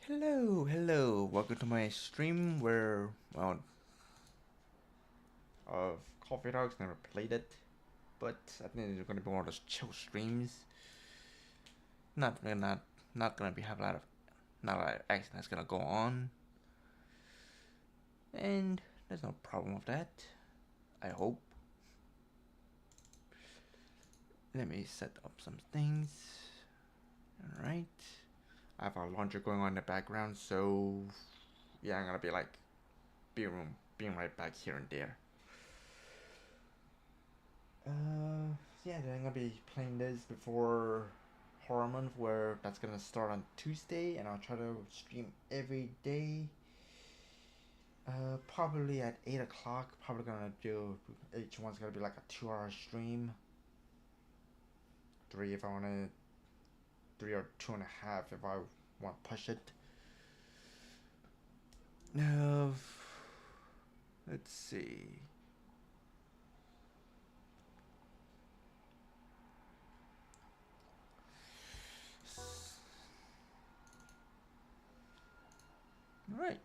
Hello, welcome to my stream where, well, Coffee Dogs never played it, but I think it's gonna be one of those chill streams. Not gonna be have not a lot of action that's gonna go on, and there's no problem with that. I hope. Let me set up some things. All right, I have our laundry going on in the background, so yeah, I'm gonna be like, being right back here and there. Yeah, then I'm gonna be playing this before Horror Month, where that's gonna start on Tuesday, and I'll try to stream every day. Probably at 8 o'clock. Probably gonna do, each one's gonna be like a 2-hour stream. 3 if I wanna, 3 or 2.5 if I want to push it. Let's see. Right.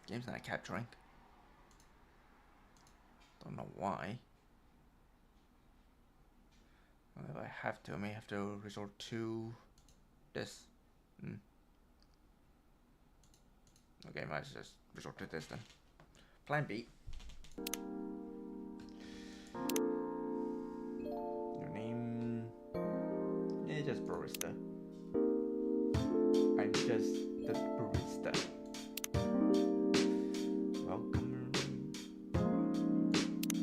Game's not capturing. Don't know why. Well, if I have to, I may have to resort to this. Okay, I might just resort to this then. Plan B. Your name is just barista. I'm just the barista. Welcome.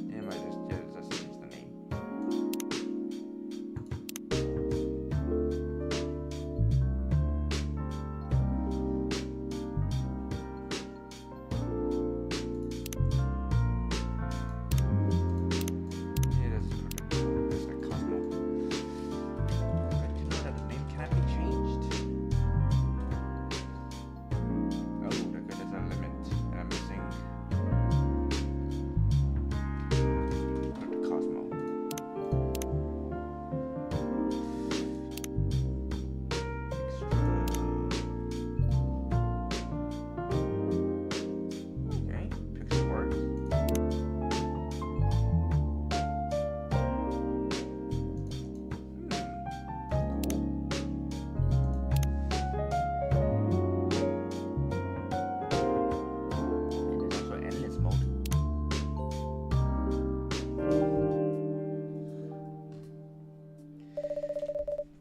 Yeah, I might just change the name. Yeah, that's perfect. That's like Cosmo. I didn't know that the name cannot be changed. Oh, okay, there's a limit, and I'm missing. Put the Cosmo. Okay, pixel works. And there's also endless mode.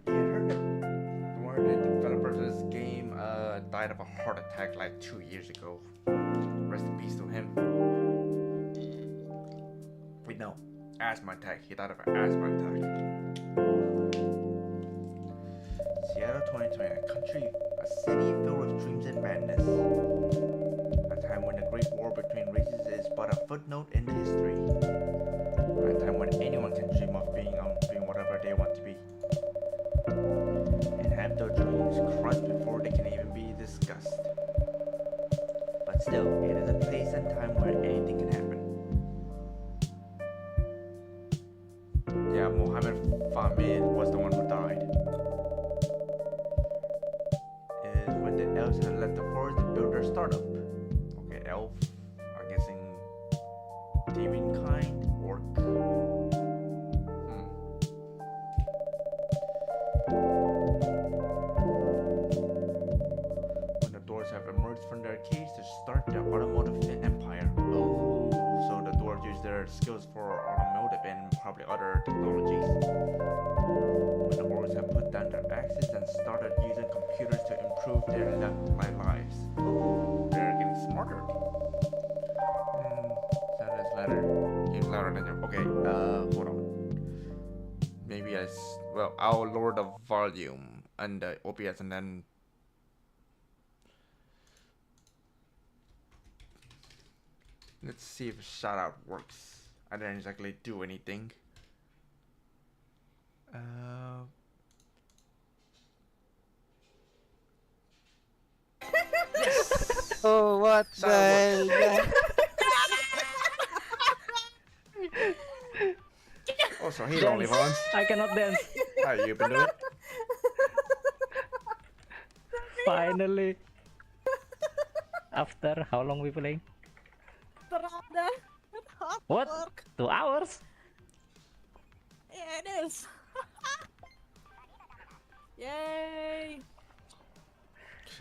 Yeah, I heard that one of the developers of this game died of a heart attack like 2 years ago. Rest in peace to him. Wait, no. Asthma attack. He died of an asthma attack. Seattle 2020, a country, a city filled with dreams and madness. A time when the great war between races is but a footnote in history. A time when anyone can dream of being whatever they want to be. And have their dreams crushed before they can even be discussed. But still, it is a place and time where anything can happen. Yeah, Mohammed Fahmy was the one who died. Is when the elves had left the forest to build their startup. Okay, elf, I'm guessing demon kind, orc. When the dwarves have emerged from their caves to start their automotive empire. Oh, so the dwarves use their skills for automotive and probably other technologies. When the dwarves have put down their axes and started using computers to improve their lives. Oh, they're getting smarter. Sound is louder. Game's louder than your. Okay, hold on. Maybe well, I'll lower the volume and the OBS and then. Let's see if shout out works. I didn't exactly do anything. Yes! Oh, what Shout out works. the hell? Also, hey, Lonely Dance. Bones. I cannot dance. How you been doing? Finally. After how long we playing? Terada. Hard What? work. 2 hours? Yeah, it is. Yay.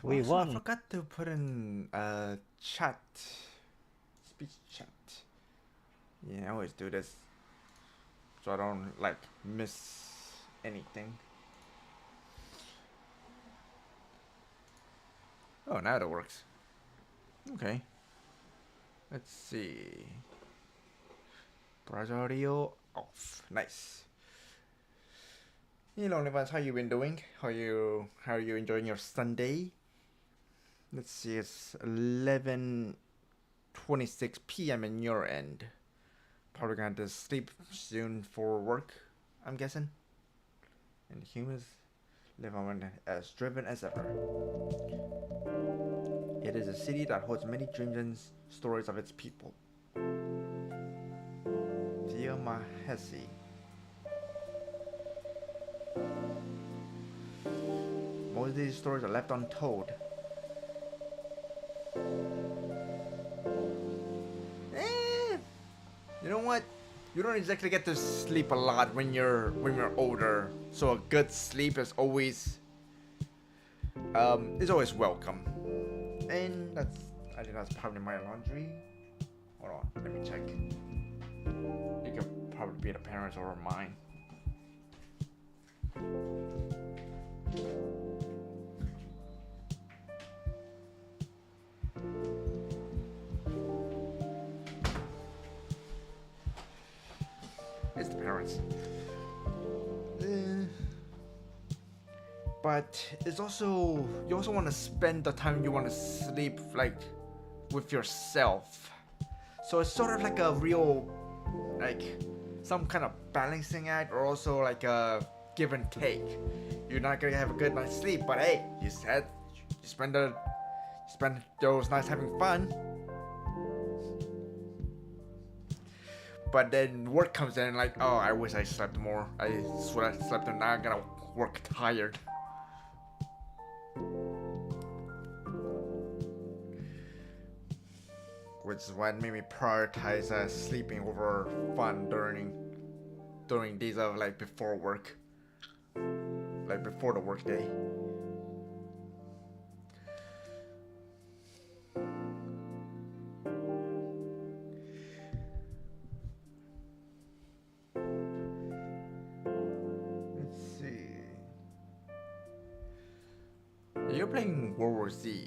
We Also, I won. forgot to put in chat. Speech chat. Yeah, I always do this. So I don't like miss anything. Oh, now that works. Okay. Let's see. Browser audio off. Nice. Hey, Lonely Ones, how you been doing? How are you enjoying your Sunday? Let's see, it's 11:26 p.m. in your end. Probably gonna have to sleep soon for work, I'm guessing. And humans live on as driven as ever. It is a city that holds many dreams and stories of its people. Diomahesi. Most of these stories are left untold. You know what? You don't exactly get to sleep a lot when you're older. So a good sleep is always welcome. And I think that's probably my laundry. Hold on, let me check. It could probably be the parents or mine. It's the parents. But it's also, you also want to spend the time you want to sleep like with yourself. So it's sort of like a real, like some kind of balancing act, or also like a give and take. You're not gonna have a good night's sleep, but hey, you said you spend those nights having fun. But then work comes in like, oh, I wish I slept more. I swear I slept and now I'm gonna work tired. Which is what made me prioritize sleeping over fun during days of like before work, like before the work day. Let's see. You're playing World War Z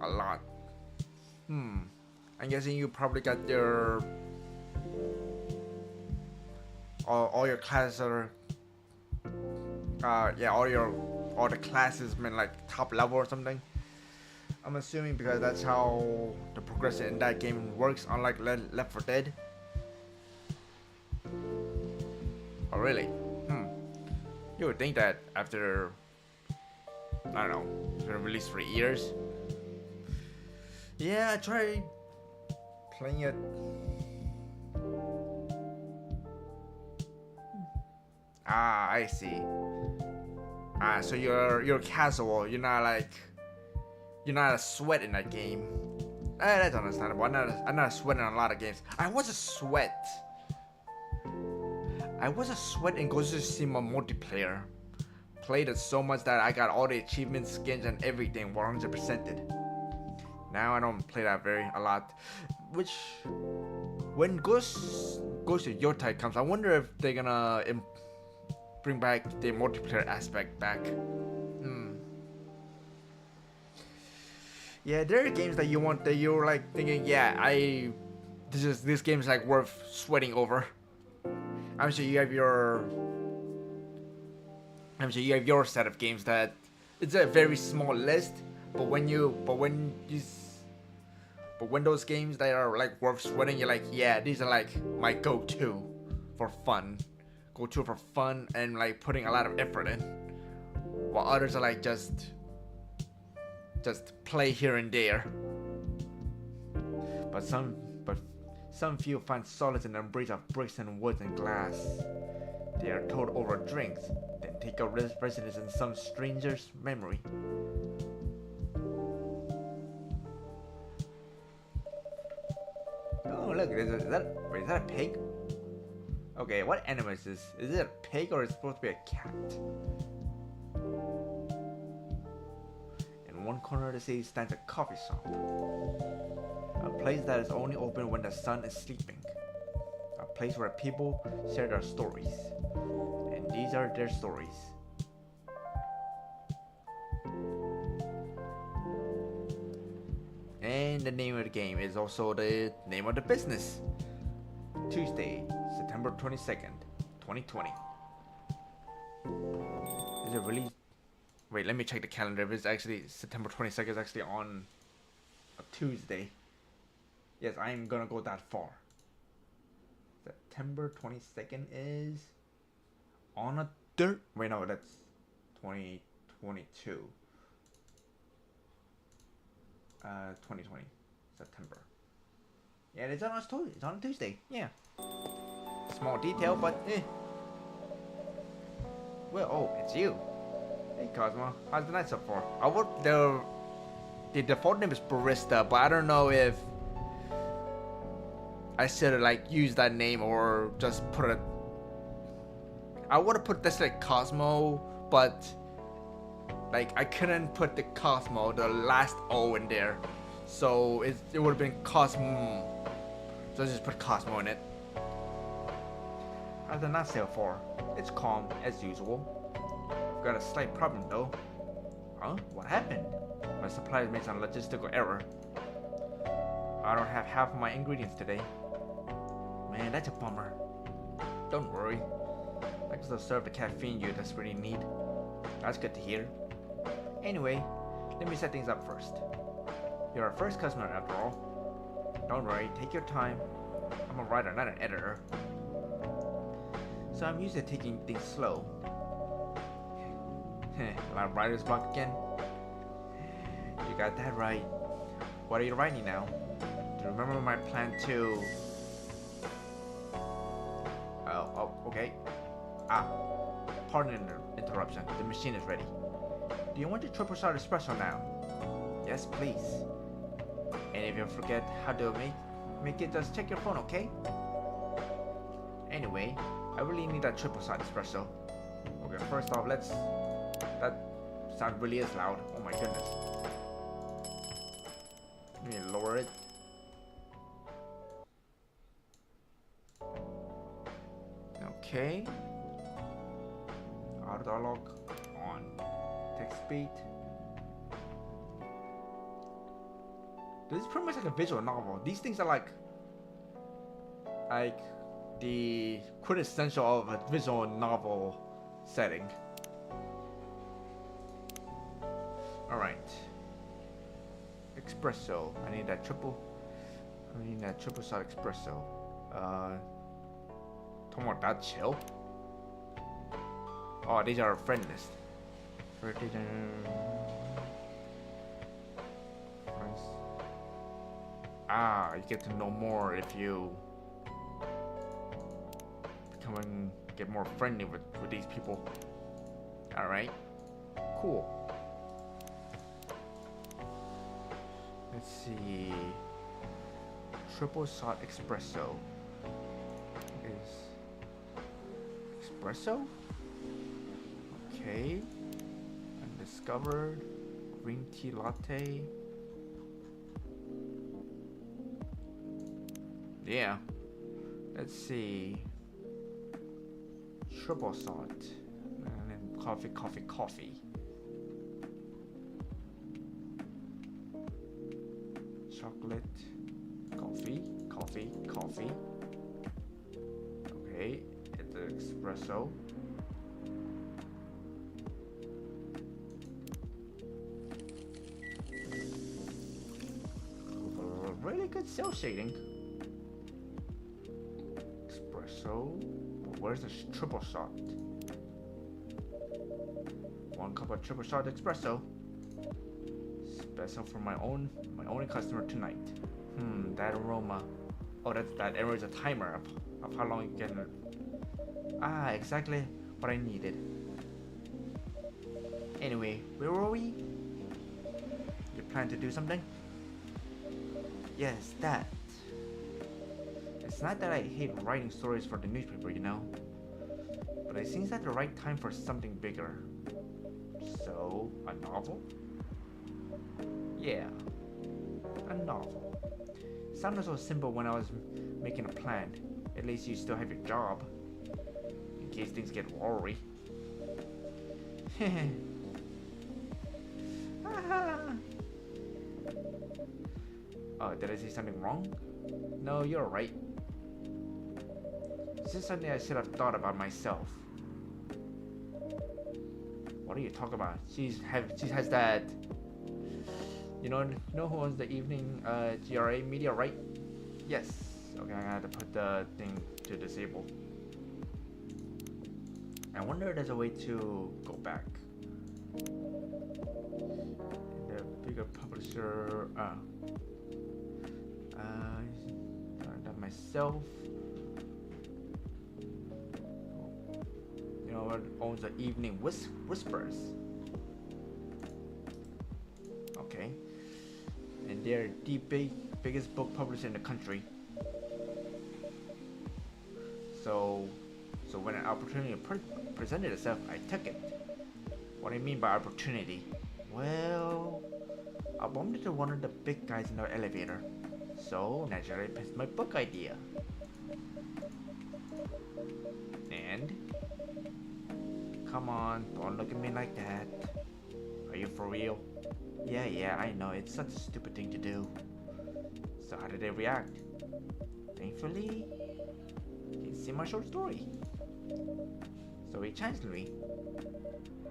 a lot. I'm guessing you probably got your all your classes are all the classes been like top level or something. I'm assuming because that's how the progression in that game works, unlike Left 4 Dead. Oh really? You would think that after, I don't know, it's been released for years. Yeah, I tried playing it. Ah, I see. So you're casual. You're not a sweat in that game. That's understandable. I'm not a sweat in a lot of games. I was a sweat in Ghost of Tsushima multiplayer. Played it so much that I got all the achievements, skins, and everything 100%ed. Now I don't play that a lot. Which, when Ghost of Yotei comes, I wonder if they're gonna bring back the multiplayer aspect back. Yeah, there are games that you're like thinking, yeah, this game is like worth sweating over. I'm sure you have your set of games that it's a very small list, but when those games that are like worth sweating, you're like, yeah, these are like my go-to for fun and like putting a lot of effort in, while others are like just play here and there. But Some few find solace in the embrace of bricks and wood and glass. They are told over drinks, then take up residence in some stranger's memory. Oh look, is that a pig? Okay, what animal is this? Is it a pig or is it supposed to be a cat? In one corner of the city stands a coffee shop. A place that is only open when the sun is sleeping. A place where people share their stories. And these are their stories. And the name of the game is also the name of the business. Tuesday, September 22nd, 2020. Is it really? Wait, let me check the calendar. If it's actually September 22nd, is actually on a Tuesday. Yes, I'm gonna go that far. September 22nd is on a dirt. Wait, no, that's 2022. 2020 September. Yeah, it's on a Tuesday. Yeah. Small detail, but eh. Well, oh, it's you. Hey, Cosmo. How's the night so far? I work the default name is Barista, but I don't know if I should like use that name or just put it. I would have put this like Cosmo, but like I couldn't put the Cosmo, the last O in there, so it would have been Cosmo. So I just put Cosmo in it. How's the night so far? It's calm as usual. I've got a slight problem though. Huh? What happened? My suppliers made some logistical error. I don't have half of my ingredients today. Man, that's a bummer. Don't worry. I can still serve the caffeine you desperately need. That's good to hear. Anyway, let me set things up first. You're our first customer after all. Don't worry, take your time. I'm a writer, not an editor. So I'm used to taking things slow. Like writer's block again? You got that right. What are you writing now? Do you remember my plan to... Oh, okay. Pardon the interruption. The machine is ready. Do you want your triple shot espresso now? Yes, please. And if you forget how to make it, just check your phone, okay? Anyway, I really need that triple shot espresso. Okay, first off, that sound really is loud. Oh my goodness. Let me lower it. Okay. Auto dialog on. Text speed. This is pretty much like a visual novel. These things are like the quintessential of a visual novel setting. Alright. Espresso. I need that triple shot espresso. Talking about that chill. Oh, these are a friend list. You get to know more if you get more friendly with these people. Alright. Cool. Let's see. Triple shot espresso. Is espresso? Okay. Undiscovered. Green tea latte. Yeah. Let's see. Triple shot. And then coffee. Chocolate. Coffee. Okay. It's the espresso. Really good cell shading. Espresso. Where's the triple shot? 1 cup of triple shot espresso. Special for my only customer tonight. That aroma. Oh, that's that. There is a timer of how long you can. Ah, exactly what I needed. Anyway, where were we? You plan to do something? Yes, that. It's not that I hate writing stories for the newspaper, you know. But it seems at the right time for something bigger. So, a novel? Yeah, a novel. Sounded so simple when I was making a plan. At least you still have your job. In case things get worry. Oh, did I say something wrong? No, you're right. This is something I should have thought about myself. What are you talking about? She has that. You know who owns the evening GRA media, right? Yes. Okay, I have to put the thing to disable. I wonder if there's a way to go back. The bigger publisher. That myself. You know what owns the evening whispers? Okay. And they're the biggest book publisher in the country. So when an opportunity presented itself, I took it. What do you mean by opportunity? Well, I bumped into one of the big guys in the elevator. So naturally I pitched my book idea. And? Come on, don't look at me like that. Are you for real? Yeah, I know, it's such a stupid thing to do. So how did they react? Thankfully, he see my short story. So he challenged me.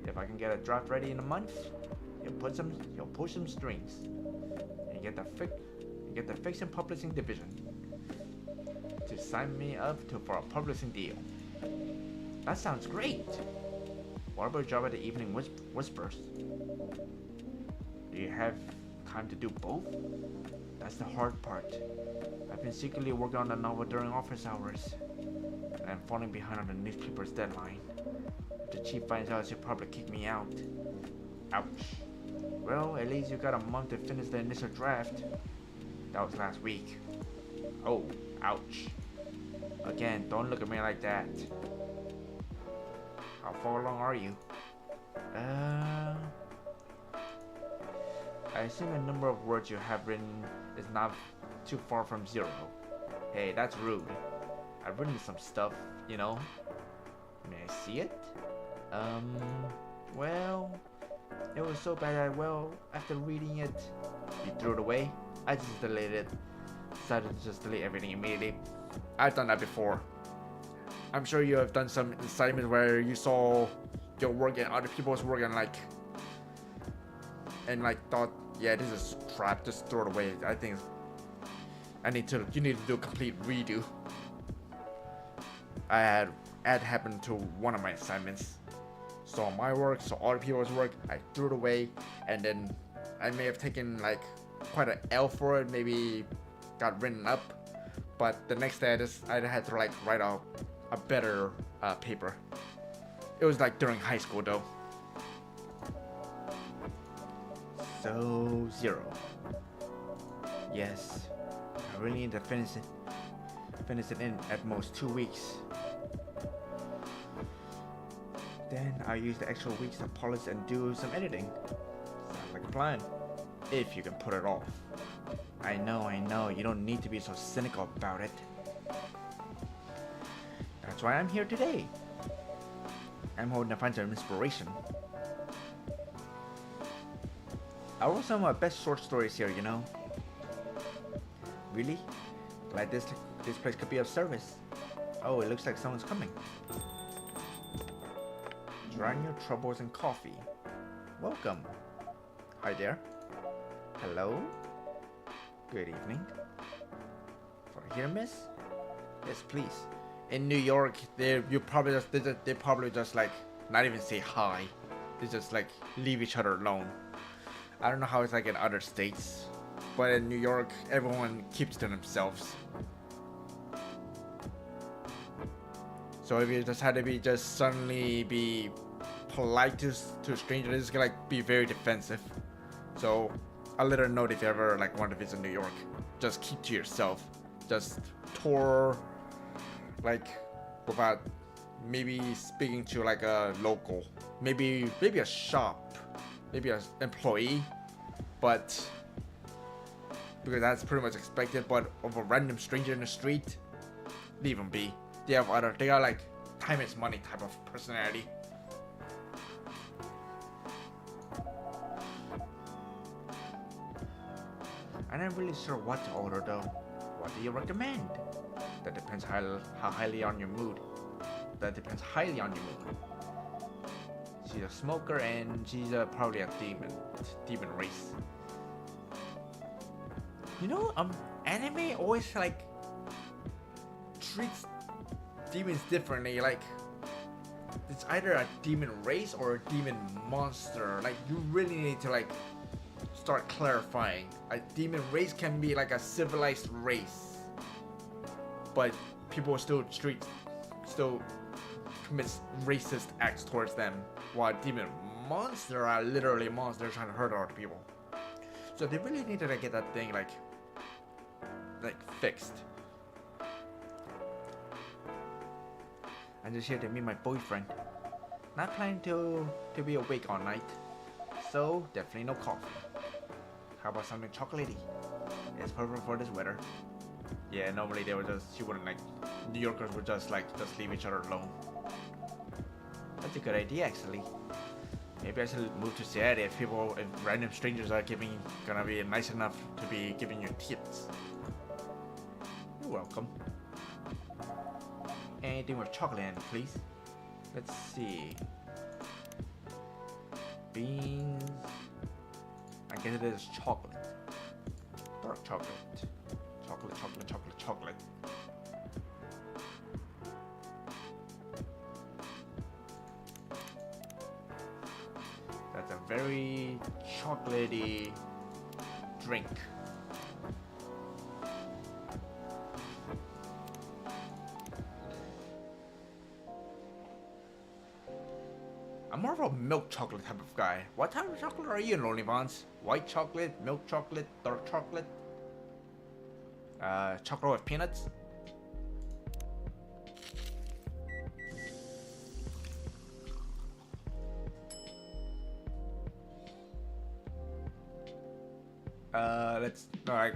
If I can get a draft ready in a month, he'll push some strings and get the fiction publishing division to sign me up for a publishing deal. That sounds great. What about a job at the evening whispers? Do you have time to do both? That's the hard part. I've been secretly working on the novel during office hours, and I'm falling behind on the newspaper's deadline. If the chief finds out, she'll probably kick me out. Ouch. Well, at least you got a month to finish the initial draft. That was last week. Oh, ouch. Again, don't look at me like that. How far along are you? I assume the number of words you have written is not too far from 0. Hey, that's rude. I've written some stuff, you know. May I see it? Well, it was so bad that, after reading it, you threw it away. I just deleted it. Decided to just delete everything immediately. I've done that before. I'm sure you have done some assignments where you saw your work and other people's work and thought, yeah, this is crap, just throw it away. I think you need to do a complete redo. I had happened to one of my assignments. Saw my work, saw other people's work, I threw it away, and then I may have taken quite an L for it, maybe got written up, but the next day I had to write a better paper. It was during high school though. So 0. Yes, I really need to finish it in at most 2 weeks. Then I'll use the extra weeks to polish and do some editing. Sounds like a plan. If you can put it off. I know, you don't need to be so cynical about it. That's why I'm here today. I'm hoping to find some inspiration. I wrote some of my best short stories here, you know. Really? Glad this place could be of service. Oh, it looks like someone's coming. Drown your troubles in coffee. Welcome. Hi there. Hello. Good evening. For here, miss? Yes, please. In New York, they probably just not even say hi. They just leave each other alone. I don't know how it's in other states, but in New York, everyone keeps to themselves. So if you just had to be just suddenly be polite to strangers, it's gonna like be very defensive. So a little note if you ever like want to visit New York, just keep to yourself. Just tour like without maybe speaking to like a local, maybe a shop, maybe an employee, but because that's pretty much expected. But of a random stranger in the street, leave them be. They are like time is money type of personality. I'm not really sure what to order though. What do you recommend? That depends how highly on your mood. That depends highly on your mood. She's a smoker and she's probably a demon race. You know, anime always like treats demons differently. Like it's either a demon race or a demon monster. Like you really need to like start clarifying. A demon race can be like a civilized race, but people still commits racist acts towards them, while demon monster are literally monsters trying to hurt other people. So they really need to like, get that thing like fixed. I'm just here to meet my boyfriend. Not planning to be awake all night, so definitely no coffee. How about something chocolatey? It's perfect for this weather. Yeah, normally she wouldn't like, New Yorkers would just leave each other alone. That's a good idea actually. Maybe I should move to Seattle if random strangers are gonna be nice enough to be giving you tips. You're welcome. Anything with chocolate in it, please. Let's see. Beans. I guess it is chocolate. Dark chocolate. Chocolate. That's a very chocolatey drink. I'm more of a milk chocolate type of guy. What type of chocolate are you in, Lonely Vons? White chocolate, milk chocolate, dark chocolate? Chocolate with peanuts?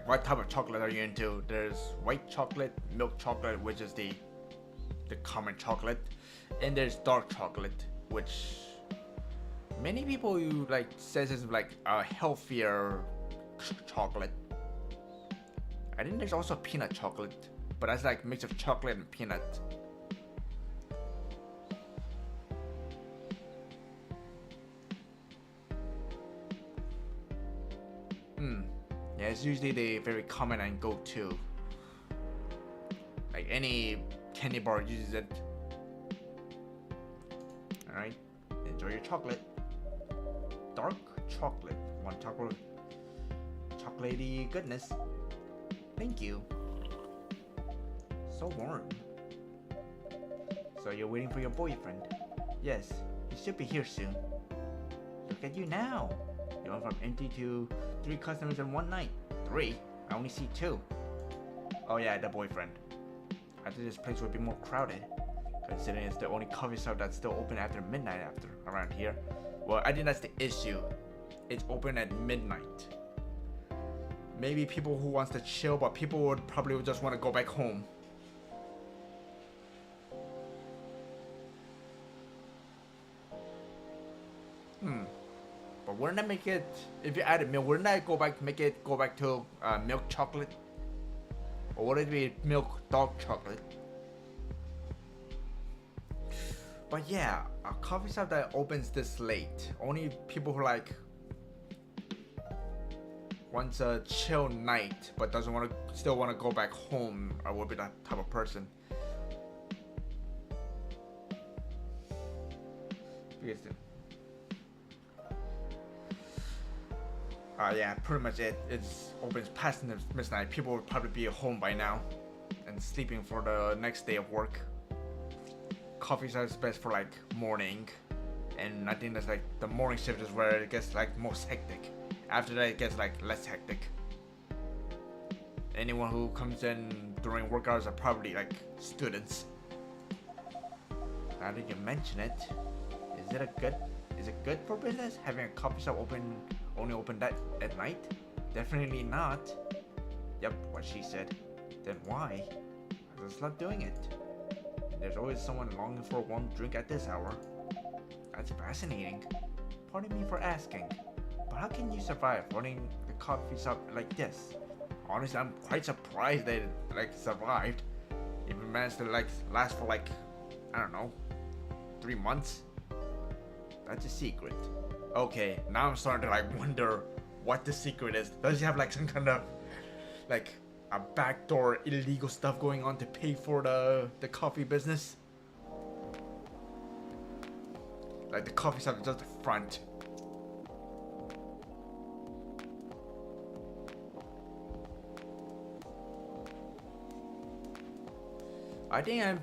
What type of chocolate are you into? There's white chocolate, milk chocolate, which is the common chocolate, and there's dark chocolate, which many people says is like a healthier chocolate. I think there's also peanut chocolate, but that's like mix of chocolate and peanut. Yeah, it's usually the very common and go-to. Like any candy bar uses it. Alright, enjoy your chocolate. Dark chocolate. Want chocolate? Chocolatey goodness. Thank you. So warm. So you're waiting for your boyfriend? Yes, he should be here soon. Look at you now. You went from empty to 3 customers in one night. 3? I only see 2. Oh yeah, the boyfriend. I thought this place would be more crowded, considering it's the only coffee shop that's still open after midnight around here. Well, I think that's the issue. It's open at midnight. Maybe people who wants to chill, but people would probably just want to go back home. But wouldn't that make it, if you added milk, wouldn't that make it go back to milk chocolate? Or would it be milk dark chocolate? But yeah, a coffee shop that opens this late, only people who wants a chill night but still want to go back home would be that type of person. Because yeah, pretty much it's opens past midnight. People would probably be home by now and sleeping for the next day of work. coffee shop is best for like morning, and I think that's like the morning shift is where it gets like most hectic. After that, it gets like less hectic. Anyone who comes in during work hours are probably like students. Now that you mention it, is it good for business having a coffee shop only open that at night? Definitely not. Yep, what she said. Then why? I just love doing it. There's always someone longing for one drink at this hour. That's fascinating. Pardon me for asking, but how can you survive running the coffee shop like this? Honestly, I'm quite surprised they like survived. Even managed to like last for like, I don't know, 3 months. That's a secret. Okay, now I'm starting to like wonder what the secret is. Does he have like some kind of like a backdoor illegal stuff going on to pay for the coffee business? Like the coffee shop is just the front. I think I'm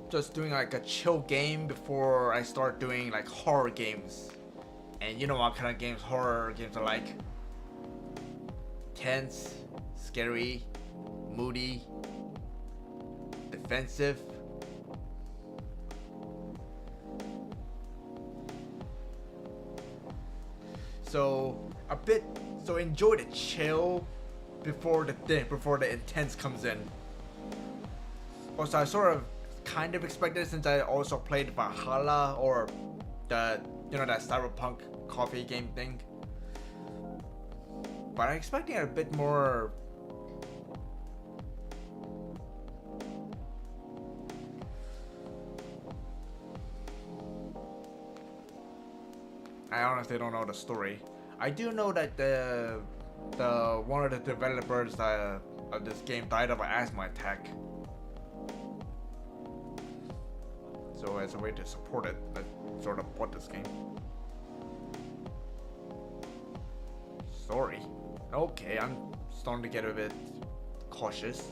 just doing like a chill game before I start doing like horror games. And you know what kind of games horror games are like? Tense, scary, moody, defensive. So enjoy the chill before the intense comes in. Also, I sort of kind of expected, since I also played Valhalla, or that cyberpunk coffee game thing. But I'm expecting a bit more. I honestly don't know the story. I do know that the one of the developers of this game died of an asthma attack. So as a way to support it, I sort of bought this game. Sorry. Okay, I'm starting to get a bit cautious.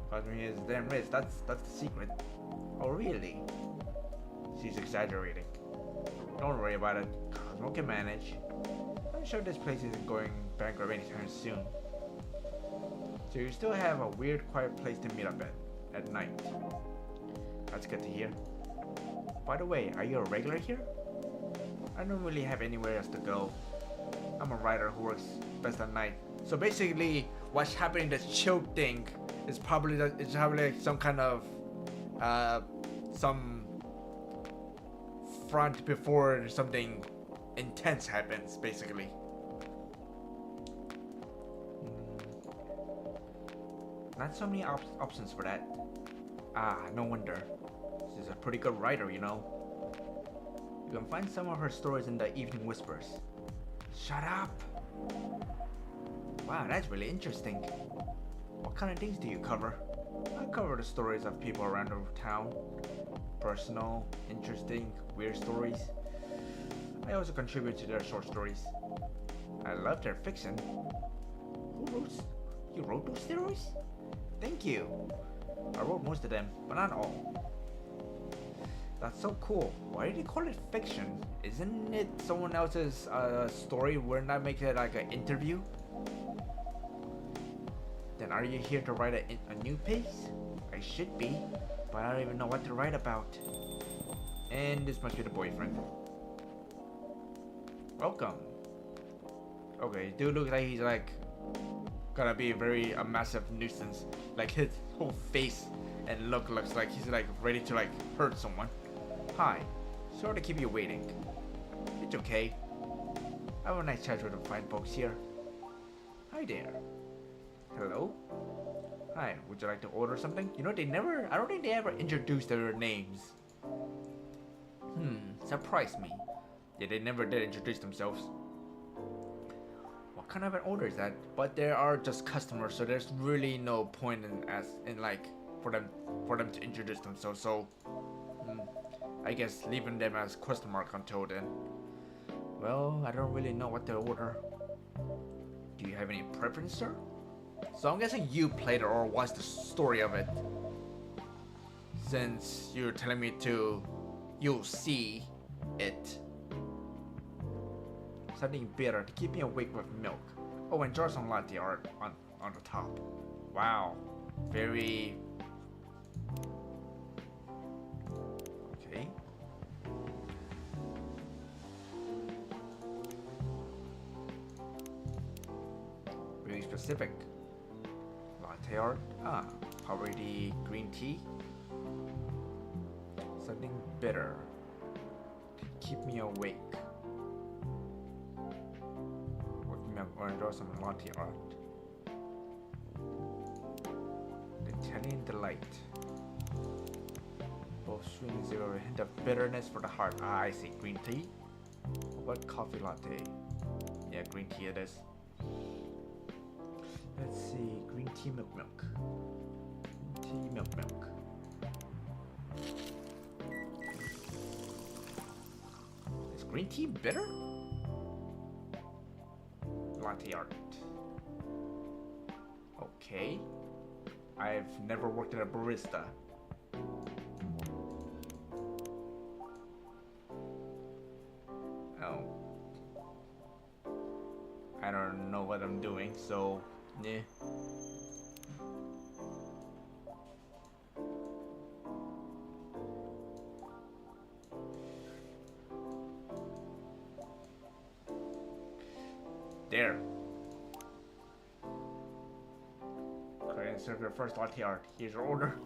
But I mean, it's damn rich. That's the secret. Oh really? She's exaggerating. Don't worry about it. Cosmo can manage. I'm sure this place isn't going bankrupt anytime soon. So you still have a weird, quiet place to meet up at night. That's good to hear. By the way, are you a regular here? I don't really have anywhere else to go. I'm a writer who works best at night. So basically, what's happening, this chill thing, is probably like some kind of some front before something intense happens, basically. Not so many options for that. Ah, no wonder. She's a pretty good writer, you know. You can find some of her stories in the Evening Whispers. Shut up! Wow, that's really interesting. What kind of things do you cover? I cover the stories of people around the town. Personal, interesting, weird stories. I also contribute to their short stories. I love their fiction. You wrote those stories? Thank you. I wrote most of them, but not all. That's so cool. Why did you call it fiction? Isn't it someone else's story? Wouldn't that make it like an interview? Then are you here to write a new piece? I should be, but I don't even know what to write about. And this must be the boyfriend. Welcome. Okay, dude looks like he's like gonna be a massive nuisance. Like his whole face and look looks like he's like ready to like hurt someone. Hi, sorry to keep you waiting. It's okay. I have a nice chat with the fine folks here. Hi there. Hello? Hi, would you like to order something? You know, I don't think they ever introduced their names. Surprised me. Yeah, they never did introduce themselves. What kind of an order is that? But there are just customers, so there's really no point in like for them to introduce themselves. So I guess leaving them as question mark until then. Well, I don't really know what to order. Do you have any preference, sir? So I'm guessing you played it or watched the story of it. Since you're telling me to, you'll see it. Something bitter to keep me awake with milk. Oh, and jar some latte art on the top. Wow. Very... Okay. Very specific. Latte art. Ah, poverty green tea. Something bitter to keep me awake. With milk or enjoy some latte art. The Italian delight. Both sweet and zero, a hint of bitterness for the heart. Ah, I see. Green tea? What about coffee latte? Yeah, green tea it is. Let's see. Green tea milk. Green tea milk. Is green tea bitter? Latte art. Okay. I've never worked at a barista. Oh. I don't know what I'm doing, so yeah. There. Go ahead and serve your first latte art. Here's your order.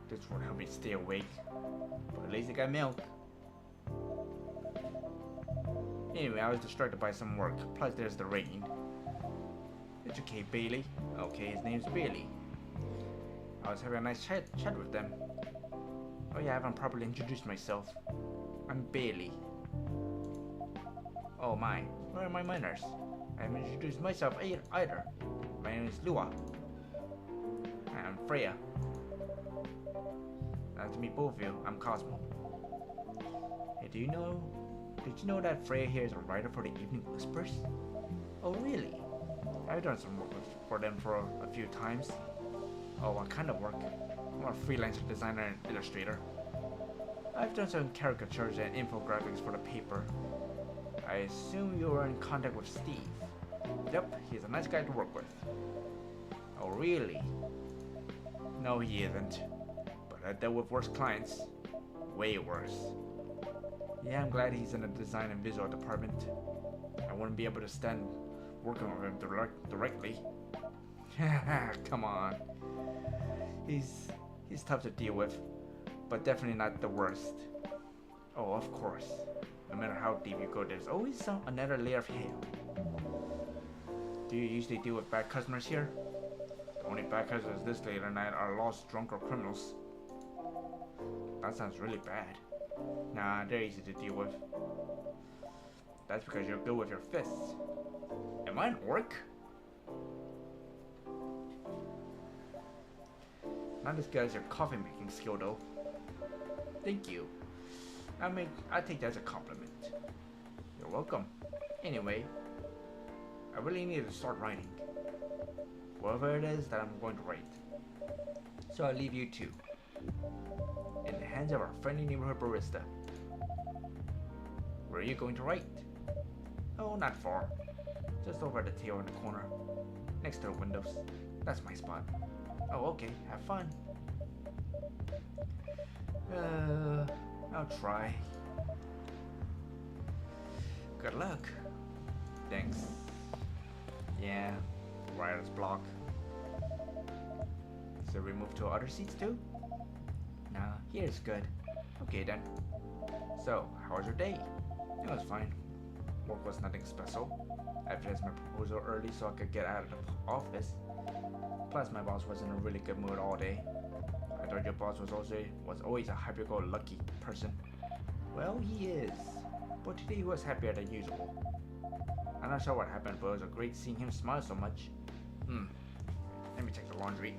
This won't help me stay awake, but at least I got milk. Anyway, I was distracted by some work, plus there's the rain. It's okay, Bailey. Okay, his name's Bailey. I was having a nice chat with them. Oh yeah, I haven't properly introduced myself. I'm Bailey. Oh my, where are my manners? I haven't introduced myself either. My name is Lua. I'm Freya. Nice to meet both of you. I'm Cosmo. Hey, did you know that Freya here is a writer for the Evening Whispers? Oh really? I've done some work for them for a few times. Oh, what kind of work? I'm a freelance designer and illustrator. I've done some caricatures and infographics for the paper. I assume you were in contact with Steve. Yep, he's a nice guy to work with. Oh really? No, he isn't. But I dealt with worse clients. Way worse. Yeah, I'm glad he's in the design and visual department. I wouldn't be able to stand working with him directly. Come on. He's tough to deal with, but definitely not the worst. Oh, of course. No matter how deep you go, there's always another layer of hell. Do you usually deal with bad customers here? The only bad customers this late at night are lost, drunk, or criminals. That sounds really bad. Nah, they're easy to deal with. That's because you're good with your fists. Am I an orc? Not as good as your coffee making skill though. Thank you. I take that as a compliment. You're welcome. Anyway, I really need to start writing. Whatever it is that I'm going to write. So I'll leave you two in the hands of our friendly neighborhood barista. Where are you going to write? Oh, not far. Just over at the table in the corner, next to the windows. That's my spot. Oh, okay. Have fun. I'll try. Good luck. Thanks. Yeah, writer's block. So we move to other seats too? Nah, here's good. Okay then. So, how was your day? It was fine. Work was nothing special. I finished my proposal early so I could get out of the office. Plus, my boss was in a really good mood all day. I thought your boss was always a happy-go-lucky person. Well, he is. But today he was happier than usual. I'm not sure what happened, but it was great seeing him smile so much. Let me check the laundry.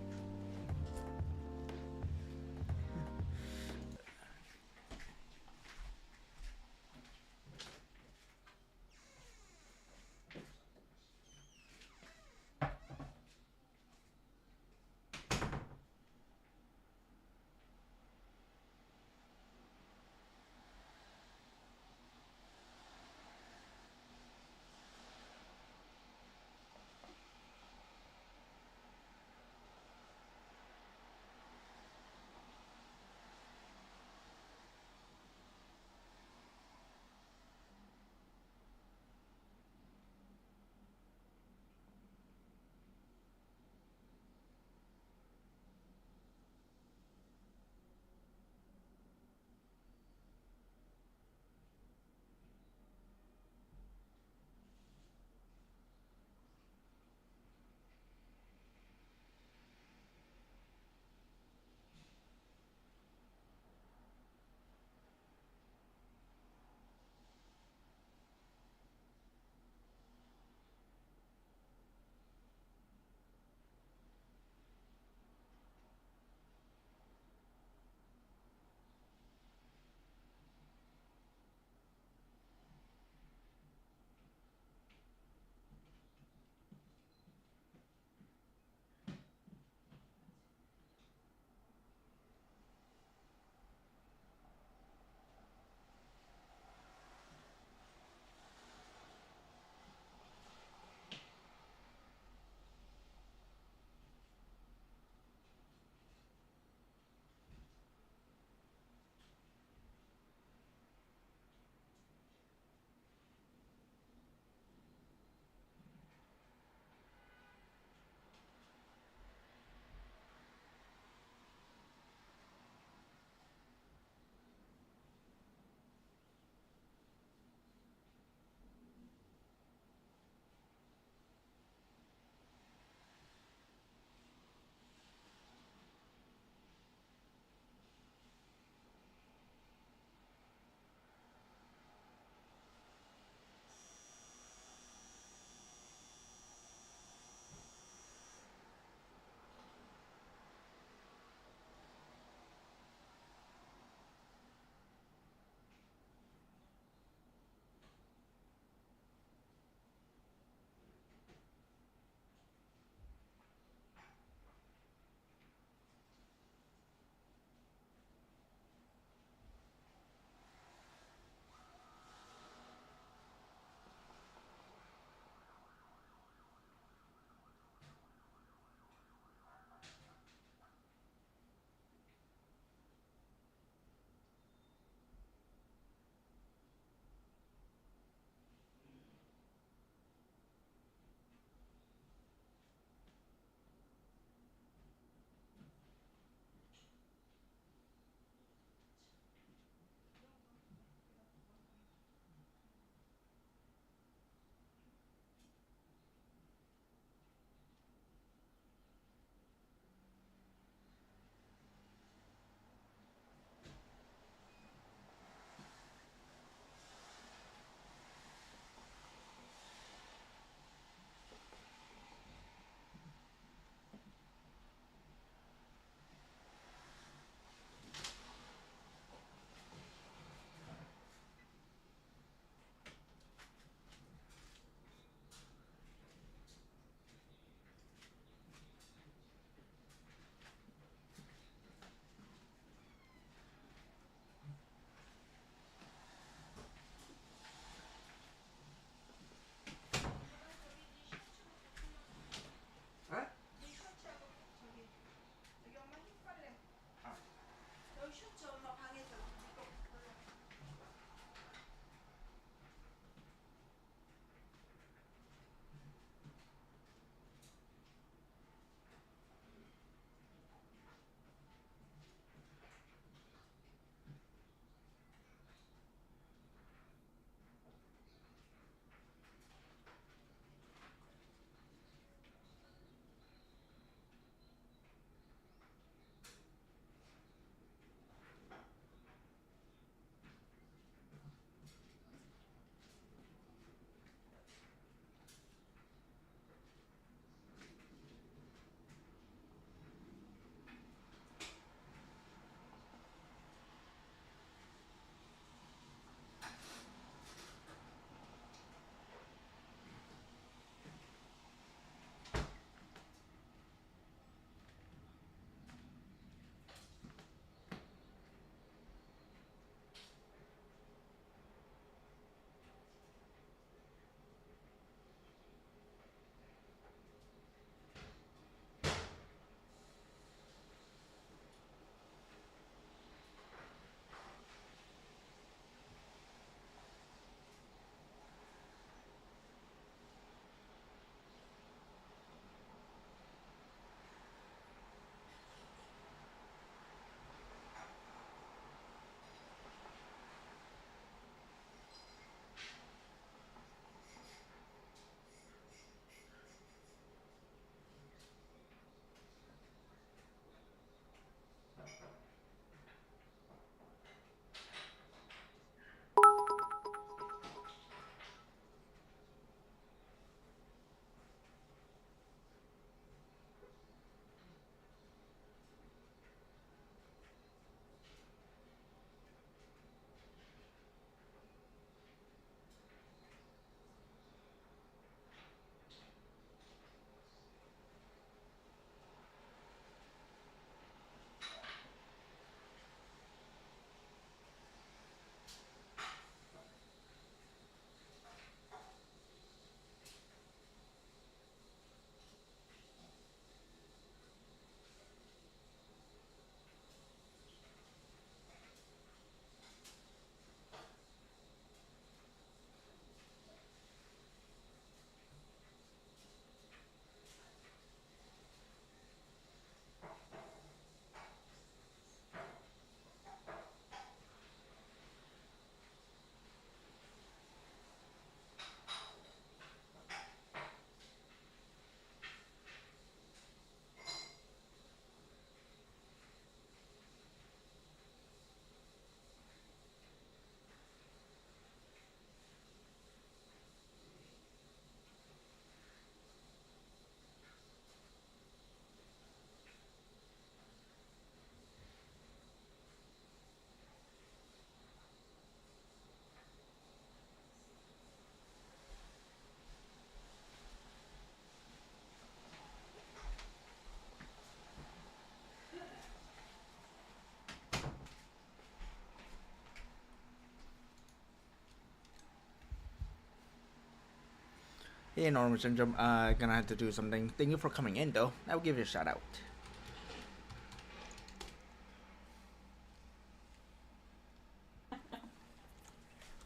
Hey, Normal Syndrome. Gonna have to do something. Thank you for coming in, though. I'll give you a shout out.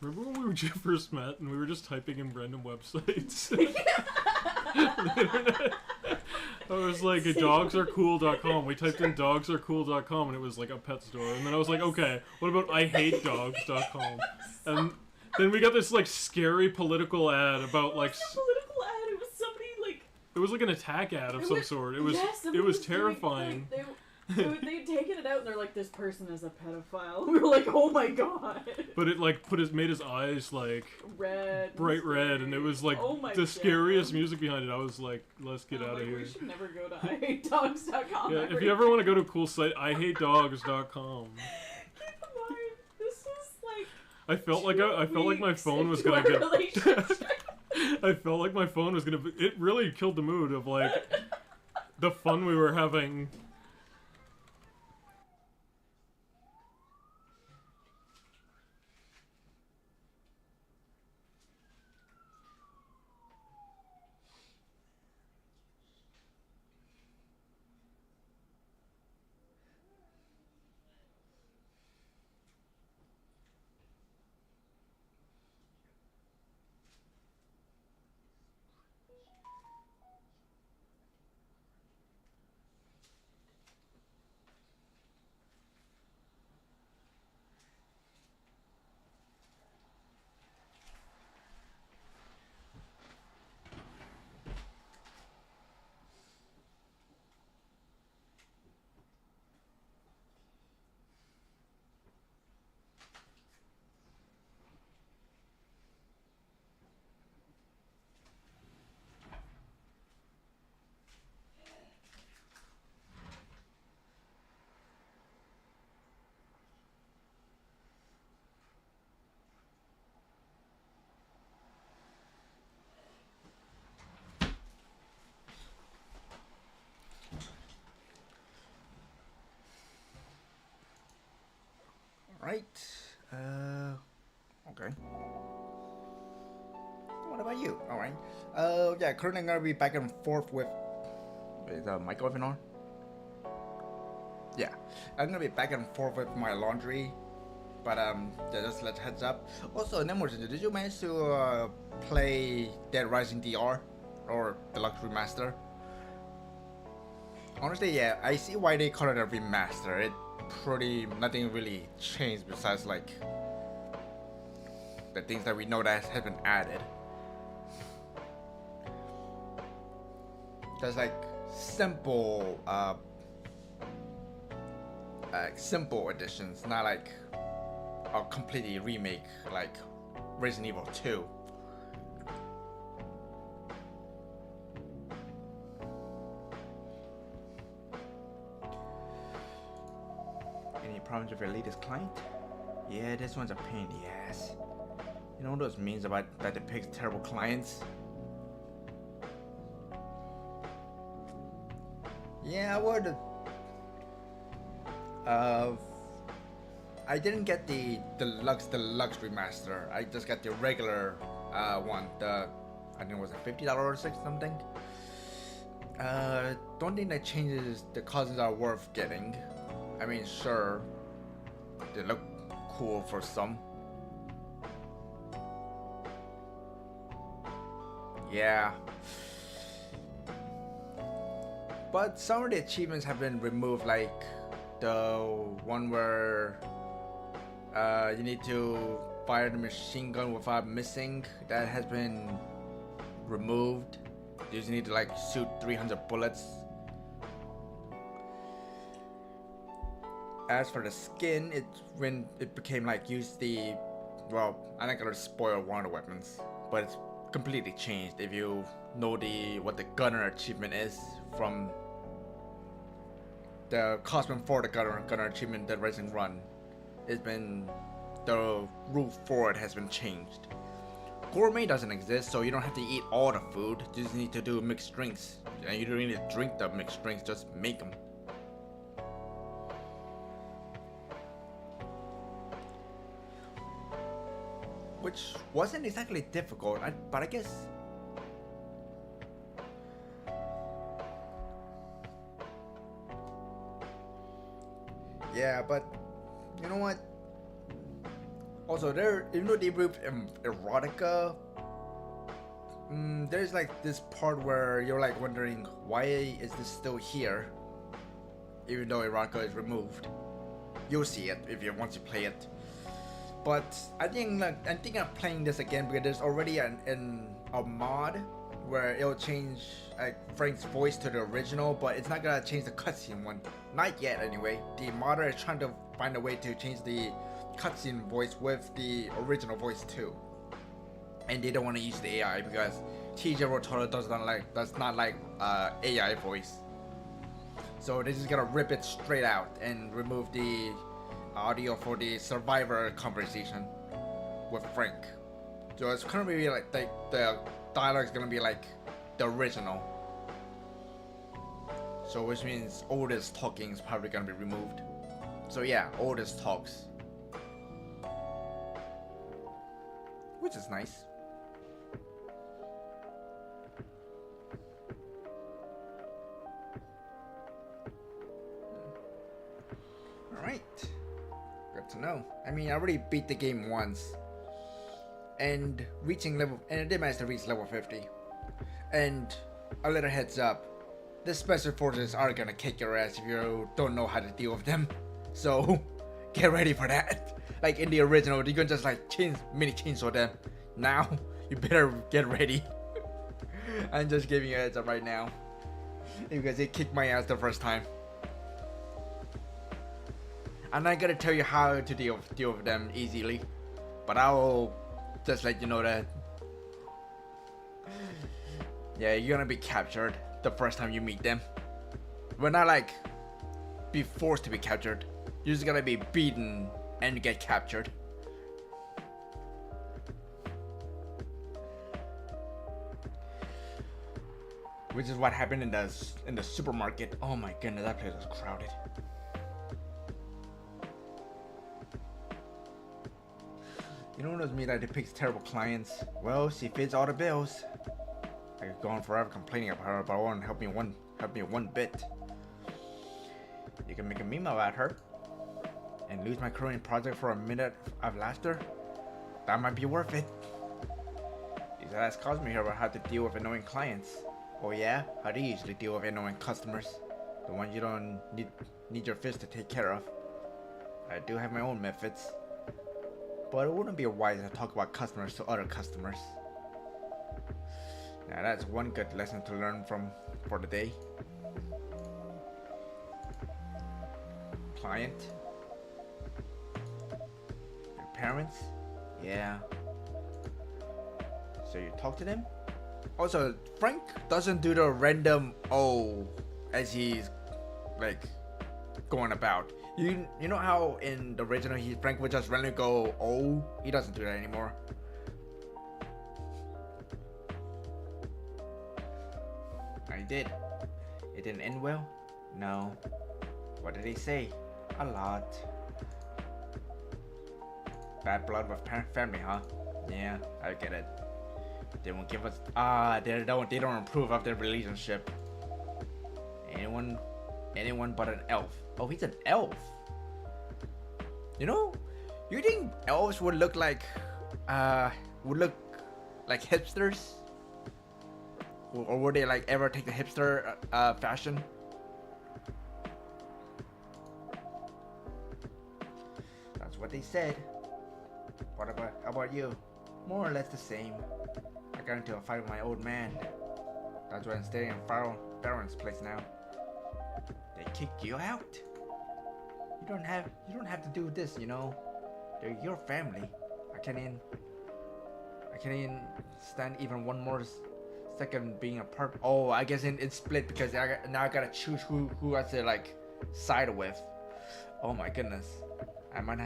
Remember when we first met and we were just typing in random websites? I was like, dogsarecool.com. We typed in dogsarecool.com and it was like a pet store. And then I was like, okay, what about ihatedogs.com? And then we got this like scary political ad about like... political ad. It was somebody like... It was like an attack ad of some sort. It was yes, it was doing, terrifying. like, they'd taken it out and they're like, this person is a pedophile. We were like, oh my god. But it like made his eyes like Red. bright red, and it was like Oh my the God. scariest music behind it. I was like, let's get out of here. We should never go to ihatedogs.com. Yeah, if you ever want to go to a cool site, ihatedogs.com. Keep in mind, this was like... I felt like my phone was gonna into get. our relationship. I felt like my phone was gonna. It really killed the mood of like the fun we were having. Right. Okay. What about you? Alright. Yeah, currently I'm gonna be back and forth with... Is the mic off and on? Yeah. I'm gonna be back and forth with my laundry. But, yeah, just let heads up. Also, Nemorton, did you manage to, play Dead Rising DR? Or Deluxe Remaster? Honestly, yeah, I see why they call it a remaster. It pretty nothing really changed besides like the things that we know that have been added. There's like simple simple additions, not like a completely remake like Resident Evil 2. Any problems with your latest client? Yeah, this one's a pain in the ass. You know those memes about that depicts terrible clients? Yeah, I would. I didn't get the deluxe remaster. I just got the regular one. I think it was a $50 or something. Don't think that changes the cousins are worth getting. I mean, sure, they look cool for some. Yeah. But some of the achievements have been removed, like the one where you need to fire the machine gun without missing. That has been removed. You just need to like shoot 300 bullets. As for the skin, when it became like use the, well, I'm not gonna spoil one of the weapons, but it's completely changed. If you know what the gunner achievement is from the costume for the gunner achievement, the Rising Run, it's been, the rule for it has been changed. Gourmet doesn't exist, so you don't have to eat all the food. You just need to do mixed drinks, and you don't need to drink the mixed drinks, just make them. Which wasn't exactly difficult, but I guess Yeah, but you know what? Also, there, even though they removed erotica, there's like this part where you're like wondering why is this still here, even though erotica is removed. You'll see it if you once you play it. But I think I'm playing this again because there's already a mod where it'll change like Frank's voice to the original, but it's not gonna change the cutscene one. Not yet, anyway. The modder is trying to find a way to change the cutscene voice with the original voice too, and they don't want to use the AI because TJ Rotolo does not like AI voice. So they're just gonna rip it straight out and remove the audio for the survivor conversation with Frank. So it's gonna be like the dialogue is gonna be like the original. So which means Otis talking is probably gonna be removed. So yeah, Otis talks, which is nice. Alright. Good to know. I mean, I already beat the game once. And I did manage to reach level 50. And a little heads up, the special forces are gonna kick your ass if you don't know how to deal with them. So, get ready for that. Like in the original, you can just like mini chainsaw them. Now, you better get ready. I'm just giving you a heads up right now. Because it kicked my ass the first time. I'm not gonna tell you how to deal with them easily, but I'll just let you know that. Yeah, you're gonna be captured the first time you meet them. We're not like be forced to be captured. You're just gonna be beaten and get captured. Which is what happened in the supermarket. Oh my goodness, that place was crowded. You know those me that depicts terrible clients? Well, she fits all the bills. I could go on forever complaining about her, but it won't help me one bit. You can make a meme about her and lose my current project for a minute of laughter. That might be worth it. These guys caused me here about how to deal with annoying clients. Oh yeah? How do you usually deal with annoying customers? The ones you don't need your fist to take care of. I do have my own methods. But it wouldn't be wise to talk about customers to other customers. Now that's one good lesson to learn for the day. Client. Your parents? Yeah. So you talk to them? Also, Frank doesn't do the random oh as he's like going about. You know how in the original Frank would just randomly go oh? He doesn't do that anymore. I did. It didn't end well? No. What did he say? A lot. Bad blood with family, huh? Yeah, I get it. They won't give us they don't approve of their relationship. Anyone but an elf. Oh, he's an elf. You know, you think elves would look like hipsters? Or would they like ever take the hipster fashion? That's what they said. How about you? More or less the same. I got into a fight with my old man. That's why I'm staying in Farron's place now. They kicked you out? You don't have to do this, you know. They're your family. I can't even stand even one more second being a part. Oh, I guess it's split because now I gotta choose who I to like side with. Oh my goodness. I might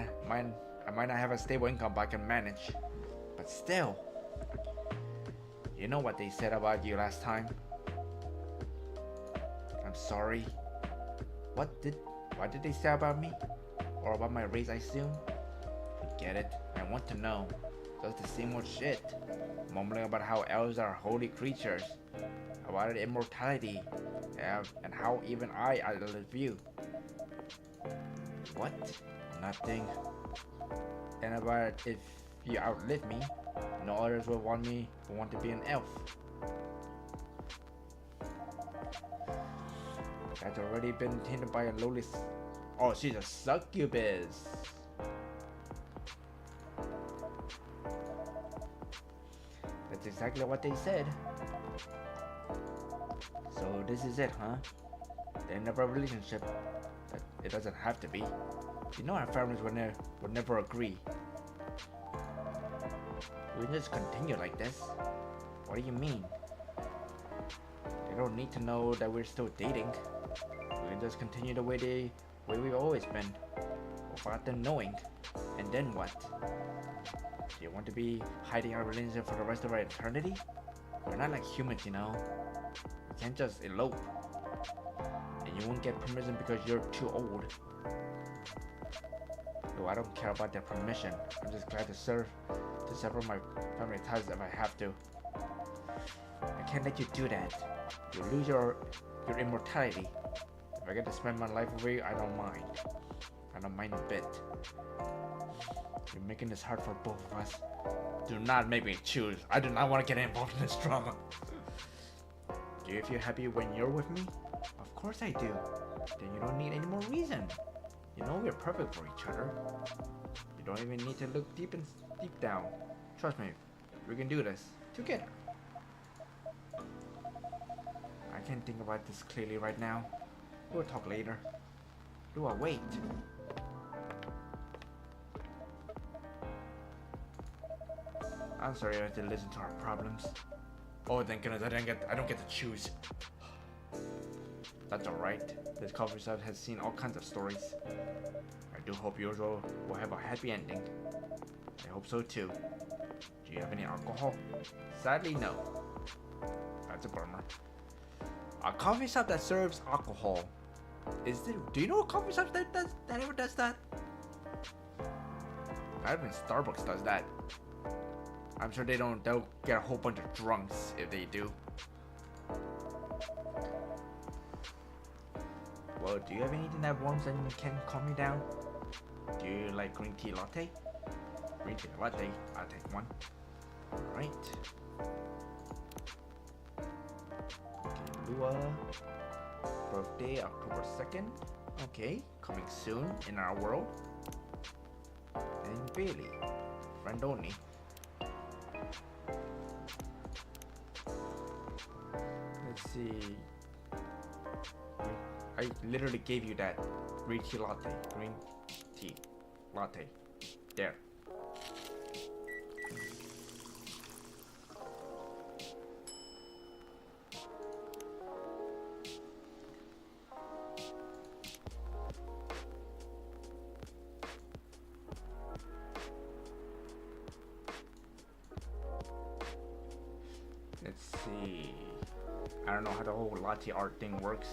not have a stable income, but I can manage. But still, you know what they said about you last time? I'm sorry. What did they say about me? Or about my race, I assume? Forget it. I want to know. Just the same old shit. Mumbling about how elves are holy creatures. About immortality. And how even I outlive you. What? Nothing. And about if you outlive me, no others will want to be an elf. That's already been tainted by a lowly. Oh, she's a succubus. That's exactly what they said. So this is it, huh? The end of our relationship. But it doesn't have to be. You know our families would never agree. We just continue like this. What do you mean? They don't need to know that we're still dating. We can just continue the way we've always been, without them knowing. And then what? Do you want to be hiding our relationship for the rest of our eternity? We're not like humans, you know. We can't just elope. And you won't get permission because you're too old. No, I don't care about their permission. I'm just glad to sever my family ties if I have to. I can't let you do that. You lose your immortality. If I get to spend my life with you, I don't mind. I don't mind a bit. You're making this hard for both of us. Do not make me choose. I do not want to get involved in this drama. Do you feel happy when you're with me? Of course I do. Then you don't need any more reason. You know we're perfect for each other. You don't even need to look deep down. Trust me, we can do this together. I can't think about this clearly right now. We'll talk later. Lua, wait. I'm sorry I had to listen to our problems. Oh, thank goodness I don't get to choose. That's alright. This coffee shop has seen all kinds of stories. I do hope yours will have a happy ending. I hope so too. Do you have any alcohol? Sadly, no. That's a bummer. A coffee shop that serves alcohol. Do you know a coffee shop that ever does that? Not even Starbucks does that. I'm sure they'll get a whole bunch of drunks if they do. Well, do you have anything that warms and can calm you down? Do you like green tea latte? Green tea latte, I'll take one. Alright. Okay, Lua. Birthday, October 2nd. Okay, coming soon in our world. And Bailey, friend only. Let's see. I literally gave you that green tea latte. Green tea latte. There. Let's see. I don't know how the whole latte art thing works.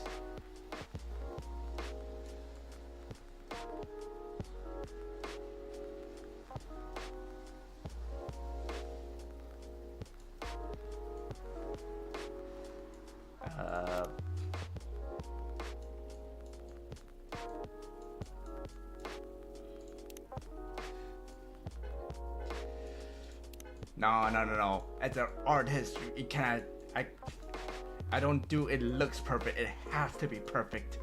No. As an artist, you cannot. I don't do it looks perfect. It has to be perfect.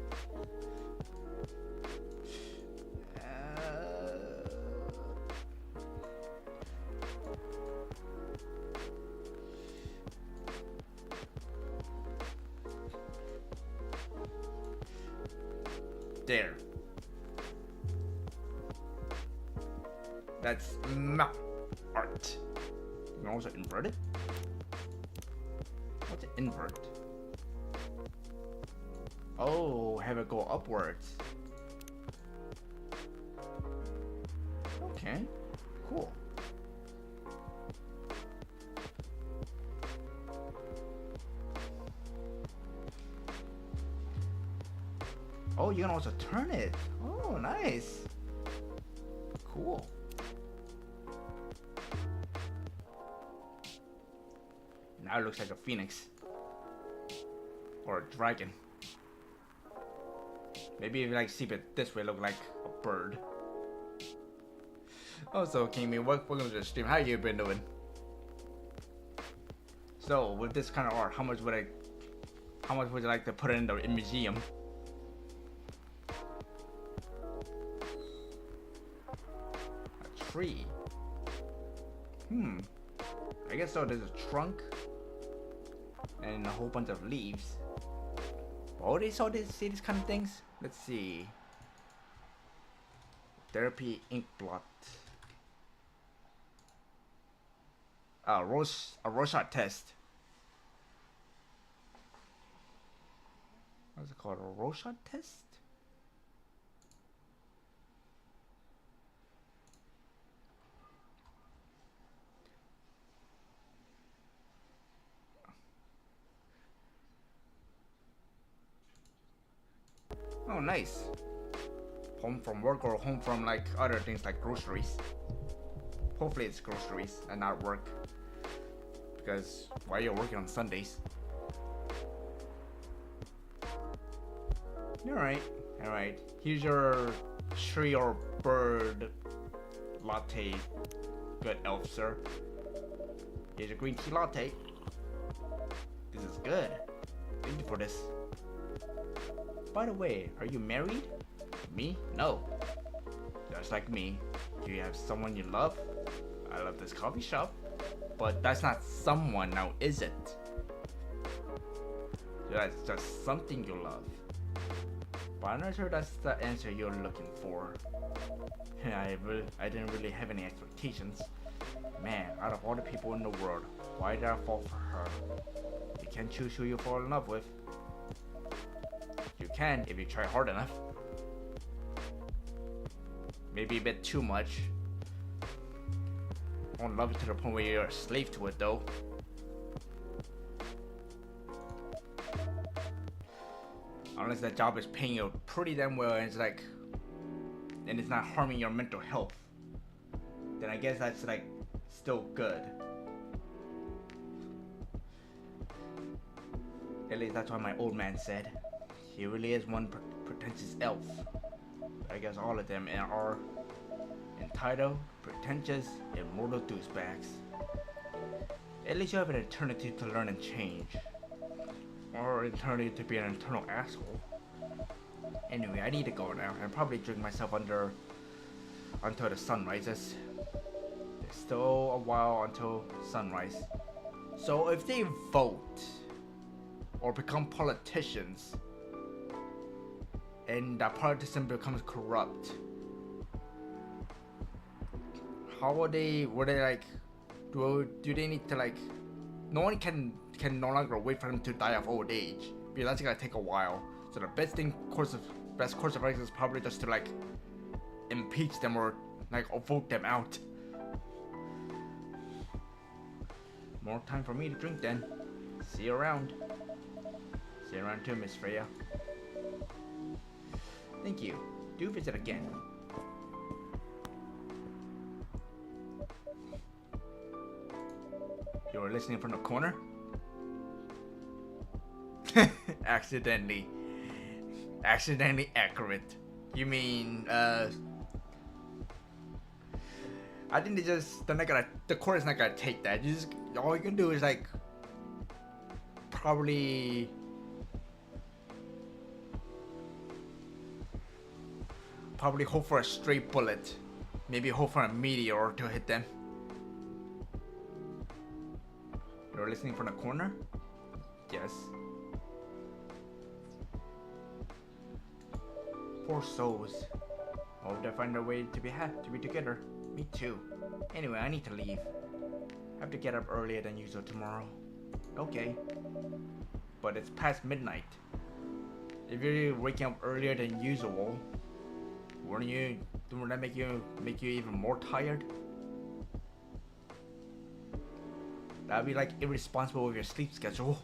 There. That's not art. You can also invert it. What's an invert? Oh, have it go upwards. Okay, cool. Oh, you can also turn it. Oh, nice. Cool. Now it looks like a phoenix. Or a dragon. Maybe if you like see it this way, look like a bird. Also, Kimi, welcome to the stream. How you been doing? So, with this kind of art, how much would you like to put it in the museum? A tree. I guess so. There's a trunk and a whole bunch of leaves. Oh, they saw this. See these kind of things? Let's see. Therapy ink blot. A Rorschach test. What's it called? A Rorschach test? Oh, nice. Home from work or home from like other things like groceries. Hopefully it's groceries and not work. Because why are you working on Sundays? Alright, alright. Here's your tree or bird latte. Good elf, sir. Here's your green tea latte. This is good. Thank you for this. By the way, are you married? Me? No. Just like me. Do you have someone you love? I love this coffee shop. But that's not someone now, is it? That's just something you love. But I'm not sure that's the answer you're looking for. I didn't really have any expectations. Man, out of all the people in the world, why did I fall for her? You can't choose who you fall in love with. You can if you try hard enough. Maybe a bit too much. I won't love it to the point where you're a slave to it though. Unless that job is paying you pretty damn well and it's like, and it's not harming your mental health, then I guess that's like still good. At least that's what my old man said. He really is one pretentious elf. I guess all of them are entitled, pretentious, immortal douchebags. At least you have an eternity to learn and change. Or an eternity to be an eternal asshole. Anyway, I need to go now and probably drink myself until the sun rises. There's still a while until sunrise. So if they vote or become politicians and that politician becomes corrupt, how would they like, do they need to like, no one can no longer wait for them to die of old age, because that's gonna take a while. So the best course of action is probably just to like impeach them or like vote them out. More time for me to drink then. See you around. See you around too, Miss Freya. Thank you. Do visit again. You were listening from the corner? Accidentally accurate. You mean, I think the court is not gonna take that. All you can do is like, probably hope for a straight bullet. Maybe hope for a meteor to hit them. You're listening from the corner? Yes. Poor souls. I hope they find a way to be together. Me too. Anyway, I need to leave. I have to get up earlier than usual tomorrow. Okay. But it's past midnight. If you're waking up earlier than usual, wouldn't that make you even more tired? That'd be like irresponsible with your sleep schedule.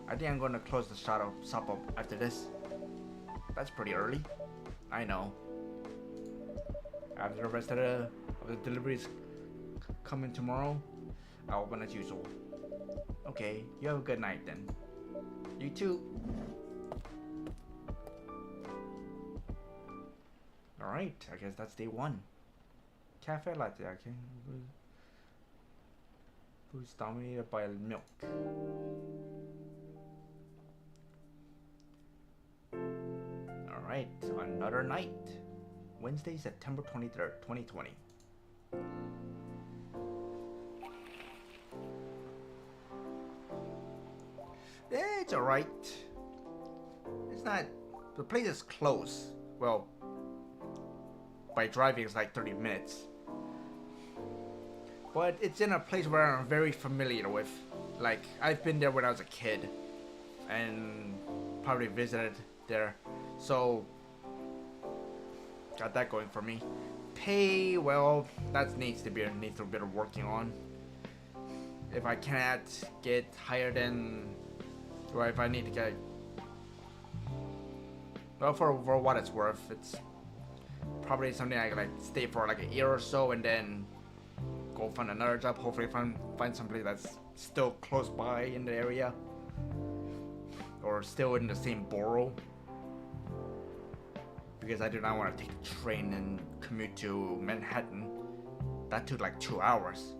I think I'm gonna close the shop up after this. That's pretty early. I know. After the rest of the deliveries come in tomorrow, I'll open as usual. Okay, you have a good night then. You too. Alright, I guess that's day one. Cafe latte, okay. Who's dominated by milk. Alright, another night. Wednesday, September 23rd, 2020. It's alright. It's not. The place is close. Well, by driving it's like 30 minutes. But it's in a place where I'm very familiar with. Like, I've been there when I was a kid. And probably visited there. So, got that going for me. Pay, well, that needs to be a bit of working on. If I cannot get higher than, or if I need to get, well, for what it's worth, it's probably something I can like stay for like a year or so and then go find another job. Hopefully find somebody that's still close by in the area or still in the same borough. Because I do not want to take the train and commute to Manhattan. That took like 2 hours.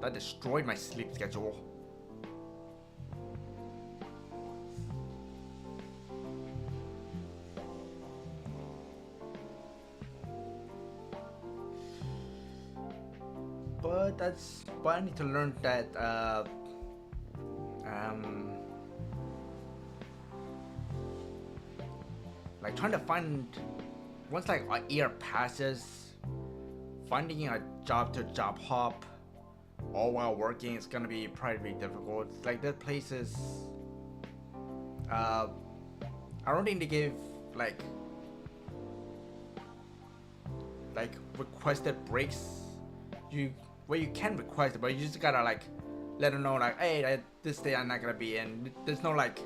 That destroyed my sleep schedule. But I need to learn that like trying to find, once like a year passes, finding a job to job hop all while working is gonna be probably difficult. Like that place is I don't think they give like requested breaks. You can request it, but you just gotta like let them know like, hey, this day I'm not gonna be in. There's no like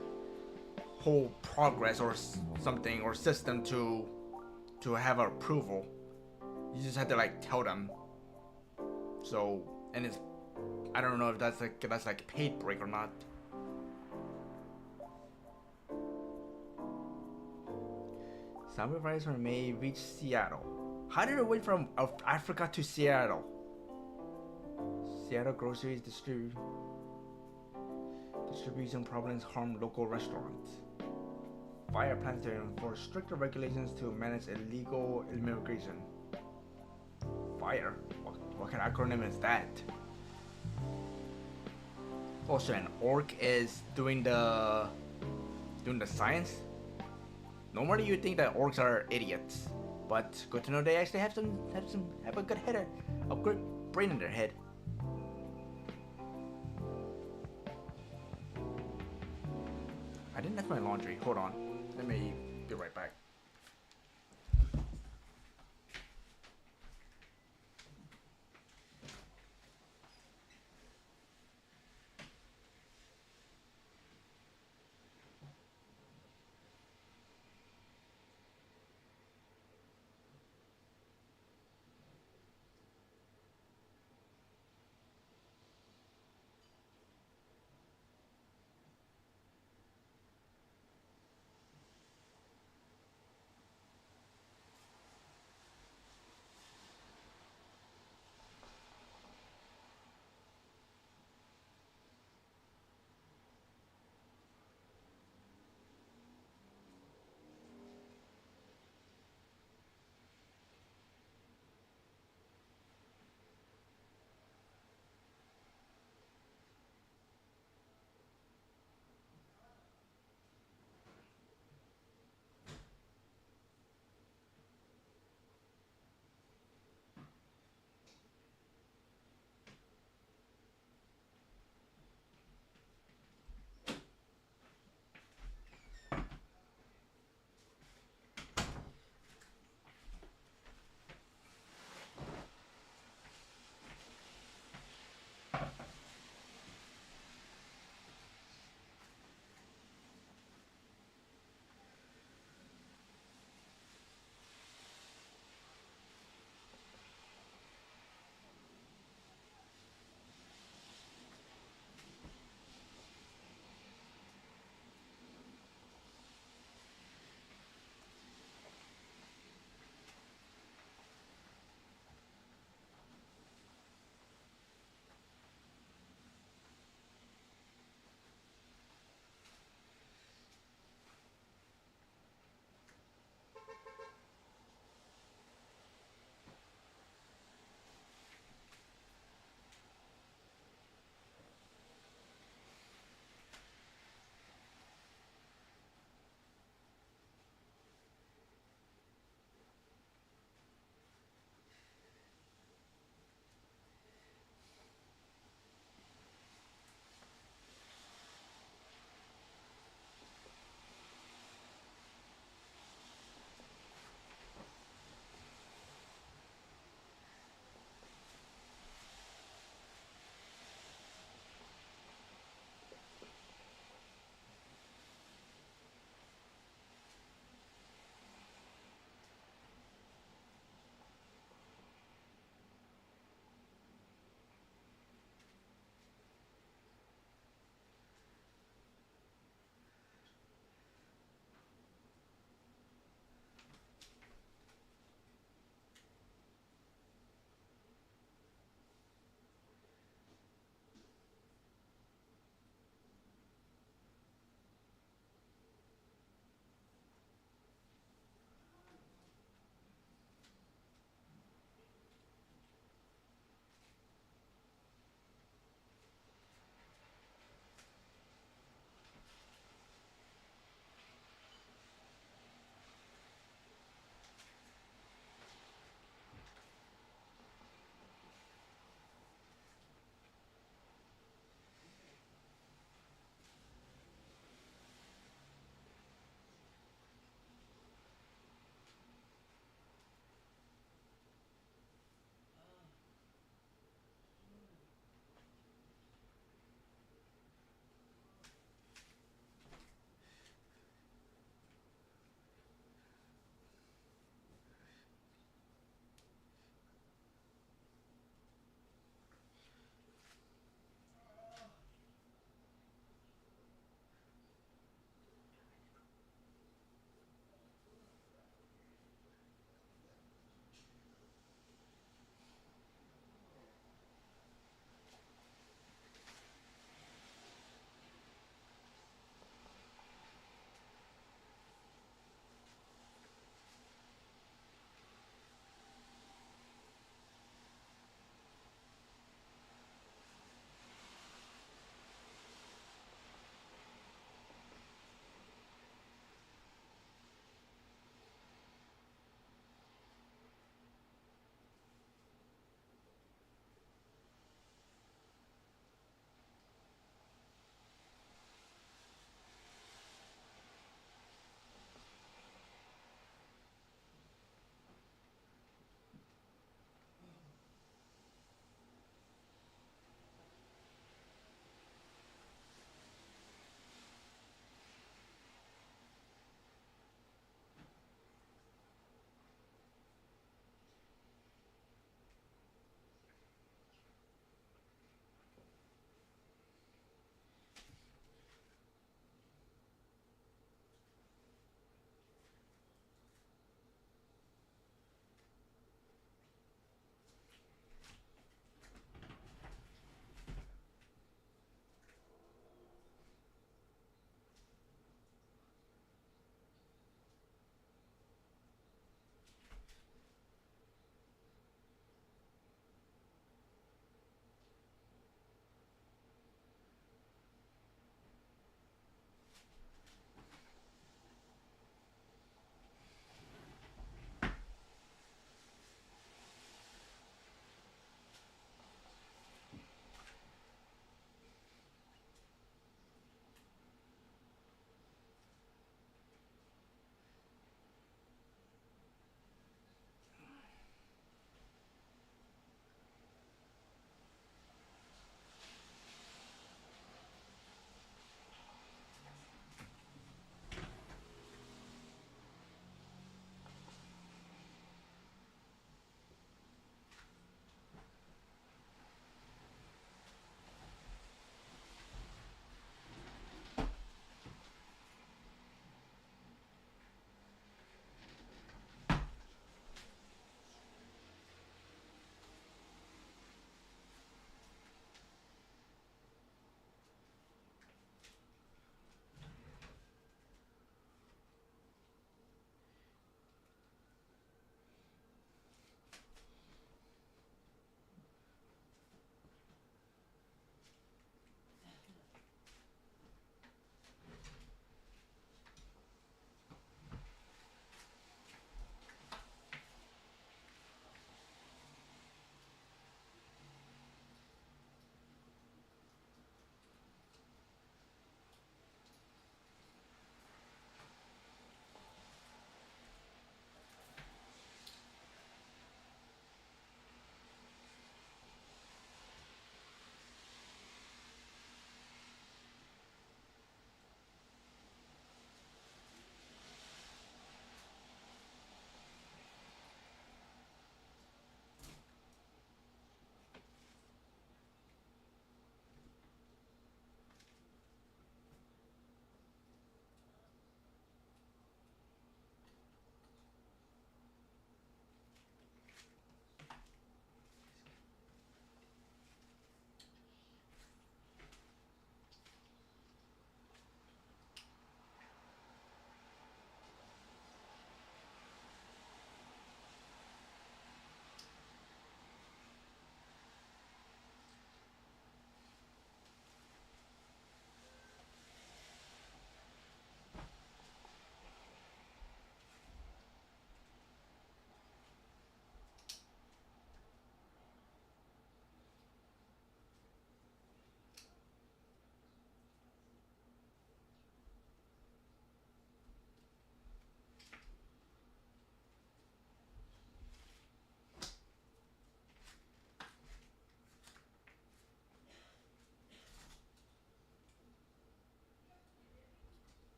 whole progress or something or system to have approval. You just have to like tell them. So, and it's, I don't know if that's like a paid break or not. Subway rider may reach Seattle. How did it went from Africa to Seattle? Seattle groceries distribution problems harm local restaurants. Fire plans to enforce stricter regulations to manage illegal immigration. Fire? What kind of acronym is that? Also, an orc is doing the science. Normally, you think that orcs are idiots, but good to know they actually have a good head, a good brain in their head. I didn't have my laundry. Hold on. Let me be right back.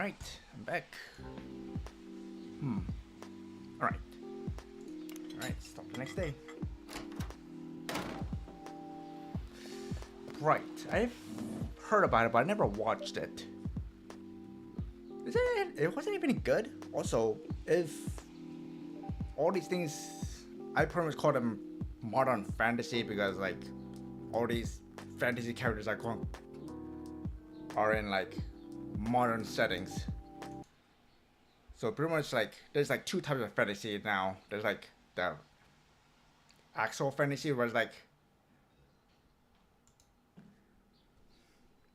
Alright, I'm back. Alright. Alright, start the next day. Right, I've heard about it, but I never watched it. It wasn't even good. Also, if all these things, I pretty much call them modern fantasy because like all these fantasy characters are in like modern settings. So pretty much like there's like two types of fantasy now. There's like the actual fantasy where it's like,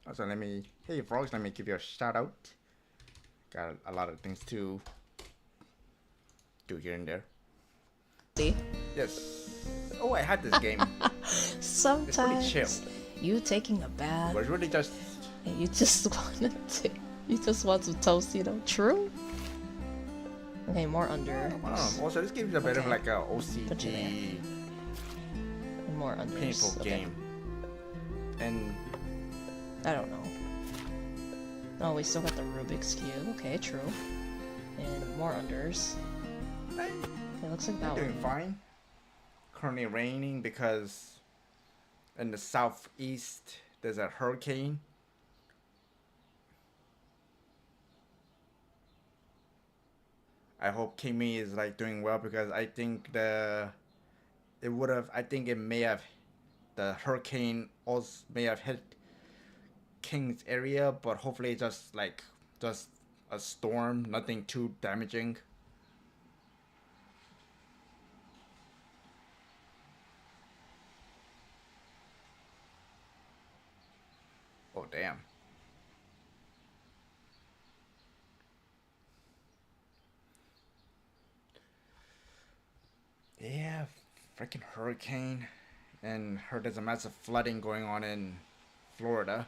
also hey frogs, let me give you a shout out. Got a lot of things to do here and there. See? Yes. Oh, I had this game. Sometimes chill. you taking a bath But it's really just and you just want to toast, true? Okay, more under. I don't know. Also, this game is a bit of Okay. like a Put you OCD More under. painful game. And I don't know. Oh, we still got the Rubik's Cube. Okay, true. And more unders. It looks like I'm that doing one. fine. Currently raining because in the southeast there's a hurricane. I hope Kimi is like doing well because I think the hurricane also may have hit King's area, but hopefully just a storm, nothing too damaging. Oh damn. Yeah, freaking hurricane. And heard there's a massive flooding going on in Florida.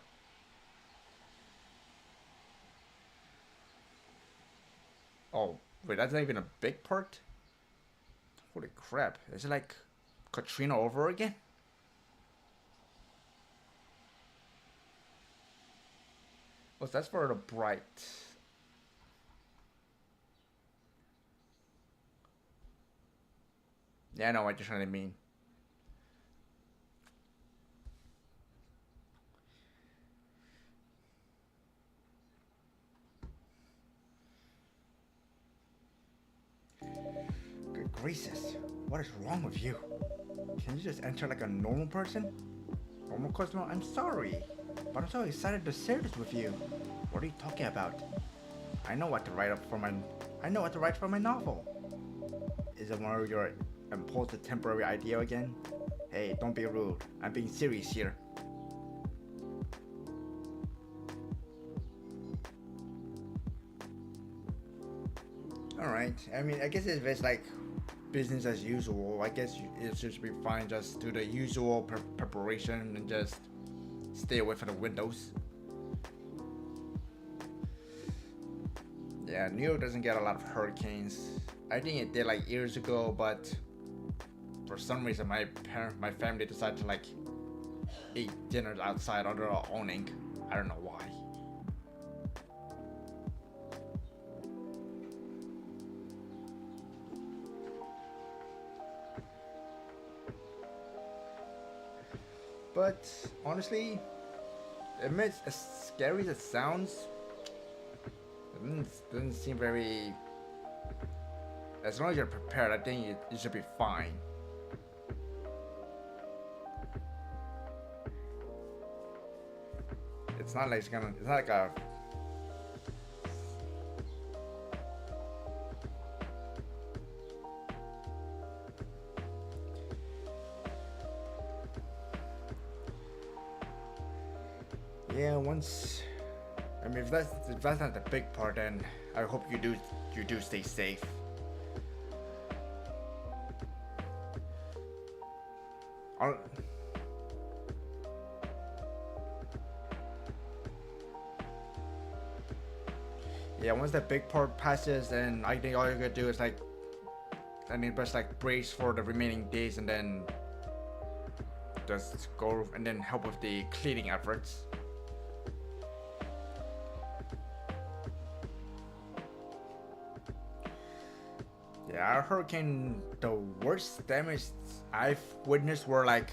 Oh, wait, that's not even a big part? Holy crap. Is it like Katrina over again? Oh, so that's for the bright. Yeah, I know what you're trying to mean. Good gracious, what is wrong with you? Can you just enter like a normal person? Normal customer, I'm sorry, but I'm so excited to share this with you. What are you talking about? I know what to write for my novel. Is it one of your impulsive temporary idea again? Hey, don't be rude. I'm being serious here. Alright, I mean, I guess if it's like business as usual, I guess it should be fine. Just do the usual preparation and just stay away from the windows. Yeah, New York doesn't get a lot of hurricanes. I think it did like years ago, but for some reason my family decided to like eat dinners outside under our awning. I don't know why. But honestly, as scary as it sounds, it doesn't seem very. As long as you're prepared, I think you should be fine. It's not like it's not like a. Yeah, once. I mean, if that's not the big part, then I hope you do stay safe. Yeah, once that big part passes, then I think all you're gonna do is like, just like brace for the remaining days, and then just go and then help with the cleaning efforts. Yeah, hurricane, the worst damage I've witnessed were like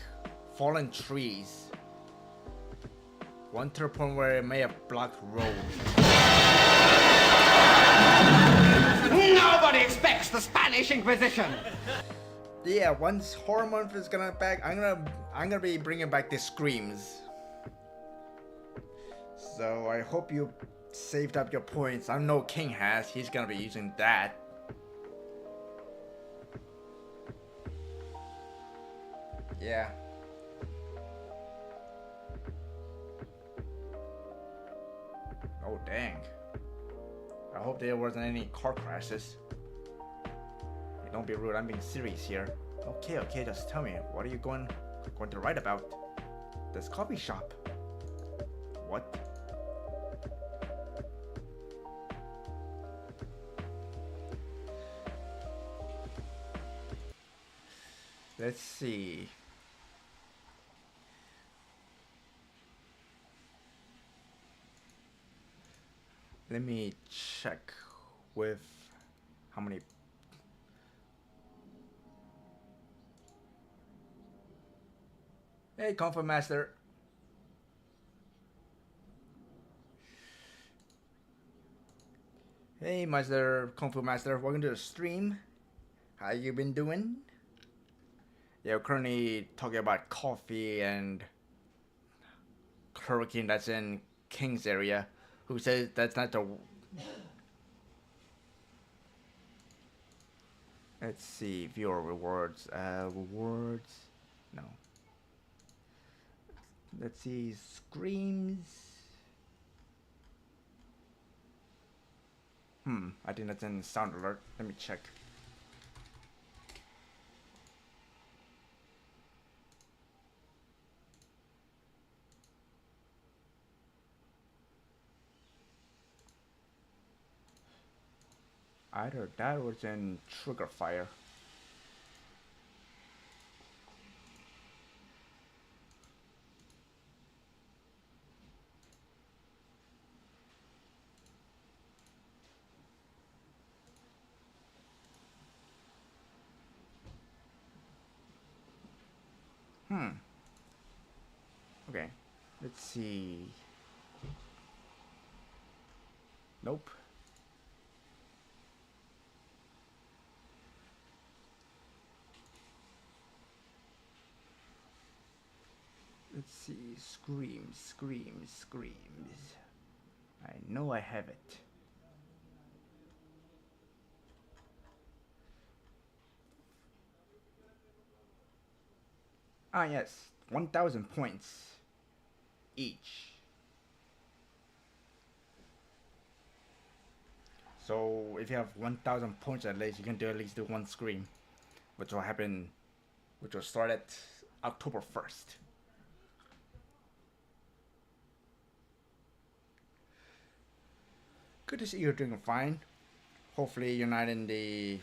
fallen trees. One to the point where it may have blocked roads. Nobody expects the Spanish Inquisition. Yeah, once horror month is gonna back, I'm gonna be bringing back the screams. So I hope you saved up your points. I know King has. He's gonna be using that. Yeah. Oh dang. I hope there wasn't any car crashes. Hey, don't be rude, I'm being serious here. Okay, just tell me, what are you going to write about? This coffee shop. What? Let's see. Let me check with how many. Hey, Kung Fu Master. Hey, Master Kung Fu Master. Welcome to the stream. How you been doing? Yeah, we're currently talking about coffee and hurricane that's in King's area. Who says that's not the... Let's see, viewer rewards. Rewards. No. Let's see, screams. I think that's in sound alert. Let me check. Either that or it's in trigger fire. Okay, let's see. Nope. Let's see. Screams. I know I have it. Ah, yes. 1,000 points each. So if you have 1,000 points at least, you can at least do one scream, which will start at October 1st. Good to see you're doing fine. Hopefully you're not in the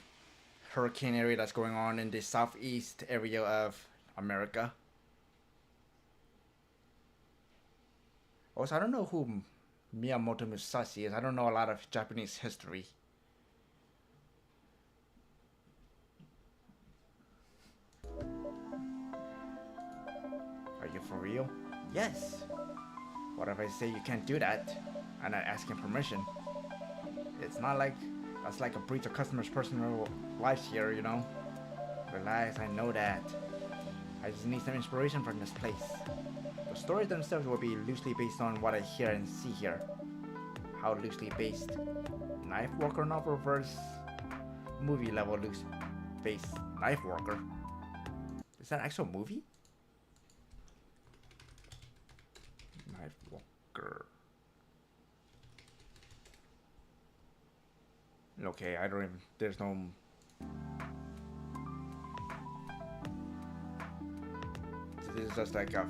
hurricane area that's going on in the southeast area of America. Also, I don't know who Miyamoto Musashi is. I don't know a lot of Japanese history. Are you for real? Yes. What if I say you can't do that? I'm not asking permission. It's not like that's like a breach of customers' personal lives here, you know? Relax, I know that. I just need some inspiration from this place. The stories themselves will be loosely based on what I hear and see here. How loosely based? Knife Walker novel versus movie level loose based Knife Walker. Is that an actual movie? Knife Walker. Okay, I don't even, there's no... This is just like a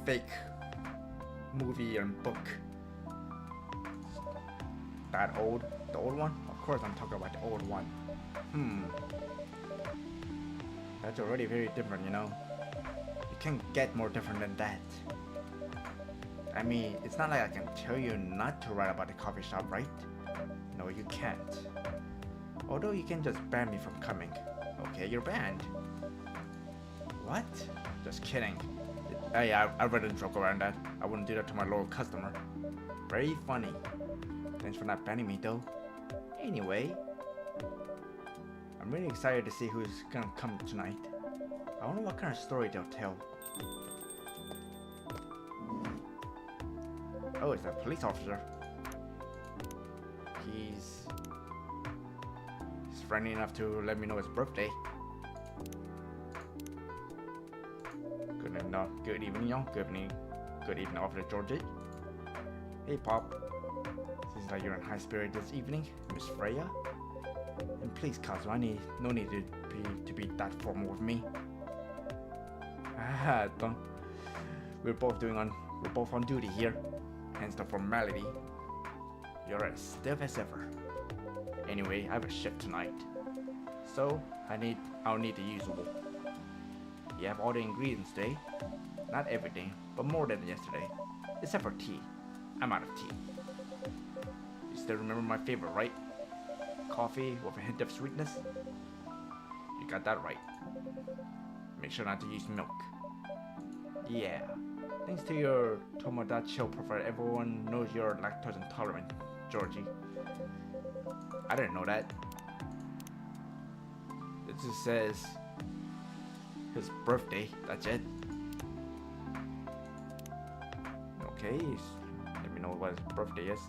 fake movie and book. That old? The old one? Of course I'm talking about the old one. That's already very different, you know? You can't get more different than that. I mean, it's not like I can tell you not to write about the coffee shop, right? No, you can't. Although you can just ban me from coming. Okay, you're banned. What? Just kidding. Yeah, I'd rather joke around that. I wouldn't do that to my loyal customer. Very funny. Thanks for not banning me though. Anyway, I'm really excited to see who's gonna come tonight. I wonder what kind of story they'll tell. Oh, it's a police officer. He's friendly enough to let me know his birthday. Good evening, y'all. Good evening, Officer George. Hey, Pop. Seems like you're in high spirit this evening, Miss Freya. And please, Kazu, no need to be that formal with me. Don't. We're both on duty here. Hence the formality. You're as stiff as ever. Anyway, I have a shift tonight, so I'll need the usual. You have all the ingredients today. Not everything, but more than yesterday. Except for tea. I'm out of tea. You still remember my favorite, right? Coffee with a hint of sweetness? You got that right. Make sure not to use milk. Yeah. Thanks to your Tomodachi profile, everyone knows you're lactose intolerant, Georgie. I didn't know that. It just says his birthday, that's it. Okay, let me know what his birthday is.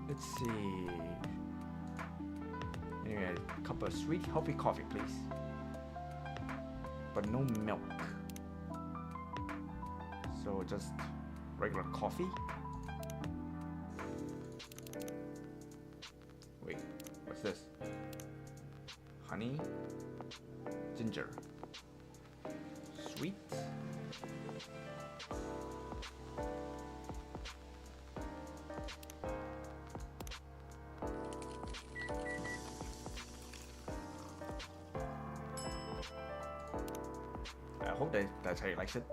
Let's see. Anyway, a cup of sweet, healthy coffee, please. But no milk. So just regular coffee. Wait, what's this? Honey, ginger, sweet. I hope that's how he likes it.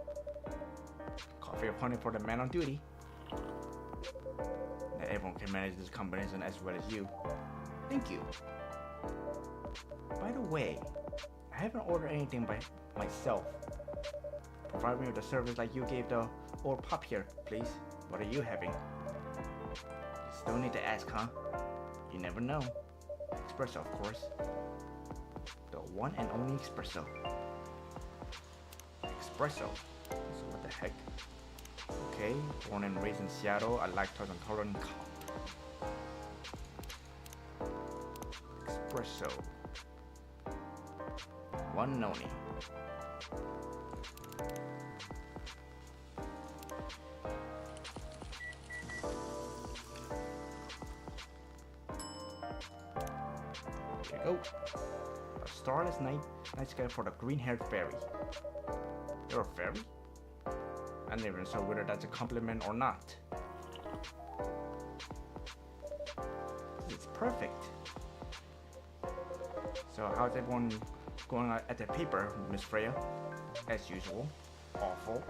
Coffee of honey for the man on duty. Not everyone can manage this combination as well as you. Thank you. By the way, I haven't ordered anything by myself. Provide me with a service like you gave the old pup here, please. What are you having? You still need to ask, huh? You never know. Espresso, of course. The one and only espresso. Espresso? So what the heck? Okay, born and raised in Seattle, a lactose intolerant cop. Espresso. One noni. There you go. A starless night sky for the green-haired fairy. You're a fairy? I'm not even sure whether that's a compliment or not. It's perfect. So how's everyone going at the paper, Miss Freya? As usual. Awful.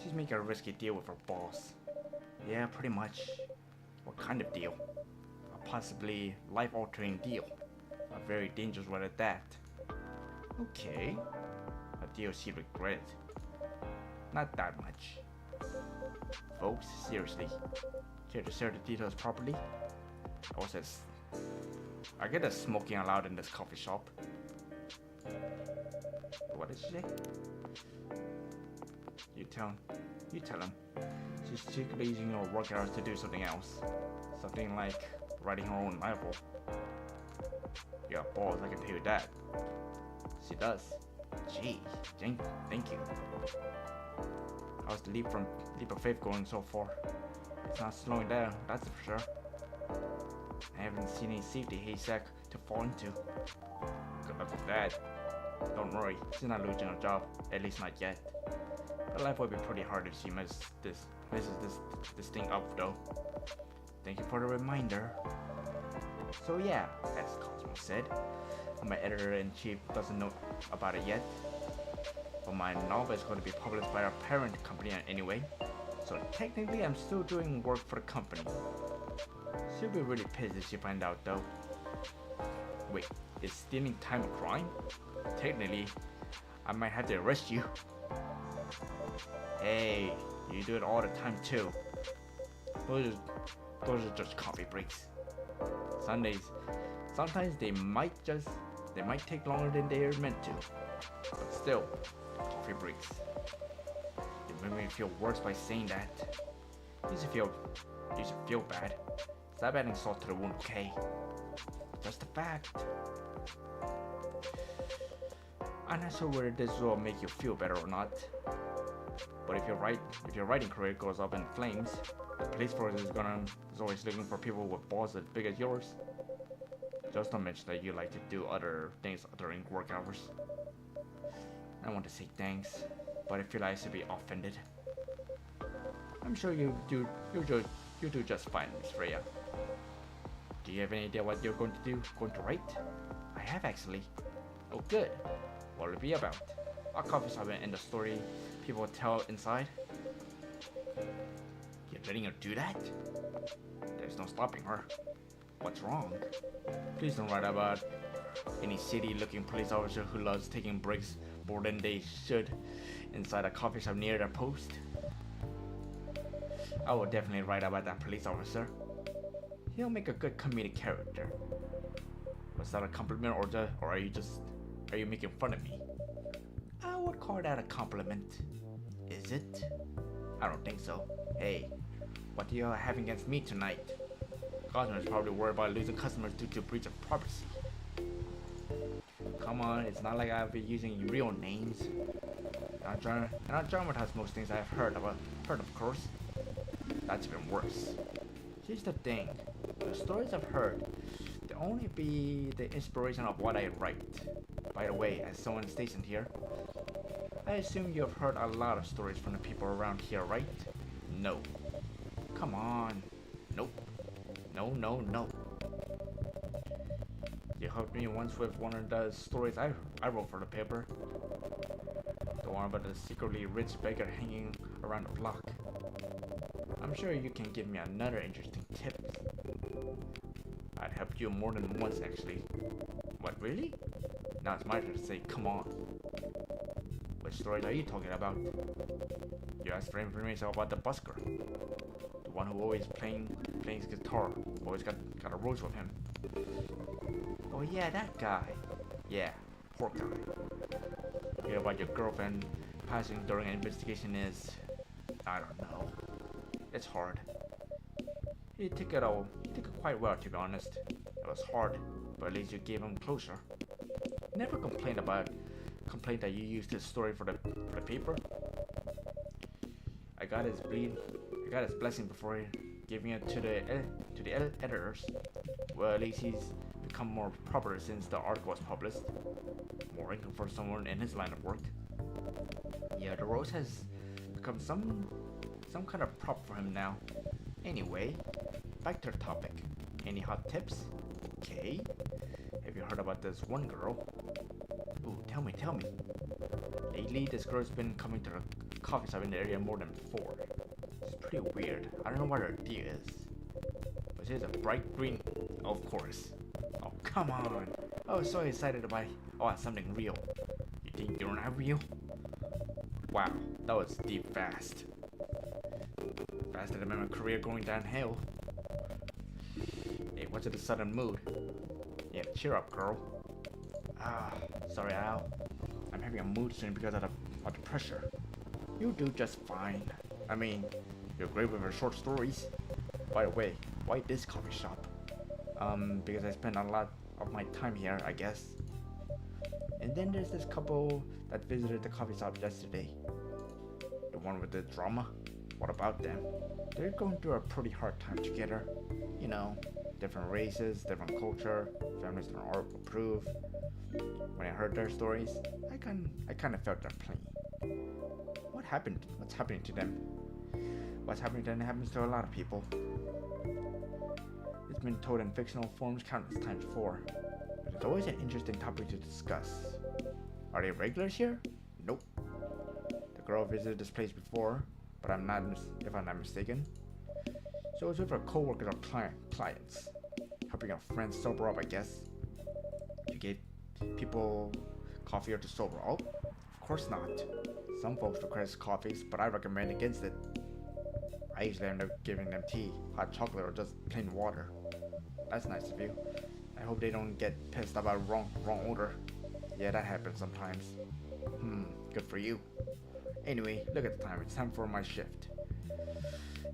She's making a risky deal with her boss. Yeah, pretty much. What kind of deal? A possibly life-altering deal. A very dangerous one at that. Okay. A deal she regretted. Not that much. Folks, seriously. Care to share the details properly? Also, I get a smoking allowed in this coffee shop. What did she say? You tell him. She's secretly using her work hours to do something else. Something like writing her own novel. Yeah, balls, I can tell you that. She does. Gee, thank you. How's the leap of faith going so far? It's not slowing down, that's for sure. I haven't seen any safety haystack to fall into. Good luck with that. Don't worry, she's not losing her job, at least not yet. Her life will be pretty hard if she messes this thing up though. Thank you for the reminder. So yeah, as Cosmo said, my editor-in-chief doesn't know about it yet. But my novel is going to be published by our parent company anyway, So technically I'm still doing work for the company. She'll be really pissed if she find out though. Wait, is stealing time a crime? Technically, I might have to arrest you. Hey, you do it all the time too. Those are just coffee breaks. Sundays, sometimes they might take longer than they are meant to. But still, coffee breaks. You make me feel worse by saying that. You should feel bad. Stop adding salt to the wound, okay? Just a fact. I'm not sure whether this will make you feel better or not. But if your writing career goes up in flames, the police force is always looking for people with balls as big as yours. Just don't mention that you like to do other things during work hours. I want to say thanks, but I feel like I should be offended. I'm sure you do just fine, Miss Freya. Do you have any idea what you're going to write? I have actually. Oh good. What will it be about? A coffee shop and the story people tell inside? You're letting her do that? There's no stopping her. What's wrong? Please don't write about any shitty-looking police officer who loves taking breaks more than they should inside a coffee shop near their post. I will definitely write about that police officer. He'll make a good comedic character. Was that a compliment or are you making fun of me? I would call that a compliment. Is it? I don't think so. Hey, what do you have against me tonight? Cosmo is probably worried about losing customers due to breach of privacy. Come on, it's not like I've been using real names. And I dramatize most things I've heard, of course. That's even worse. Here's the thing. The stories I've heard, they only be the inspiration of what I write. By the way, as someone stationed here, I assume you have heard a lot of stories from the people around here, right? No. Come on. Nope. No. You helped me once with one of the stories I wrote for the paper. The one about the secretly rich beggar hanging around the block. I'm sure you can give me another interesting tip. I'd helped you more than once actually. What, really? Now it's my turn to say, come on. Which stories are you talking about? You asked for information about the busker. The one who always plays guitar. Always got a rose with him. Oh yeah, that guy. Yeah, poor guy. Hear about your girlfriend passing during an investigation is... I don't know. It's hard. He took it quite well, to be honest. It was hard, but at least you gave him closure. Never complained that you used his story for the paper. I got his blessing before giving it to the editors. Well, at least he's become more proper since the article was published. More income for someone in his line of work. Yeah, the rose has become some kind of prop for him now. Anyway, back to the topic. Any hot tips? Okay. Have you heard about this one girl? Ooh, tell me. Lately, this girl's been coming to the coffee shop in the area more than before. It's pretty weird. I don't know what her deal is. But she's a bright green... Of course. Oh, come on. I was so excited to buy something real. You think you don't have real? Wow, that was deep fast. Faster than my career going downhill. Hey, what's with the sudden mood? Yeah, cheer up, girl. Sorry, Al. I'm having a mood swing because of the pressure. You do just fine. I mean, you're great with your short stories. By the way, why this coffee shop? Because I spend a lot of my time here, I guess. And then there's this couple that visited the coffee shop yesterday. The one with the drama? What about them? They're going through a pretty hard time together. You know, different races, different culture, families don't all approve. When I heard their stories, I kind of felt their pain. What's happening to them? What's happening to them happens to a lot of people. It's been told in fictional forms countless times before, but it's always an interesting topic to discuss. Are they regulars here? Nope. The girl visited this place before, but if I'm not mistaken. So it's with our co-workers or clients, helping our friends sober up, I guess. You gave people coffee or to sober up? Of course not. Some folks request coffees, but I recommend against it. I usually end up giving them tea, hot chocolate, or just plain water. That's nice of you. I hope they don't get pissed about wrong order. Yeah, that happens sometimes. Good for you. Anyway, look at the time. It's time for my shift.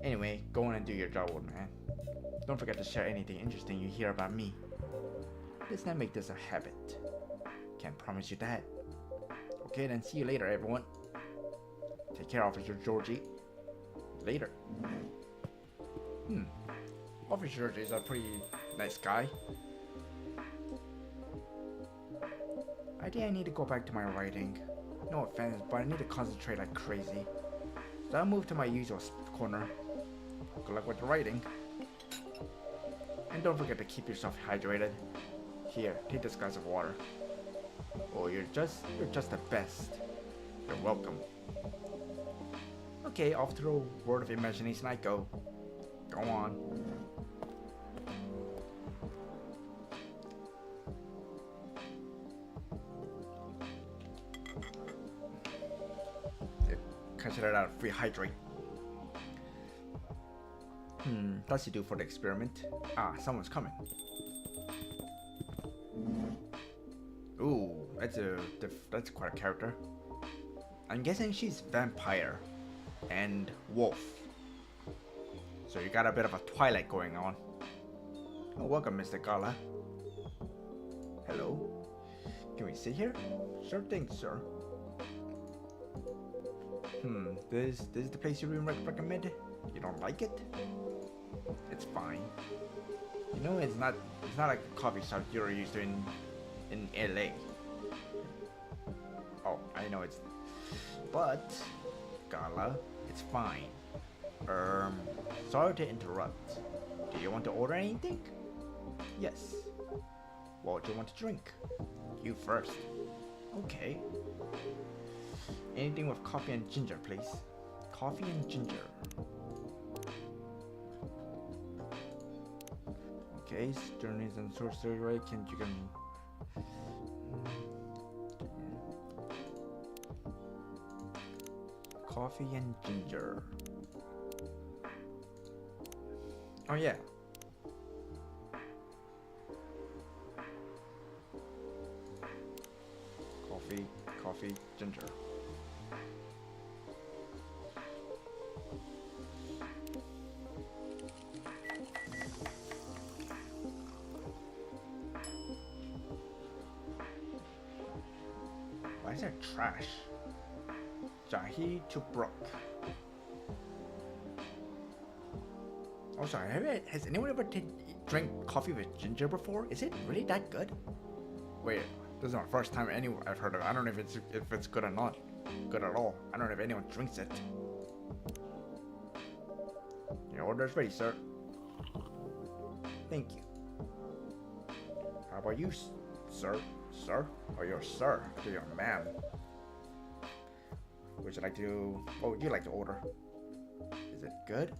Anyway, go on and do your job, old man. Don't forget to share anything interesting you hear about me. Let's not make this a habit. Can't promise you that. Okay, then see you later, everyone. Take care, Officer Georgie. Later. Officer Georgie is a pretty nice guy. I think I need to go back to my writing. No offense, but I need to concentrate like crazy. So I'll move to my usual corner. Good luck with the writing. And don't forget to keep yourself hydrated. Here, take this glass of water. Oh, you're just the best. You're welcome. Okay, off to the world of imagination I go. Go on. Consider that a free hydrate. Does he do for the experiment? Ah, someone's coming. Ooh, that's quite a character. I'm guessing she's vampire and wolf. So you got a bit of a Twilight going on. Oh, welcome, Mr. Gala. Hello. Can we sit here? Sure thing, sir. This is the place you recommend? You don't like it? It's fine. You know, it's not like the coffee shop you're used to in LA. Oh, I know it's, but Gala, it's fine. Sorry to interrupt. Do you want to order anything? Yes. What do you want to drink? You first. Okay. Anything with coffee and ginger, please. Coffee and ginger. Okay, journeys and sorcery, right? You can. Coffee and ginger. Oh yeah. Coffee, ginger. Why is there trash? Jahi to Brook. Oh, sorry. Has anyone ever drank coffee with ginger before? Is it really that good? Wait, this is my first time I've heard of it. I don't know if it's good or not. Good at all. I don't know if anyone drinks it. Your order is ready, sir. Thank you. How about you, sir? Sir? Or your sir to your man? Would you like to... Oh, you like to order. Is it good?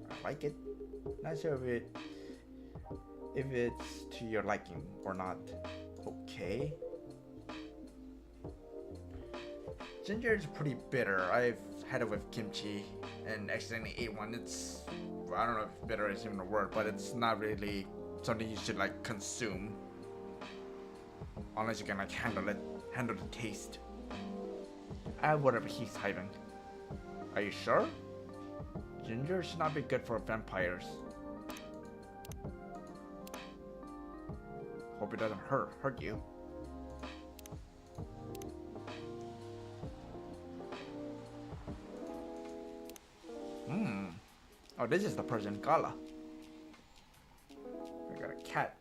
I like it. Not sure if it's to your liking or not. Okay. Ginger is pretty bitter. I've had it with kimchi and accidentally ate one. It's... I don't know if bitter is even a word, but it's not really something you should like consume. Unless you can like handle the taste. Add whatever he's hiding. Are you sure? Ginger should not be good for vampires. Hope it doesn't hurt you. Oh, this is the Persian Gala. We got a cat.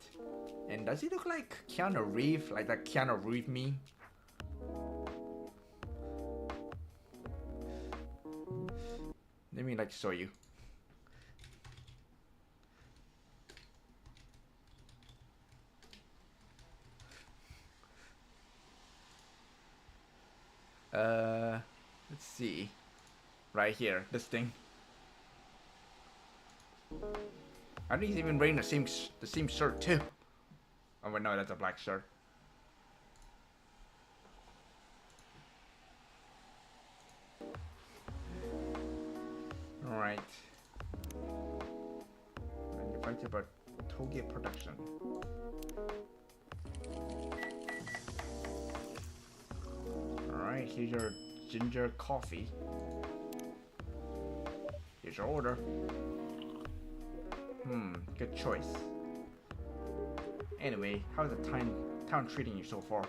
And does he look like Keanu Reeves? Like that Keanu Reeves meme? Let me like show you. Let's see. Right here, this thing. I think he's even wearing the same shirt too. Oh wait, no, that's a black shirt. All right. Manufactured by Toge Production. All right, here's your ginger coffee. Here's your order. Good choice. Anyway, how's the town treating you so far?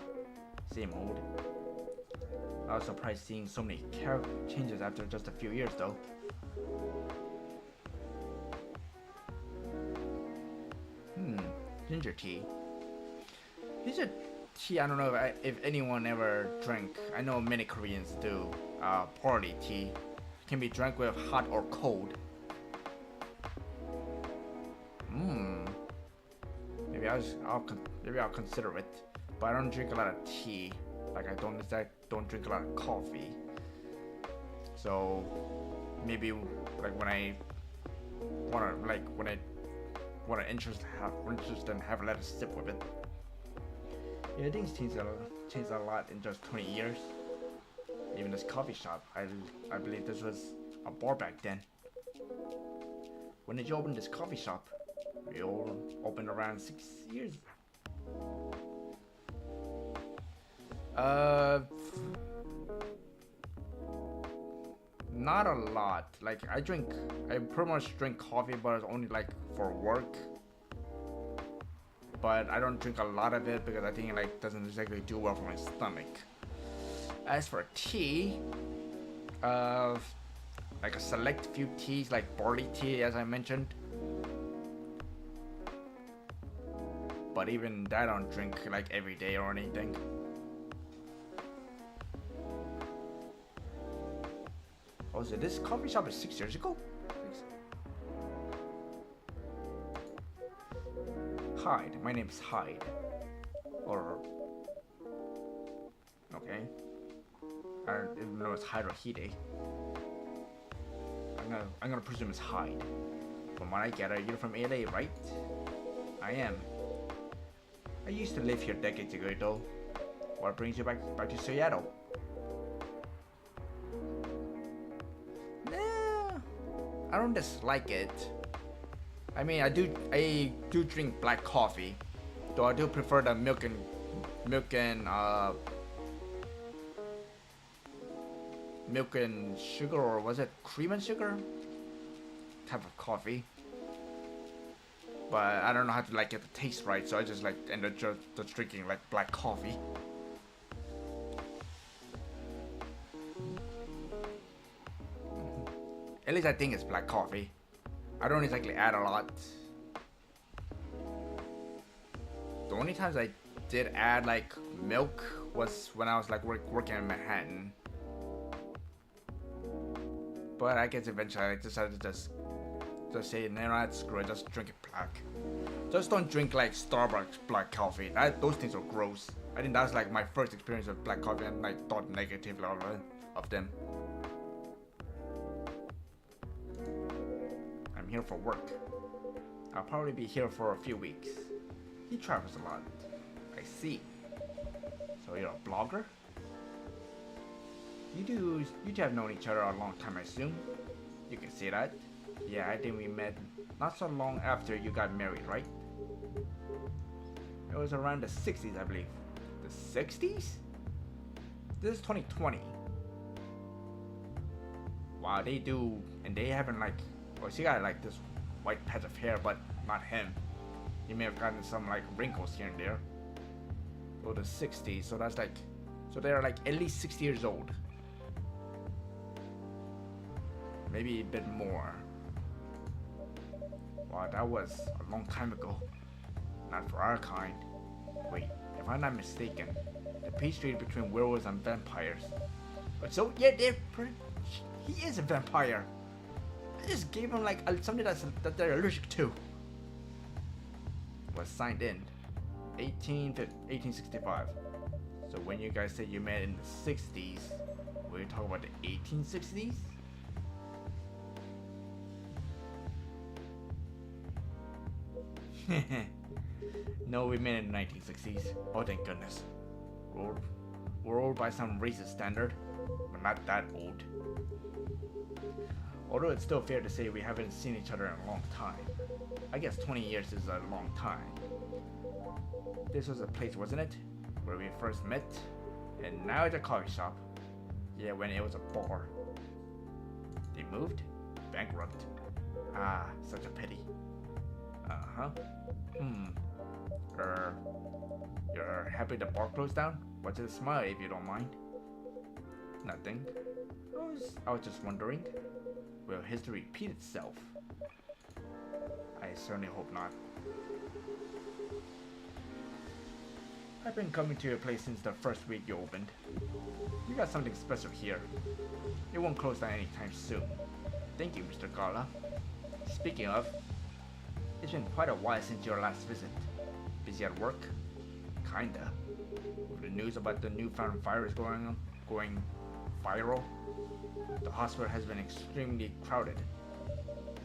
Same old. I was surprised seeing so many character changes after just a few years though. Ginger tea. These are tea I don't know if anyone ever drank. I know many Koreans do. Party tea. Can be drank with hot or cold. Maybe I'll consider it. But I don't drink a lot of tea. Like I don't drink a lot of coffee. So maybe like when I interest and have a little sip with it. Yeah, things changed a lot in just 20 years. Even this coffee shop, I believe this was a bar back then. When did you open this coffee shop? We all opened around 6 years. Not a lot. Like I pretty much drink coffee, but it's only like for work. But I don't drink a lot of it because I think it like doesn't exactly do well for my stomach. As for tea, like a select few teas like barley tea, as I mentioned. But even that I don't drink like every day or anything. Oh, so this coffee shop is 6 years ago? Hyde. My name's Hyde. Or... Okay. I don't even know it's Hyde or Hide. I'm gonna presume it's Hyde. From what I gather, you're from LA, right? I am. I used to live here decades ago though. What brings you back to Seattle? I don't dislike it. I mean, I do drink black coffee, though I do prefer the milk and sugar, or was it cream and sugar type of coffee. But I don't know how to like get the taste right, so I just like end up just drinking like black coffee. At least I think it's black coffee. I don't exactly add a lot. The only times I did add like milk was when I was like working in Manhattan. But I guess eventually I decided to just say, no, screw it, just drink it black. Just don't drink like Starbucks black coffee. Those things are gross. I think that's like my first experience with black coffee, and I thought negatively of them. I'm here for work. I'll probably be here for a few weeks. He travels a lot. I see. So you're a blogger? You two have known each other a long time, I assume. You can say that. Yeah, I think we met not so long after you got married, right? It was around the 60s, I believe. The 60s? This is 2020. Wow, they do, and they haven't like, well, she got like this white patch of hair, but not him. He may have gotten some like wrinkles here and there. So the 60s, so that's like, so they're like at least 60 years old. Maybe a bit more. Wow, that was a long time ago. Not for our kind. Wait, if I'm not mistaken, the peace treaty between werewolves and vampires. But so, yeah, he is a vampire. I just gave him like something that they're allergic to. Was signed in 1865. So when you guys said you met in the 60s, were you talking about the 1860s? No, we made it in the 1960s. Oh, thank goodness. We're old by some racist standard, but not that old. Although it's still fair to say we haven't seen each other in a long time. I guess 20 years is a long time. This was a place, wasn't it? Where we first met? And now it's a coffee shop. Yeah, when it was a bar. They moved? Bankrupt. Ah, such a pity. Uh-huh. You're happy the bar closed down? What's a smile if you don't mind? Nothing. I was just wondering. Will history repeat itself? I certainly hope not. I've been coming to your place since the first week you opened. You got something special here. It won't close down anytime soon. Thank you, Mr. Gala. Speaking of, it's been quite a while since your last visit. Busy at work? Kinda. With the news about the newfound virus going viral, the hospital has been extremely crowded.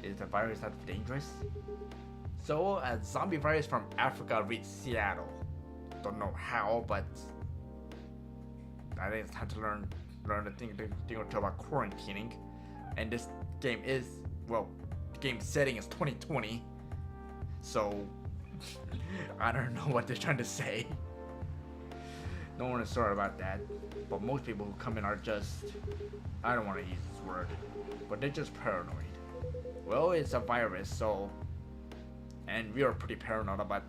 Is the virus that dangerous? So, a zombie virus from Africa reached Seattle. Don't know how, but I think it's time to learn a thing or two about quarantining. And this game is, well, the game setting is 2020, so I don't know what they're trying to say. No one is sorry about that, but most people who come in are just, I don't want to use this word, but they're just paranoid. Well, it's a virus, so, and we are pretty paranoid about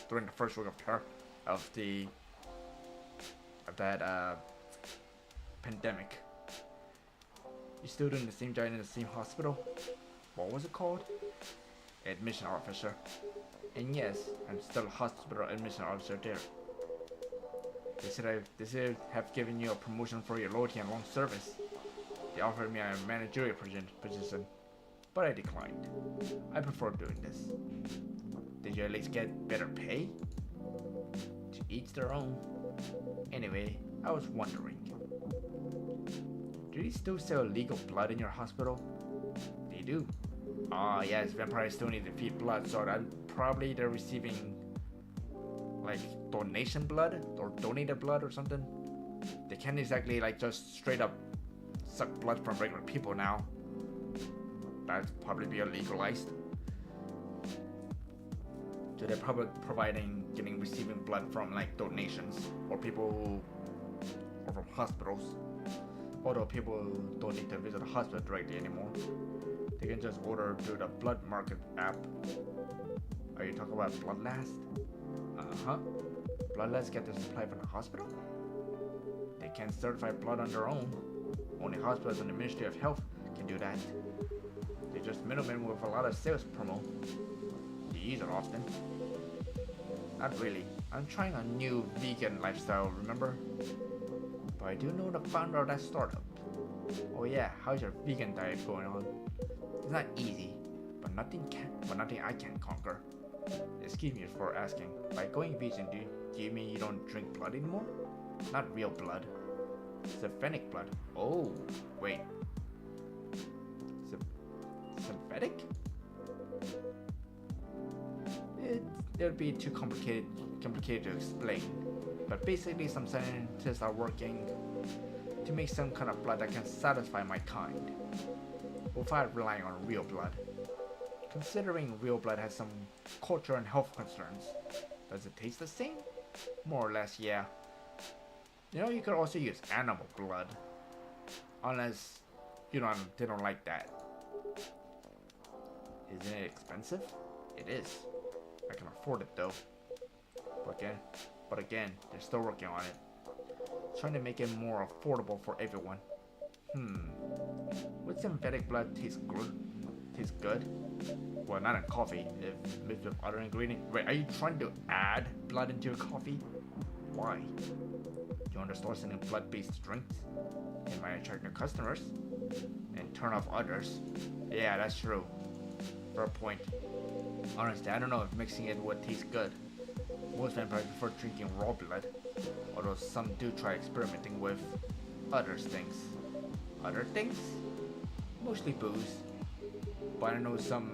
during the first week of that pandemic. You still doing the same job in the same hospital? What was it called? Admission officer. And yes, I'm still a hospital admission officer there. They said I have given you a promotion for your loyalty and long service. They offered me a managerial position, but I declined. I prefer doing this. Did you at least get better pay? To each their own. Anyway, I was wondering. Do they still sell illegal blood in your hospital? They do. Ah, yes, vampires still need to feed blood, so they're receiving like donation blood or donated blood or something. They can't exactly like just straight up suck blood from regular people now. That'd probably be illegalized. So they're probably receiving blood from like donations or people or from hospitals. Although people don't need to visit a hospital directly anymore. They can just order through the Blood Market app. Are you talking about Bloodlust? Uh-huh. Bloodlust get their supply from the hospital? They can't certify blood on their own. Only hospitals and the Ministry of Health can do that. They're just middlemen with a lot of sales promo. You use it often. Not really. I'm trying a new vegan lifestyle, remember? But I do know the founder of that startup. Oh yeah, how's your vegan diet going on? It's not easy, but nothing I can't conquer. Excuse me for asking. By going vegan, do you mean you don't drink blood anymore? Not real blood. Synthetic blood. Oh, wait. Synthetic? It would be too complicated to explain. But basically, some scientists are working to make some kind of blood that can satisfy my kind, without relying on real blood. Considering real blood has some culture and health concerns, does it taste the same? More or less, yeah. You know, you could also use animal blood, unless they don't like that. Isn't it expensive? It is. I can afford it though. But again, they're still working on it. Trying to make it more affordable for everyone. Would synthetic blood taste good? Well, not in coffee, if mixed with other ingredients. Wait, are you trying to add blood into your coffee? Why? You want to start selling blood-based drinks? It might attract new customers and turn off others. Yeah, that's true. Fair point. Honestly, I don't know if mixing it would taste good. Most vampires prefer drinking raw blood, although some do try experimenting with other things. Other things? Mostly booze. But I know some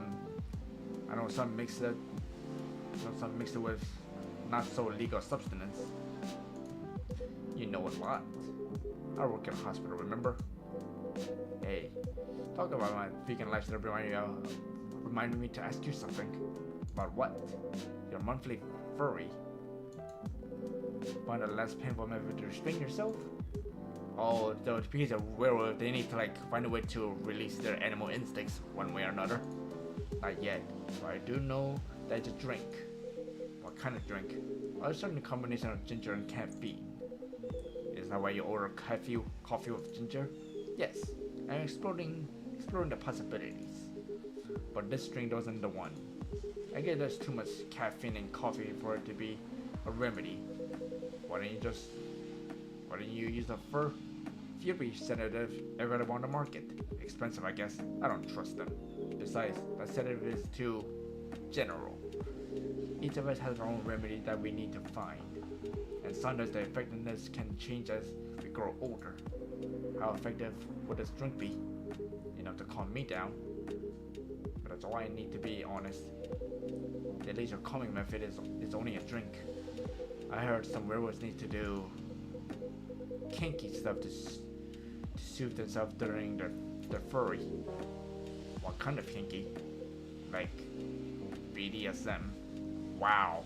mix it some mixed with not so legal substance. You know a lot. I work in a hospital, remember? Hey, talk about my vegan lifestyle reminded me to ask you something. About what? Your monthly furry. Find a less painful method to restrain yourself? Oh, so because of werewolf, they need to like find a way to release their animal instincts one way or another. Not yet, but I do know that it's a drink. What kind of drink? A certain combination of ginger and caffeine. Is that why you order coffee with ginger? Yes, I'm exploring the possibilities. But this drink wasn't the one. I guess there's too much caffeine in coffee for it to be a remedy. Why don't you use a fury sedative available on the market? Expensive, I guess. I don't trust them. Besides, that sedative is too general. Each of us has our own remedy that we need to find. And sometimes the effectiveness can change as we grow older. How effective would this drink be? Enough to calm me down. But that's all I need, to be honest. At least your calming method is only a drink. I heard some werewolves need to do kinky stuff to soothe themselves during their furry. What kind of kinky? Like BDSM. Wow.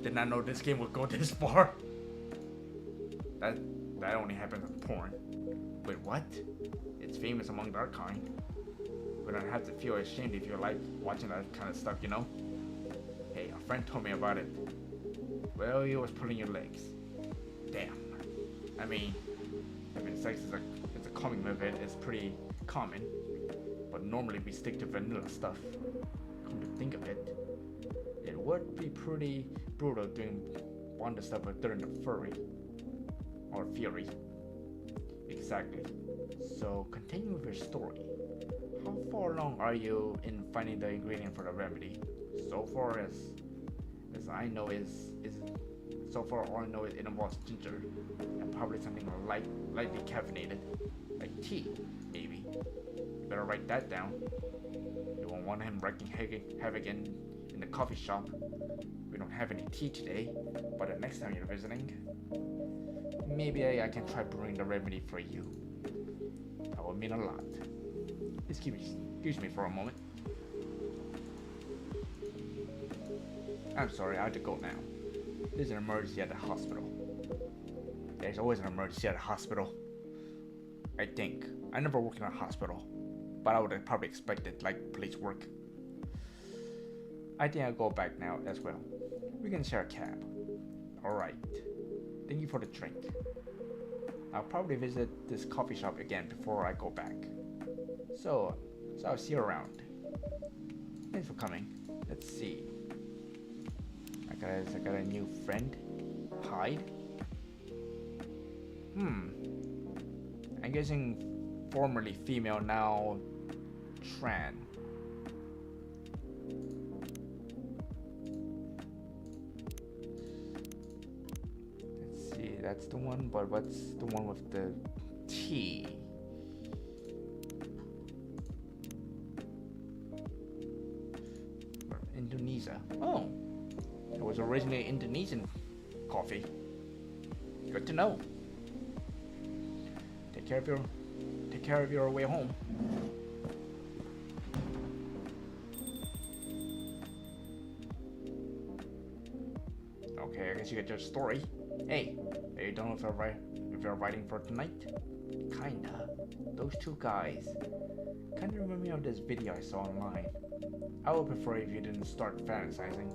Did not know this game would go this far. That only happens in porn. Wait, what? It's famous among our kind. We don't have to feel ashamed if you like watching that kind of stuff, you know? Hey, a friend told me about it. Well, he was pulling your legs. Damn. I mean, having sex is a calming method is pretty common, but normally we stick to vanilla stuff. Come to think of it, it would be pretty brutal doing bonded stuff during the furry or fury. Exactly. So continue with your story. How far along are you in finding the ingredient for the remedy? So far as I know so far all I know is it involves ginger and probably something lightly caffeinated, like tea, maybe. Better write that down. You won't want him wreaking havoc in the coffee shop. We don't have any tea today, but the next time you're visiting, maybe I can try brewing the remedy for you. That would mean a lot. Excuse me for a moment. I'm sorry, I have to go now. There's an emergency at the hospital. There's always an emergency at a hospital. I think. I never worked in a hospital, but I would have probably expected like police work. I think I'll go back now as well. We can share a cab. Alright. Thank you for the drink. I'll probably visit this coffee shop again before I go back. So I'll see you around. Thanks for coming. Let's see. I got a new friend. Hyde. I'm guessing formerly female, now trans. Let's see, that's the one, but what's the one with the T? Indonesia. Oh, it was originally Indonesian coffee. Good to know. Take care of your way home. Okay, I guess you get your story. Hey, are you done with your writing for tonight? Kinda. Those two guys kinda remind me of this video I saw online. I would prefer if you didn't start fantasizing.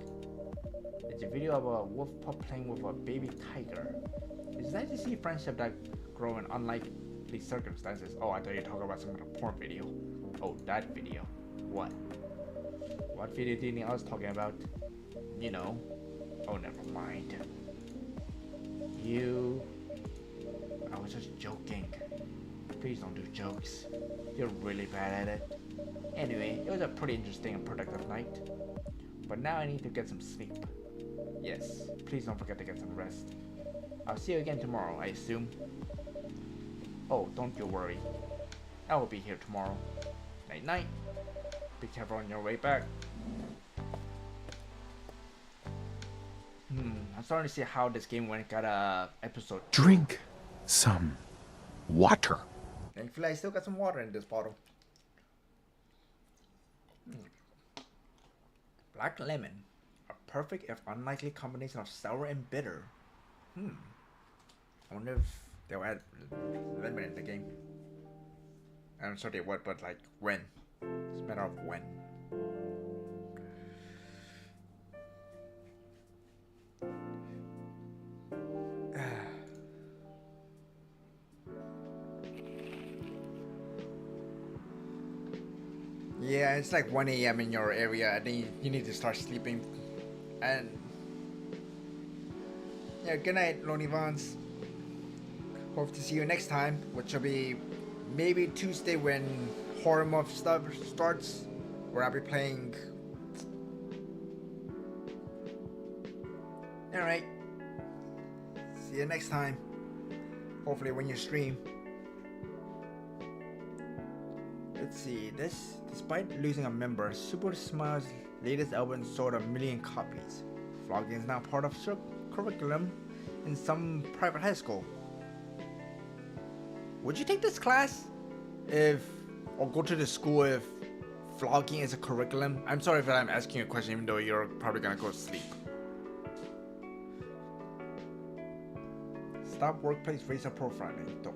It's a video of a wolf pup playing with a baby tiger. It's nice to see friendship that grow in unlikely circumstances. Oh, I thought you were talking about some kind of porn video. Oh, that video. What? What video do you think I was talking about? You know. Oh, never mind. I was just joking. Please don't do jokes. You're really bad at it. Anyway, it was a pretty interesting and productive night. But now I need to get some sleep. Yes, please don't forget to get some rest. I'll see you again tomorrow, I assume. Oh, don't you worry. I will be here tomorrow. Night night. Be careful on your way back. I'm starting to see how this game went. Got a episode. Drink some water. Thankfully, I still got some water in this bottle. Black lemon, a perfect if unlikely combination of sour and bitter. I wonder if they'll add lemon in the game. I'm sorry what, but like when. It's a matter of when. Yeah, it's like 1 a.m. in your area. I think you need to start sleeping. And yeah, good night, Lonely Vons. Hope to see you next time, which will be maybe Tuesday when Horror Month stuff starts, where I'll be playing. Alright. See you next time. Hopefully when you stream. Let's see, this, despite losing a member, Super Smile's latest album sold 1 million copies. Vlogging is now part of curriculum in some private high school. Would you take this class or go to the school if vlogging is a curriculum? I'm sorry if I'm asking you a question even though you're probably gonna go to sleep. Stop workplace racial profiling. The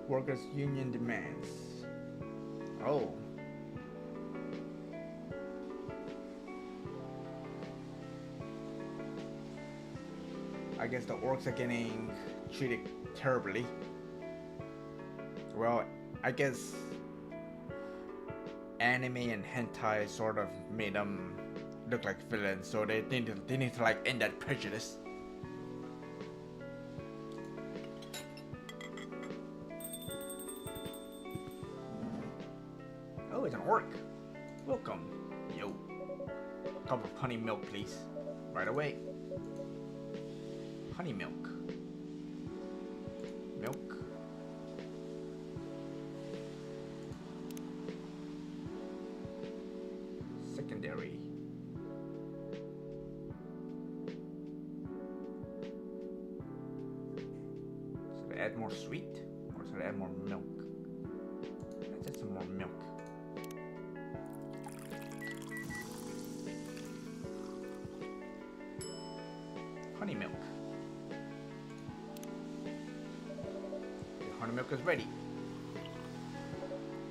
Workers Union demands. Oh. I guess the orcs are getting treated terribly. Well, I guess anime and hentai sort of made them look like villains, so they need to like end that prejudice. Oh, it's an orc. Welcome. Yo. Cup of honey milk, please. Right away. Honey milk. Milk. Secondary. Should I add more sweet? Or should I add more milk? Let's add some more milk. Honey milk. The honey milk is ready.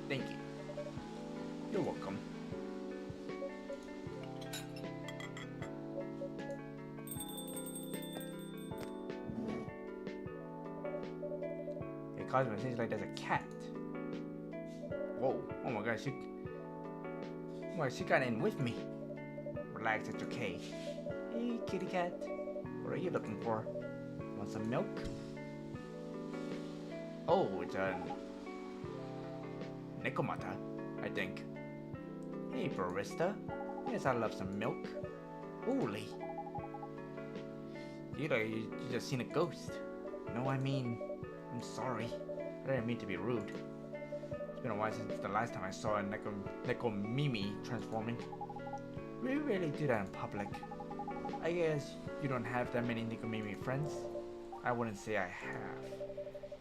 Thank you. You're welcome. It causes me seems like there's a cat. Whoa! Oh my gosh! She got in with me. Relax, it's okay. Hey, kitty cat. What are you looking for? Want some milk? Oh, it's a Nekomata, I think. Hey, barista. Yes, I love some milk. Holy. You just seen a ghost. No, I mean, I'm sorry. I didn't mean to be rude. It's been a while since the last time I saw a Nekomimi transforming. We really do that in public. I guess you don't have that many Nekomimi friends. I wouldn't say I have.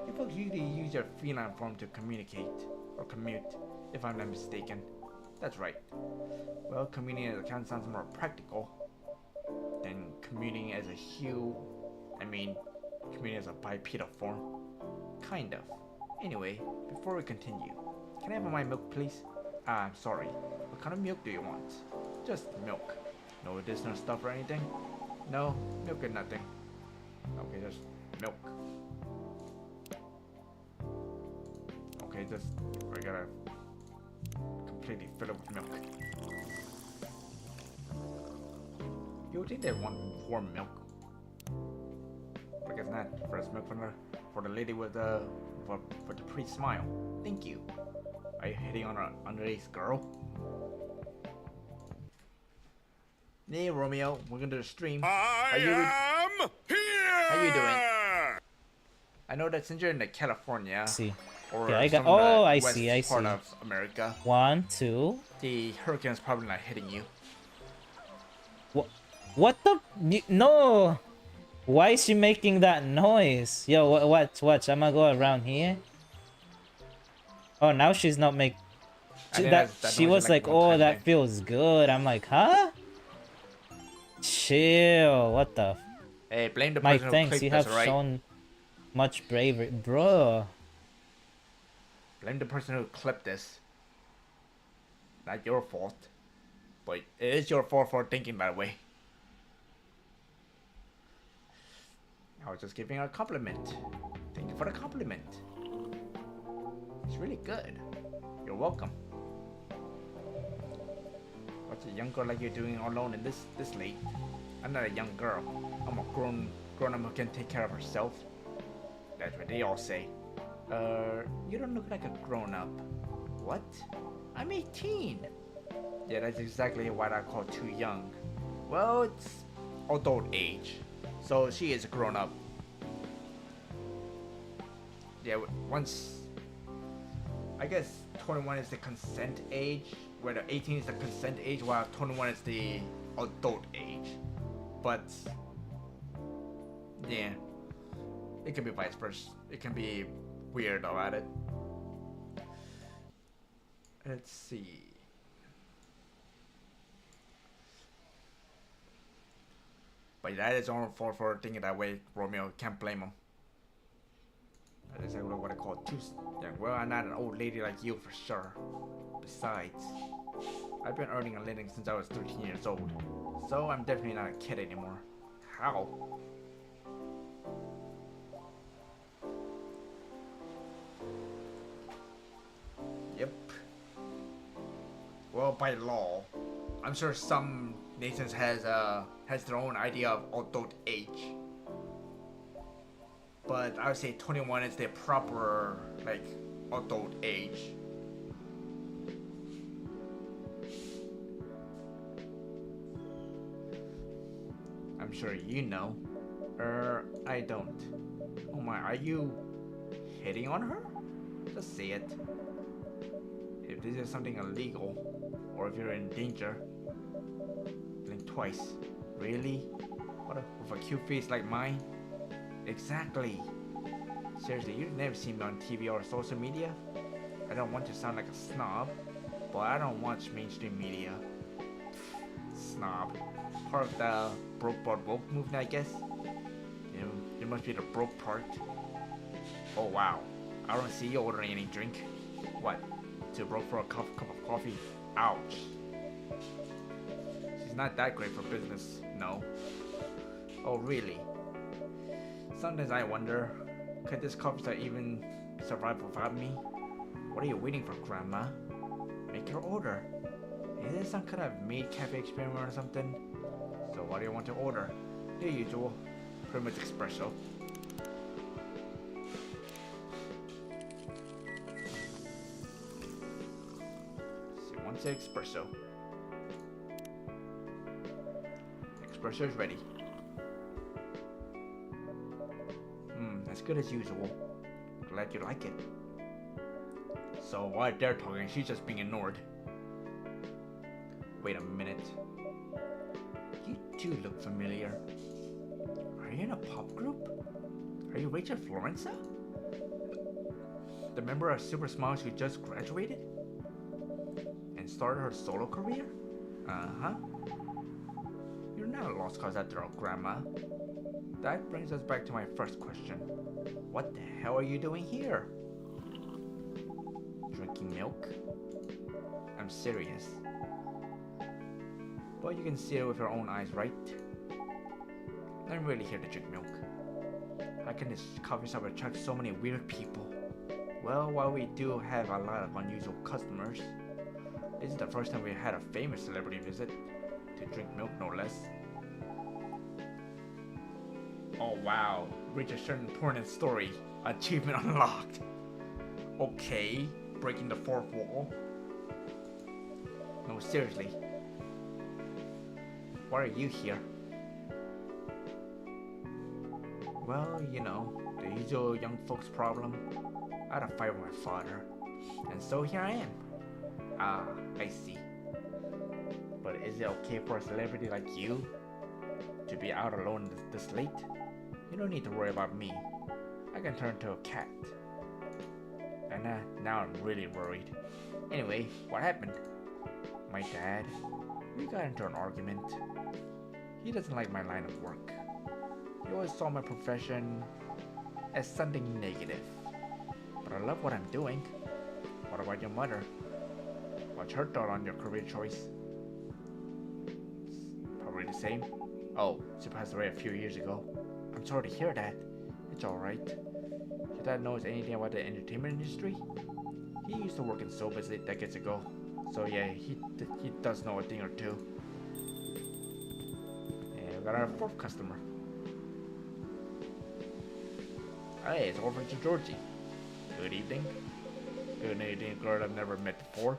You folks usually use your feline form to communicate, or commute, if I'm not mistaken. That's right. Well, commuting as a count sounds more practical than commuting as a commuting as a bipedal form. Kind of. Anyway, before we continue, can I have my milk, please? I'm sorry. What kind of milk do you want? Just milk. No additional stuff or anything? No, milk and nothing. Okay, just milk. Okay, I gotta completely fill it with milk. You would think they want warm milk. But I guess not. Fresh milk for the lady with the pretty smile. Thank you. Are you hitting on an underage girl? Hey Romeo, we're gonna do a stream. How you doing? I know that since you're in California, See. or Yeah, I got. some of the Oh, I west see. I part see. of America, 1, 2. the hurricane's probably not hitting you. What? What the? No! Why is she making that noise? Yo, watch. I'm gonna go around here. Oh, now she's not make. I think That that she noise was is like, one oh, time that thing. feels good. I'm like, huh? Chill. What the? Hey, blame the Mike, person who thanks. clicked You this, have right? shown much bravery, bro. Blame the person who clipped this. Not your fault. But it is your fault for thinking that way. I was just giving her a compliment. Thank you for the compliment. It's really good. You're welcome. What's a young girl like you doing alone in this late? I'm not a young girl. I'm a grown up who can take care of herself. That's what they all say. You don't look like a grown up. What? I'm 18. Yeah, that's exactly what I call too young. Well, it's adult age. So she is a grown up. Yeah, once... I guess 21 is the consent age, where the 18 is the consent age, while 21 is the adult age. But... yeah. It can be vice versa. It can be weird about it. Let's see. But that is our fault for thinking that way, Romeo. Can't blame him. That is exactly what I call too young. Well, I'm not an old lady like you for sure. Besides, I've been earning a living since I was 13 years old. So I'm definitely not a kid anymore. How? Yep. Well, by law, I'm sure some nations has their own idea of adult age. But I would say 21 is the proper, like, adult age. I'm sure you know. I don't. Oh my, are you hitting on her? Just say it. If this is something illegal, or if you're in danger, blink twice. Really? What with a cute face like mine? Exactly. Seriously, you've never seen me on TV or social media? I don't want to sound like a snob, but I don't watch mainstream media. Snob. Part of the broke but woke movement, I guess? You must be the broke part. Oh wow. I don't see you ordering any drink. What? Too broke for a cup of coffee? Ouch. She's not that great for business, no. Oh really? Sometimes I wonder, could this coffee shop even survive without me? What are you waiting for, Grandma? Make your order. Is this some kind of maid cafe experiment or something? So what do you want to order? The usual. Pretty much espresso. She wants an espresso. Espresso is ready. As good as usual. Glad you like it. So while they're talking, she's just being ignored. Wait a minute. You do look familiar. Are you in a pop group? Are you Rachel Florenza? The member of Super Smash who just graduated? And started her solo career? Uh-huh. You're not a lost cause after all, Grandma. That brings us back to my first question. What the hell are you doing here? Drinking milk? I'm serious. But you can see it with your own eyes, right? I'm really here to drink milk. How can this coffee shop attract so many weird people? Well, while we do have a lot of unusual customers, this is the first time we had a famous celebrity visit to drink milk, no less. Oh wow, reach a certain point in the story. Achievement unlocked. Okay, breaking the fourth wall. No, seriously. Why are you here? Well, you know, the usual young folks problem. I had a fight with my father, and so here I am. Ah, I see. But is it okay for a celebrity like you To be out alone this late? You don't need to worry about me. I can turn to a cat. And now I'm really worried. Anyway, what happened? My dad, we got into an argument. He doesn't like my line of work. He always saw my profession as something negative. But I love what I'm doing. What about your mother? What's her thought on your career choice? Probably the same. Oh, she passed away a few years ago. I'm sorry to hear that. It's alright. Your dad knows anything about the entertainment industry? He used to work in showbiz decades ago. So yeah, he does know a thing or two. And we got our fourth customer. Hey, it's Officer Georgie. Good evening. Good evening, girl I've never met before.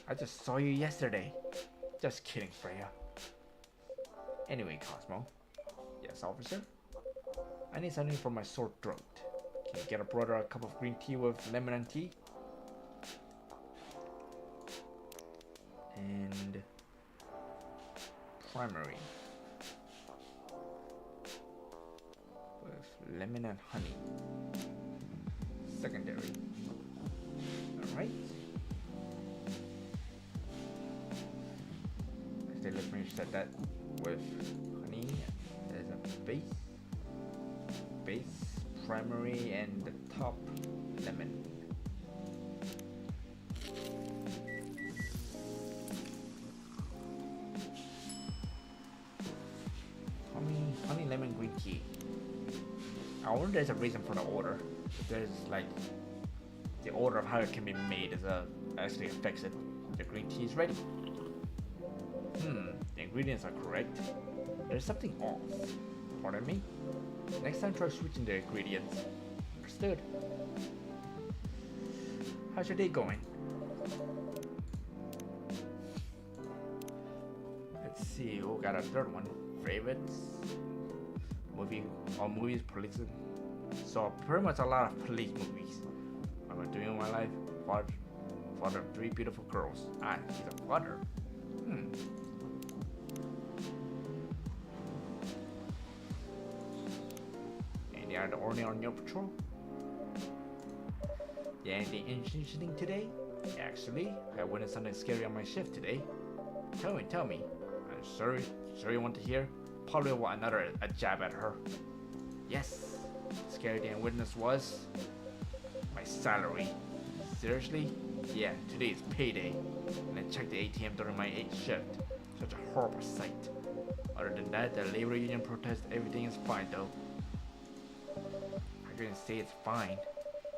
I just saw you yesterday. Just kidding, Freya. Anyway, Cosmo. Yes, officer? I need something for my sore throat. Can you get a brother a cup of green tea with lemon and tea? And primary with lemon and honey. Secondary. Alright. Okay, let me set that with honey as a base, primary, and the top lemon. Honey lemon green tea. I wonder if there's a reason for the order. If there's like the order of how it can be made is actually affects it. The green tea is ready. The ingredients are correct. There's something off. Pardon me? Next time try switching the ingredients. Understood. How's your day going? Let's see, who got a third one? Favorites? Movies, police. So pretty much a lot of police movies. What am I doing in my life? Father of 3 beautiful girls. Ah, he's a father. Any other ordinary on your patrol? Yeah, anything interesting today? Actually, I witnessed something scary on my shift today. Tell me. I'm sure you want to hear? Probably want a jab at her. Yes. Scary thing I witnessed was my salary. Seriously? Yeah, today is payday. And I checked the ATM during my 8th shift. Such a horrible sight. Other than that, the labor union protest, everything is fine though. I couldn't say it's fine.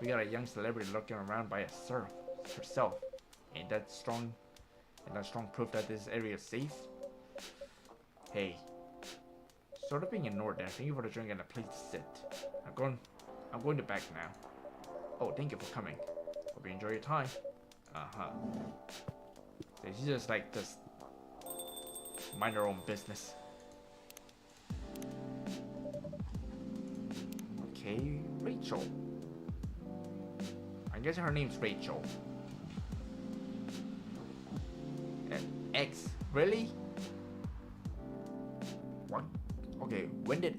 We got a young celebrity looking around by herself. Ain't that strong proof that this area is safe? Hey. Sort of being ignored there. Thank you for the drink and a place to sit. I'm going to back now. Oh, thank you for coming. Hope you enjoy your time. So she's just like mind her own business. Okay, Rachel. I guess her name's Rachel. X, really? What? Okay, when did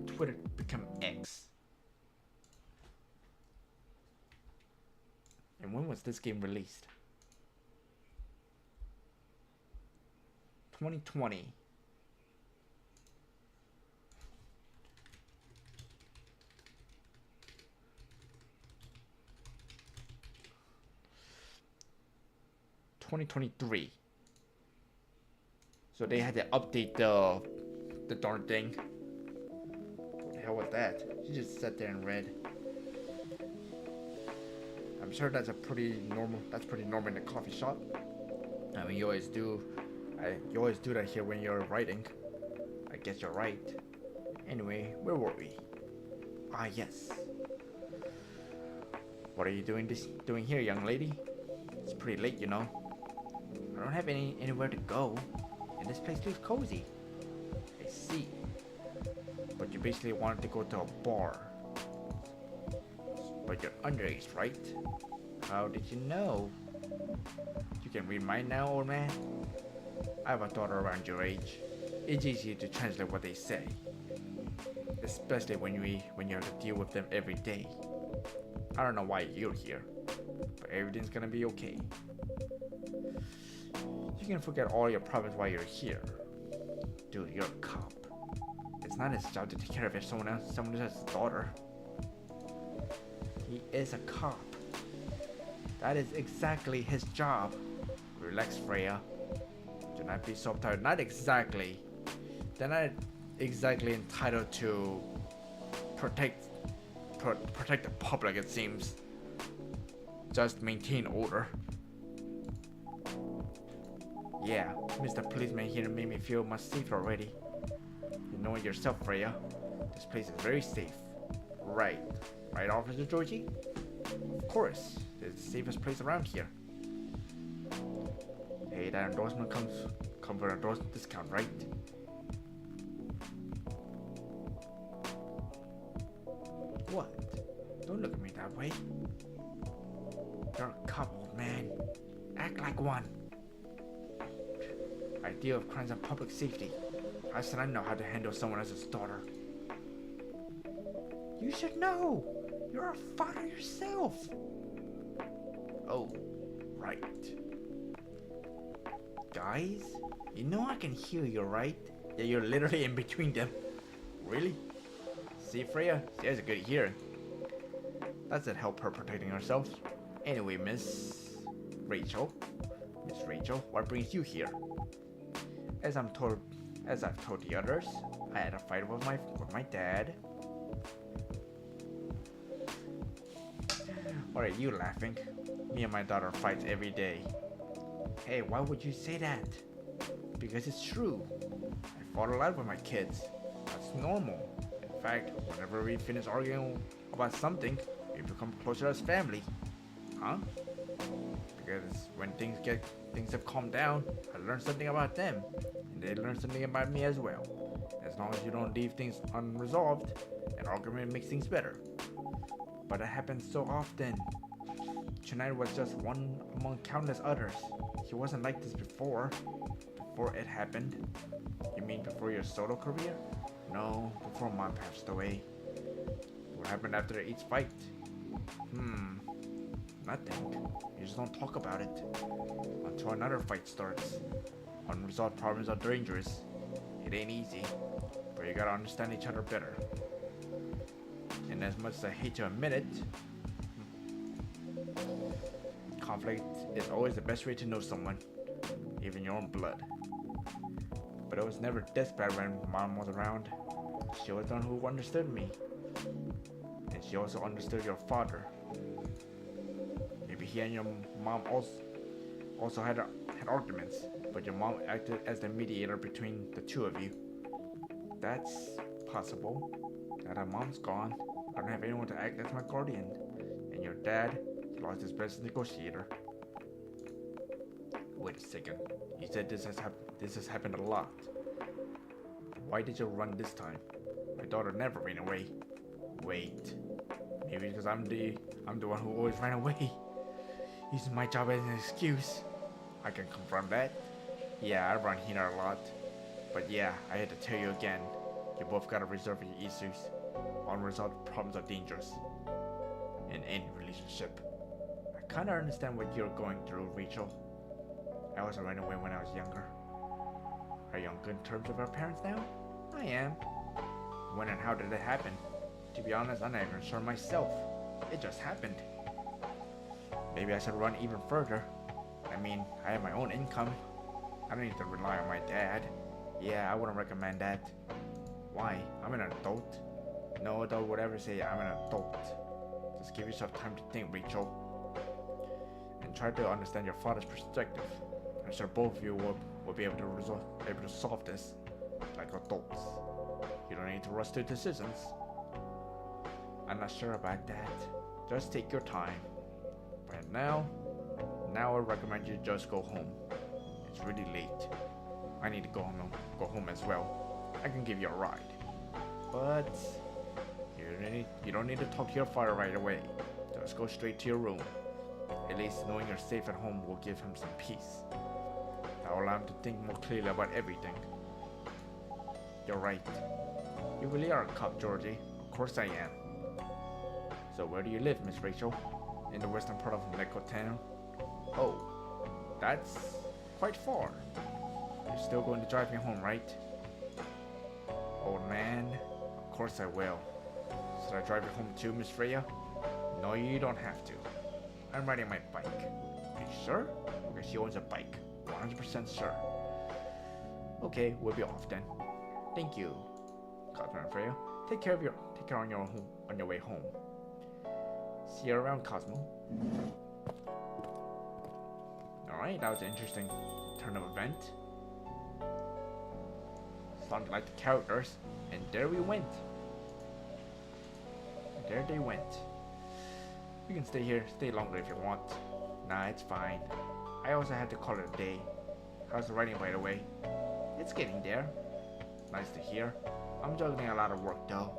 Twitter become X? And when was this game released? 2020. $2023. So they had to update the darn thing. What the hell was that? She just sat there and read. I'm sure that's pretty normal in the coffee shop. I mean, you always do that here when you're writing. I guess you're right. Anyway, where were we? Ah, yes. What are you doing here, young lady? It's pretty late, you know. I don't have anywhere to go, and this place feels cozy. I see. But you basically wanted to go to a bar. But you're underage, right? How did you know? You can read mine now, old man. I have a daughter around your age. It's easy to translate what they say, especially when you have to deal with them every day. I don't know why you're here, but everything's gonna be okay. You can forget all your problems while you're here. Dude, you're a cop. It's not his job to take care of someone else's daughter. He is a cop. That is exactly his job. Relax, Freya. Do not be so uptight. Not exactly. They're not exactly entitled to protect the public, it seems. Just maintain order. Yeah, Mr. Policeman here made me feel much safer already. You know it yourself, Freya. This place is very safe. Right, Officer Georgie? Of course, it's the safest place around here. Hey, that endorsement comes with an endorsement discount, right? What? Don't look at me that way. You're a cop, old man. Act like one. I deal with crimes of public safety. How should I know how to handle someone else's daughter? You should know. You're a father yourself. Oh, right. Guys, you know I can hear you, right? Yeah, you're literally in between them. Really? See, Freya, she has a good hearing. That should help her protecting herself. Anyway, Miss Rachel, what brings you here? As I've told the others, I had a fight with my dad. What are you laughing? Me and my daughter fight every day. Hey, why would you say that? Because it's true. I fought a lot with my kids. That's normal. In fact, whenever we finish arguing about something, we become closer as family. Huh? Because when things have calmed down, I learn something about them, and they learn something about me as well. As long as you don't leave things unresolved, an argument makes things better. But it happens so often. Tonight was just one among countless others. He wasn't like this before it happened. You mean before your solo career? No, before Mom passed away. What happened after each fight? Nothing. You just don't talk about it until another fight starts. Unresolved problems are dangerous. It ain't easy, but you gotta understand each other better. And as much as I hate to admit it, conflict is always the best way to know someone, even your own blood. But it was never this bad when Mom was around. She was the one who understood me, and she also understood your father. Maybe he and your mom also had arguments, but your mom acted as the mediator between the two of you. That's possible. Now that Mom's gone, I don't have anyone to act as my guardian, and your dad lost his best negotiator. Wait a second. You said this has happened a lot. Why did you run this time? My daughter never ran away. Wait. Maybe because I'm the one who always ran away. Using my job as an excuse. I can confirm that. Yeah, I run here a lot. But yeah, I had to tell you again. You both gotta resolve your issues. Unresolved problems are dangerous. In any relationship. I kinda understand what you're going through, Rachel. I also ran away when I was younger. Are you on good terms with our parents now? I am. When and how did it happen? To be honest, I'm not even sure myself. It just happened. Maybe I should run even further. I mean, I have my own income. I don't need to rely on my dad. Yeah, I wouldn't recommend that. Why? I'm an adult. No adult would ever say I'm an adult. Just give yourself time to think, Rachel. And try to understand your father's perspective. I'm sure both of you will be able to solve this like adults. You don't need to rush to decisions. I'm not sure about that. Just take your time. But now I recommend you just go home. It's really late. I need to go home as well. I can give you a ride. But you don't need to talk to your father right away. Just go straight to your room. At least knowing you're safe at home will give him some peace. I'll allow him to think more clearly about everything. You're right. You really are a cop, Georgie. Of course I am. So where do you live, Miss Rachel? In the western part of Neko Town? Oh, that's quite far. You're still going to drive me home, right? Old man, of course I will. Should I drive you home too, Miss Freya? No, you don't have to. I'm riding my bike. Are you sure? Okay, she owns a bike. 100% sure. Okay, we'll be off then. Thank you, Cosmo and Freya. Take care on your way home. See you around, Cosmo. Alright, that was an interesting turn of event. Sounded like the characters, and there we went. There they went. You can stay here, stay longer if you want. Nah, it's fine. I also had to call it a day. How's the writing, by the way? It's getting there. Nice to hear. I'm juggling a lot of work though.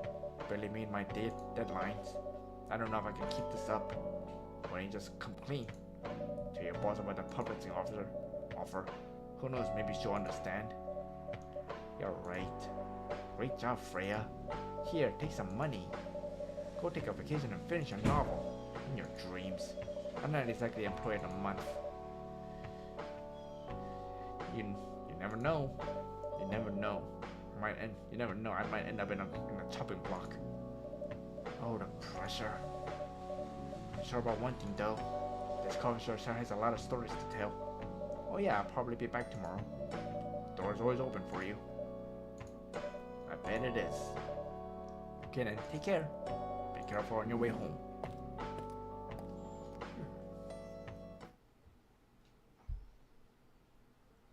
Barely made my deadlines. I don't know if I can keep this up. Why don't you just come clean? Tell your boss about the publishing offer. Who knows, maybe she'll understand. You're right. Great job, Freya. Here, take some money. Go take a vacation and finish your novel. In your dreams. I'm not exactly employed a month. You never know. You never know. You never know. I might end up in a chopping block. Oh, the pressure. I'm sure about one thing though. This coffee shop sure has a lot of stories to tell. Oh yeah, I'll probably be back tomorrow. Door's always open for you. I bet it is. Okay then, take care. Be careful on your way home.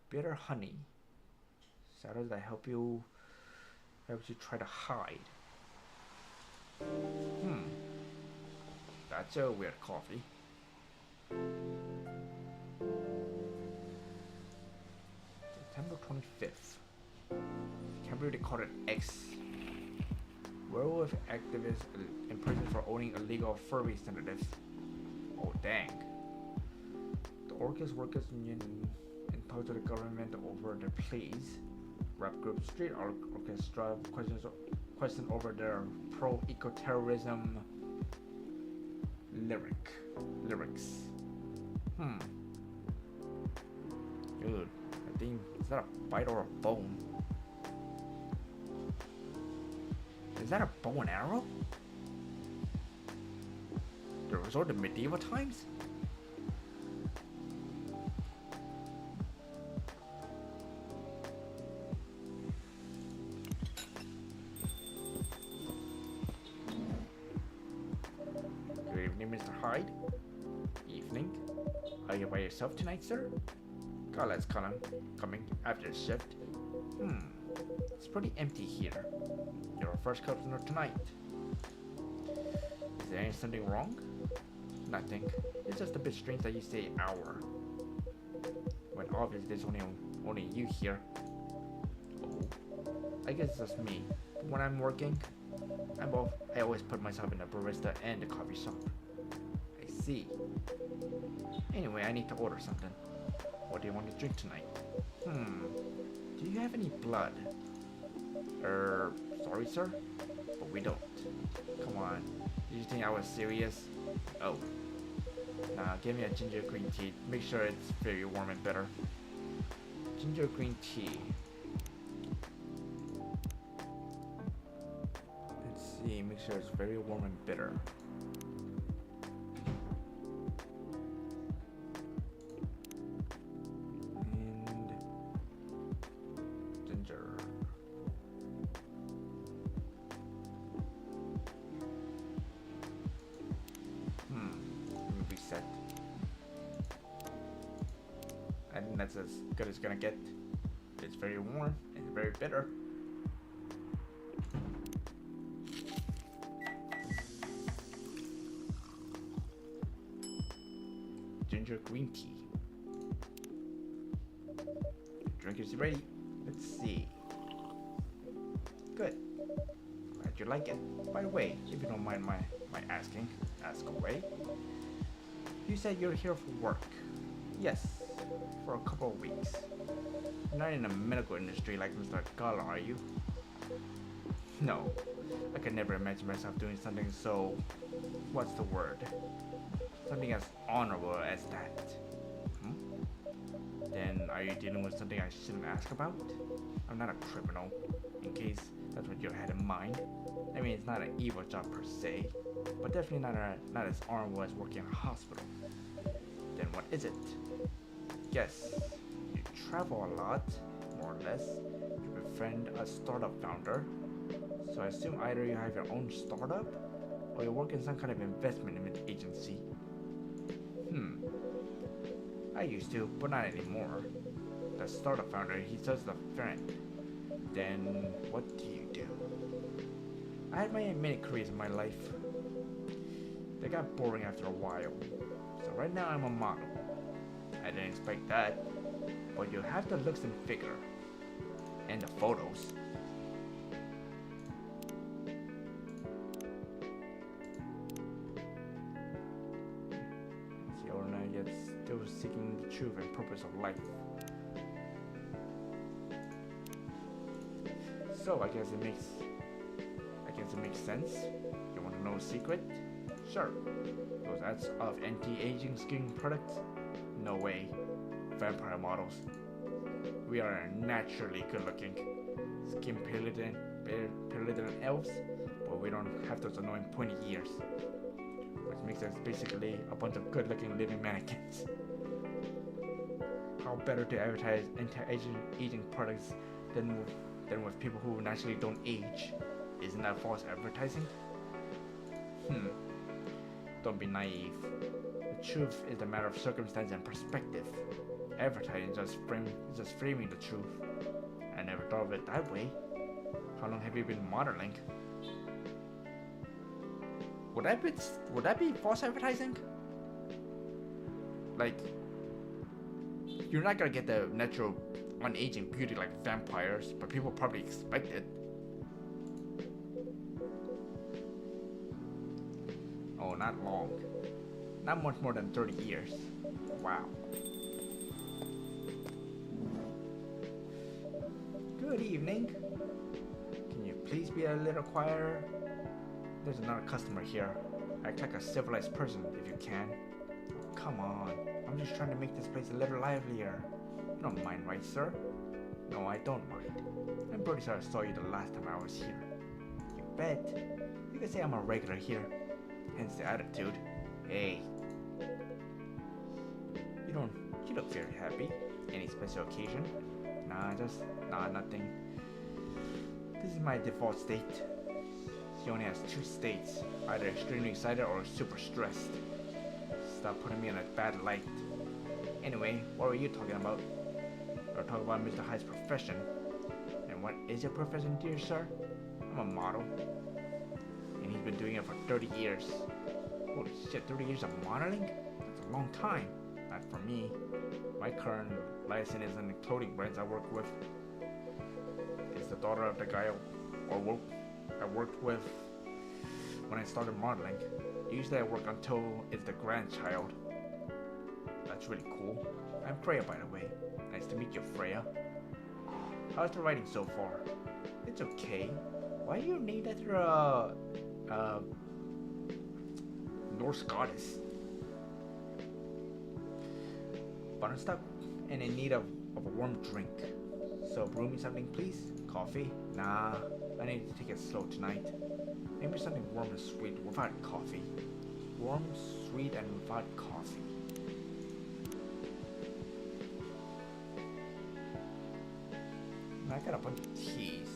Bitter honey. So how does that helps you try to hide? That's a weird coffee. September 25th. Can't believe they called it X. Werewolf activists in prison for owning illegal fur representatives. Oh dang. The Orcus Workers Union imposed the government over their pleas. Rap group Street Orchestra question over their pro-eco-terrorism lyrics. Dude, I think, is that a bite or a bone? Is that a bow and arrow? The resort of medieval times? Good evening, Mr. Hyde. Evening. Are you by yourself tonight, sir? Carla's coming after the shift. It's pretty empty here. You're our first customer tonight. Is there something wrong? Nothing. It's just a bit strange that you say hour. When obviously there's only you here. Oh. I guess it's just me. But when I'm working, I always put myself in the barista and the coffee shop. I see. Anyway, I need to order something. What do you want to drink tonight? Do you have any blood? Sorry, sir, but we don't. Come on, did you think I was serious? Oh. Nah, give me a ginger green tea. Make sure it's very warm and bitter. Ginger green tea. Let's see, make sure it's very warm and bitter. I think that's as good as it's gonna get. It's very warm and very bitter. Ginger green tea. Drink is ready. Let's see. Good. Glad you like it. By the way, if you don't mind my asking, ask away. You said you're here for work. Yes, for a couple of weeks. You're not in the medical industry like Mr. Gala, are you? No, I could never imagine myself doing something so... what's the word? Something as honorable as that. Hmm? Then are you dealing with something I shouldn't ask about? I'm not a criminal, in case that's what you had in mind. I mean, it's not an evil job per se, but definitely not as honorable as working in a hospital. Then what is it? Yes, you travel a lot, more or less. You befriend a startup founder. So I assume either you have your own startup, or you work in some kind of investment agency. I used to, but not anymore. The startup founder, he does the friend. Then what do you do? I had many careers in my life. They got boring after a while. So right now I'm a model. I didn't expect that, but you have the looks and figure. And the photos. The owner yet still seeking the truth and purpose of life. So I guess it makes sense. You want to know a secret? Sure. Those ads of anti-aging skin products? No way. Vampire models. We are naturally good looking. Skin paler than elves, but we don't have those annoying pointy ears. Which makes us basically a bunch of good looking living mannequins. How better to advertise anti-aging products than with people who naturally don't age? Isn't that false advertising? Don't be naive. The truth is a matter of circumstance and perspective. Advertising is just framing the truth. I never thought of it that way. How long have you been modeling? Would that be false advertising? Like, you're not gonna get the natural unaging beauty like vampires, but people probably expect it. Oh, not long. Not much more than 30 years. Wow. Good evening. Can you please be a little quieter? There's another customer here. Act like a civilized person if you can. Oh, come on. I'm just trying to make this place a little livelier. You don't mind, right, sir? No, I don't mind. I'm pretty sure I saw you the last time I was here. You bet. You can say I'm a regular here. Hence the attitude. Hey. You look very happy. Any special occasion? Nah, nothing. This is my default state. She only has two states. Either extremely excited or super stressed. Stop putting me in a bad light. Anyway, what were you talking about? We're talking about Mr. Hyde's profession. And what is your profession, dear sir? I'm a model. And he's been doing it for 30 years. Holy shit, 30 years of modeling? That's a long time. Not for me. My current license is in the clothing brands I work with. It's the daughter of the guy I worked with when I started modeling. Usually I work until it's the grandchild. That's really cool. I'm Freya, by the way. Nice to meet you, Freya. How's the writing so far? It's okay. Why do you need that you're a Norse goddess? But I'm stuck and in need of a warm drink. So brew me something, please. Coffee? Nah, I need to take it slow tonight. Maybe something warm and sweet without coffee. Warm, sweet, and without coffee. I got a bunch of teas.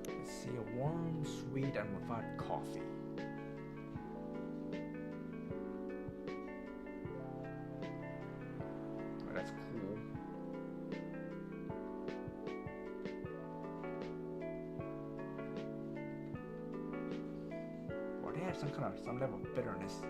Let's see, a warm, sweet, and without coffee. Oh, that's cool. Or they have some level of bitterness.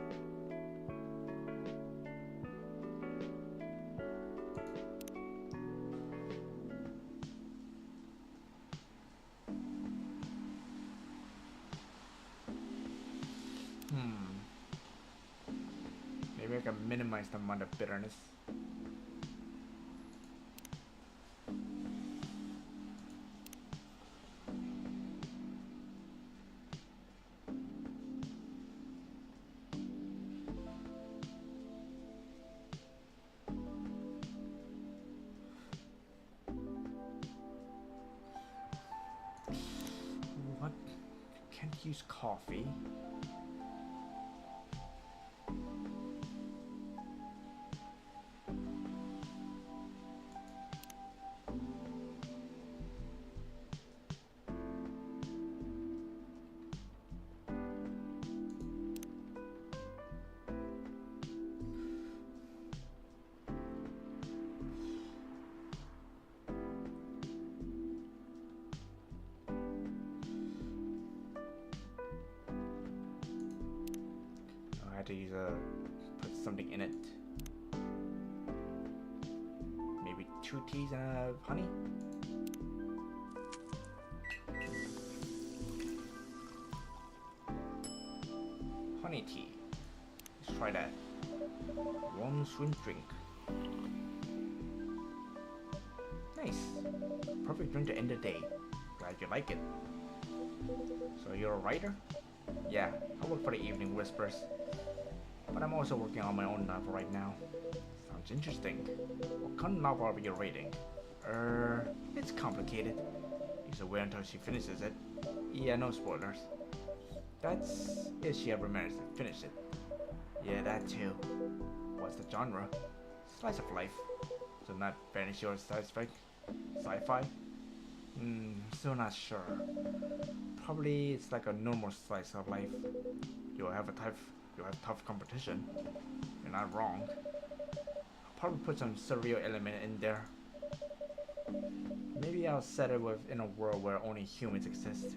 Maybe I can minimize the amount of bitterness. What? Can't use coffee. I had to use put something in it. Maybe 2 teas and honey. Honey tea. Let's try that. Warm sweet drink. Nice. Perfect drink to end the day. Glad you like it. So you're a writer? Yeah, I work for the Evening Whispers. But I'm also working on my own novel right now. Sounds interesting. What kind of novel are you reading? It's complicated. You should wait until she finishes it. Yeah, no spoilers. That's if she ever manages to finish it. Yeah, that too. What's the genre? Slice of life. So not fantasy or sci-fi? Still not sure. Probably it's like a normal slice of life. You'll have tough competition. You're not wrong. I'll probably put some surreal element in there. Maybe I'll set it in a world where only humans exist.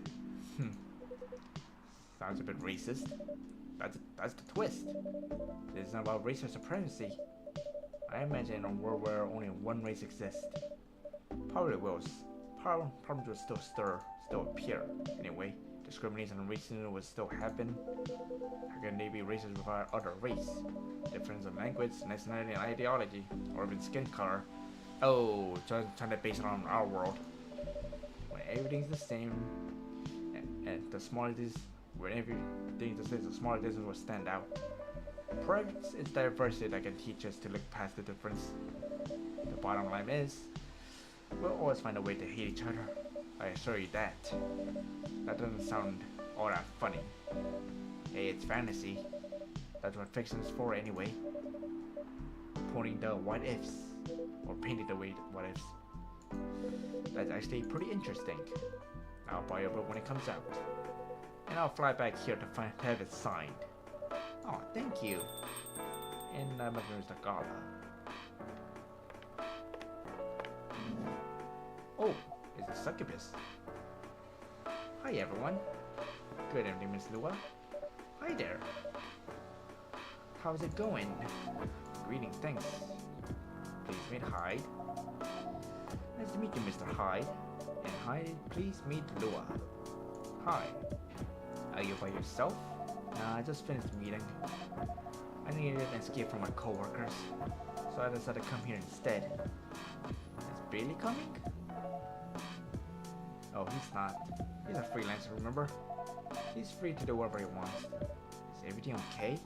Sounds a bit racist. That's the twist. This isn't about race or supremacy. I imagine in a world where only one race exists. Probably will still appear. Anyway, discrimination and racism will still happen. How can they be racist without other race? Difference in language, nationality, and ideology, or even skin color. Oh, trying to base it on our world. When everything's the same, and the smaller it is, when everything's the same, the smaller difference will stand out. Perhaps it's diversity that can teach us to look past the difference. The bottom line is, we'll always find a way to hate each other. I assure you that. That doesn't sound all that funny. Hey, it's fantasy. That's what fiction's for anyway. Pointing the what ifs, or painting the what ifs. That's actually pretty interesting. I'll buy a book when it comes out. And I'll fly back here to have it signed. Oh, thank you. And my name is Gala. Oh, it's a succubus. Hi everyone. Good evening, Miss Lua. Hi there. How's it going? Greetings, thanks. Please meet Hyde. Nice to meet you, Mr. Hyde. And Hyde, please meet Lua. Hi. Are you by yourself? Nah, I just finished the meeting. I needed an escape from my coworkers, so I decided to come here instead. Is Bailey coming? Oh, he's not. He's a freelancer, remember? He's free to do whatever he wants. Is everything okay?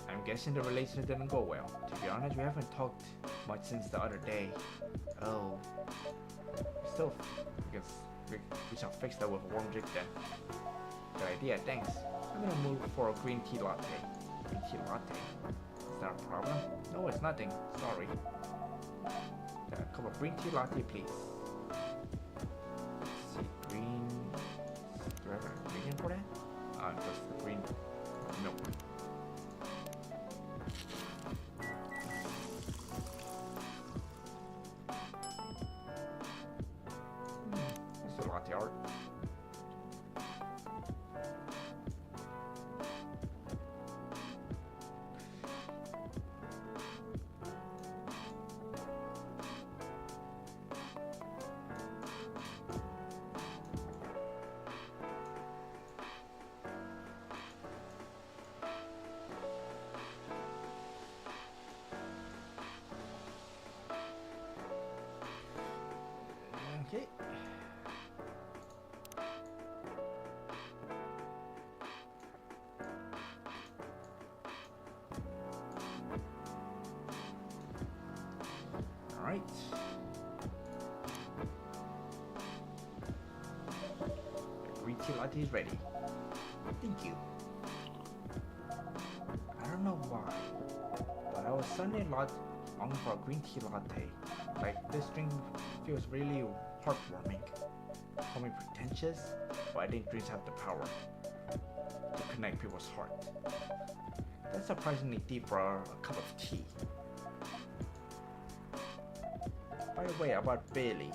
I'm guessing the relationship didn't go well. To be honest, we haven't talked much since the other day. Oh. Still, I guess we shall fix that with a warm drink then. Good idea, thanks. I'm gonna move for a green tea latte. Green tea latte? Is that a problem? No, it's nothing. Sorry. A cup of green tea latte, please. Let's see, green... Do I have an ingredient for that? Just the green milk. This is latte art. Alright. The green tea latte is ready. Thank you. I don't know why, but I was suddenly longing for a green tea latte. Like, this drink feels really heartwarming. Call me pretentious, but I think drinks have the power to connect people's heart. That's surprisingly deep for a cup of tea. By the way, about Bailey's.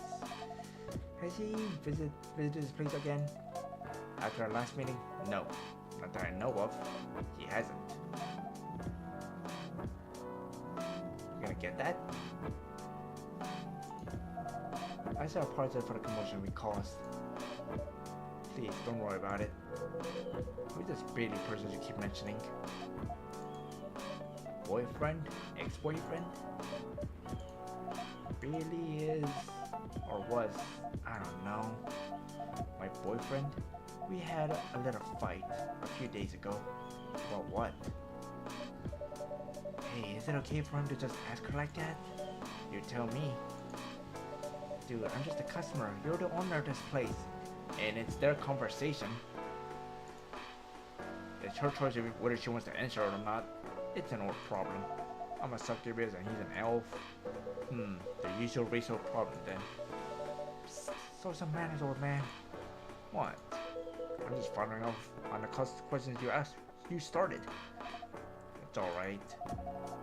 Has he visited this place again? After our last meeting? No. Not that I know of. He hasn't. You gonna get that? I saw a apologize for the commotion we caused. Please, don't worry about it. Who's this Bailey person you keep mentioning? Boyfriend? Ex-boyfriend? Bailey is, or was, I don't know, my boyfriend? We had a little fight a few days ago. About what? Hey, is it okay for him to just ask her like that? You tell me. Dude, I'm just a customer. You're the owner of this place. And it's their conversation. It's her choice whether she wants to answer it or not. It's an old problem. I'm a succubus and he's an elf. The usual racial problem then. Psst, so some manners, old man. What? I'm just following up on the questions you asked. You started. It's alright.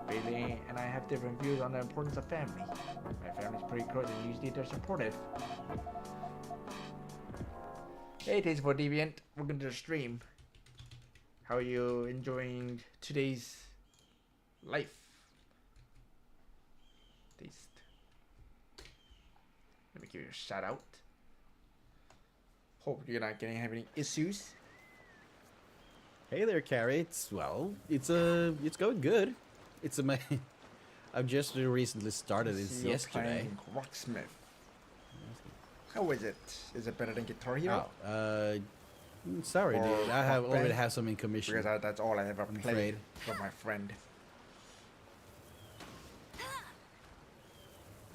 Bailey and I have different views on the importance of family. My family's pretty close and usually they're supportive. Hey, Taste for Deviant. Welcome to the stream. How are you enjoying today's life? Taste. Let me give you a shout out. Hope you're not getting have any issues. Hey there, Carrie. It's going good. It's amazing. I've just recently started this yesterday. Rocksmith. How is it? Is it better than Guitar Hero? Oh, sorry, Or dude. I Rock already Band? have some in commission. Because that's all I ever I'm played afraid. from my friend.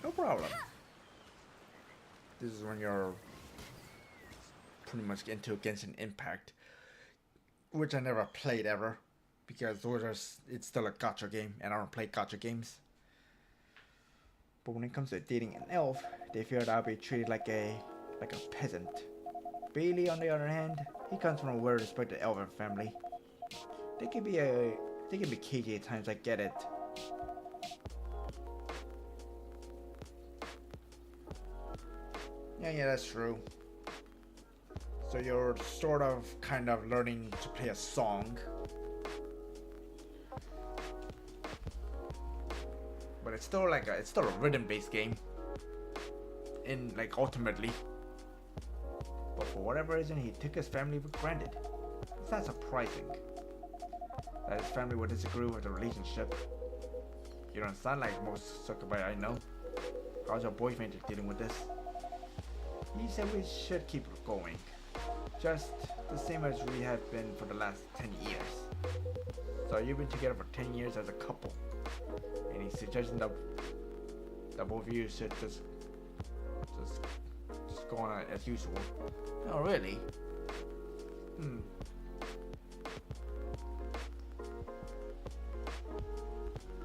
No problem. This is when you're pretty much into Genshin Impact, which I never played ever, because it's still a gacha game, and I don't play gacha games. But when it comes to dating an elf, they feel that I'll be treated like a peasant. Bailey, on the other hand, he comes from a well-respected elven family. They can be cagey at times. I get it. Yeah, that's true. So you're sort of kind of learning to play a song. But it's still a rhythm-based game. Ultimately. But for whatever reason, he took his family for granted. It's not surprising that his family would disagree with the relationship. You don't sound like most succubi I know. How's your boyfriend dealing with this? He said we should keep it going. Just the same as we have been for the last 10 years. So you've been together for 10 years as a couple. And he's suggesting that both of you should just go on as usual. Oh, really?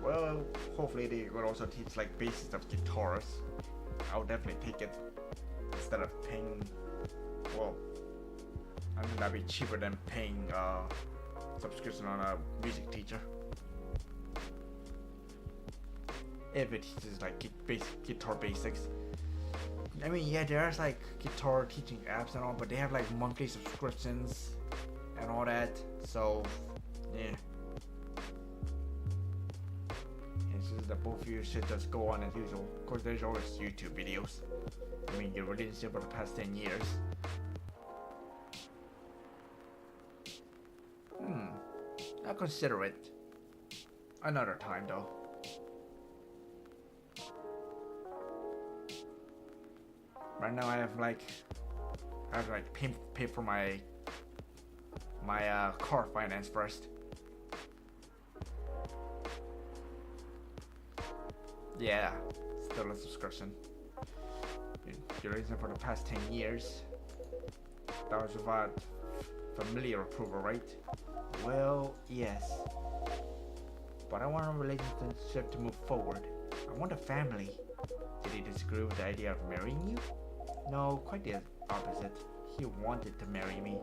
Well, hopefully they will also teach like basics of guitars. I'll definitely take it instead of paying. Well, I think that'd be cheaper than paying subscription on a music teacher. If it teaches like basic guitar basics. I mean, yeah, there's like guitar teaching apps and all, but they have like monthly subscriptions and all that. So, yeah. It's just that both of you should just go on as usual. Of course, there's always YouTube videos. I mean, your relationship for the past 10 years. I'll consider it. Another time, though. Right now, I have to pay for my car finance first. Yeah, still a subscription. Your reason for the past 10 years. That was without familiar approval, right? Well, yes. But I want a relationship to move forward. I want a family. Did he disagree with the idea of marrying you? No, quite the opposite. He wanted to marry me.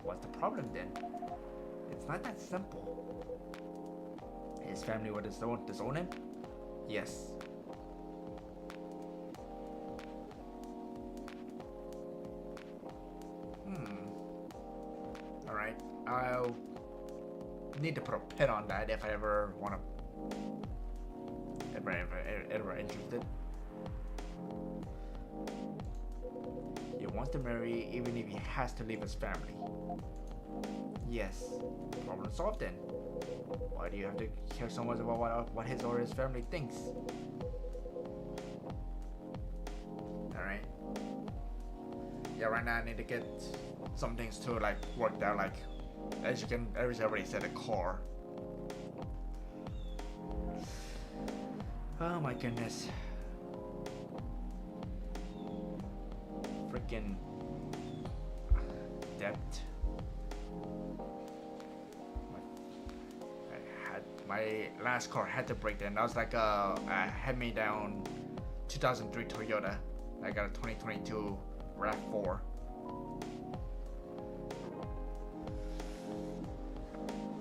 What's the problem then? It's not that simple. His family would disown him? Yes. Alright, I'll need to put a pin on that if I ever want to. Ever interested. He wants to marry even if he has to leave his family. Yes. Problem solved then. Why do you have to care so much about what his or his family thinks? Alright. Yeah, right now I need to get some things to like work out, like as I already said, a car. Oh my goodness. Freaking debt. My last car had to break down. That was like a hand-me-down 2003 Toyota. I got a 2022 RAV4.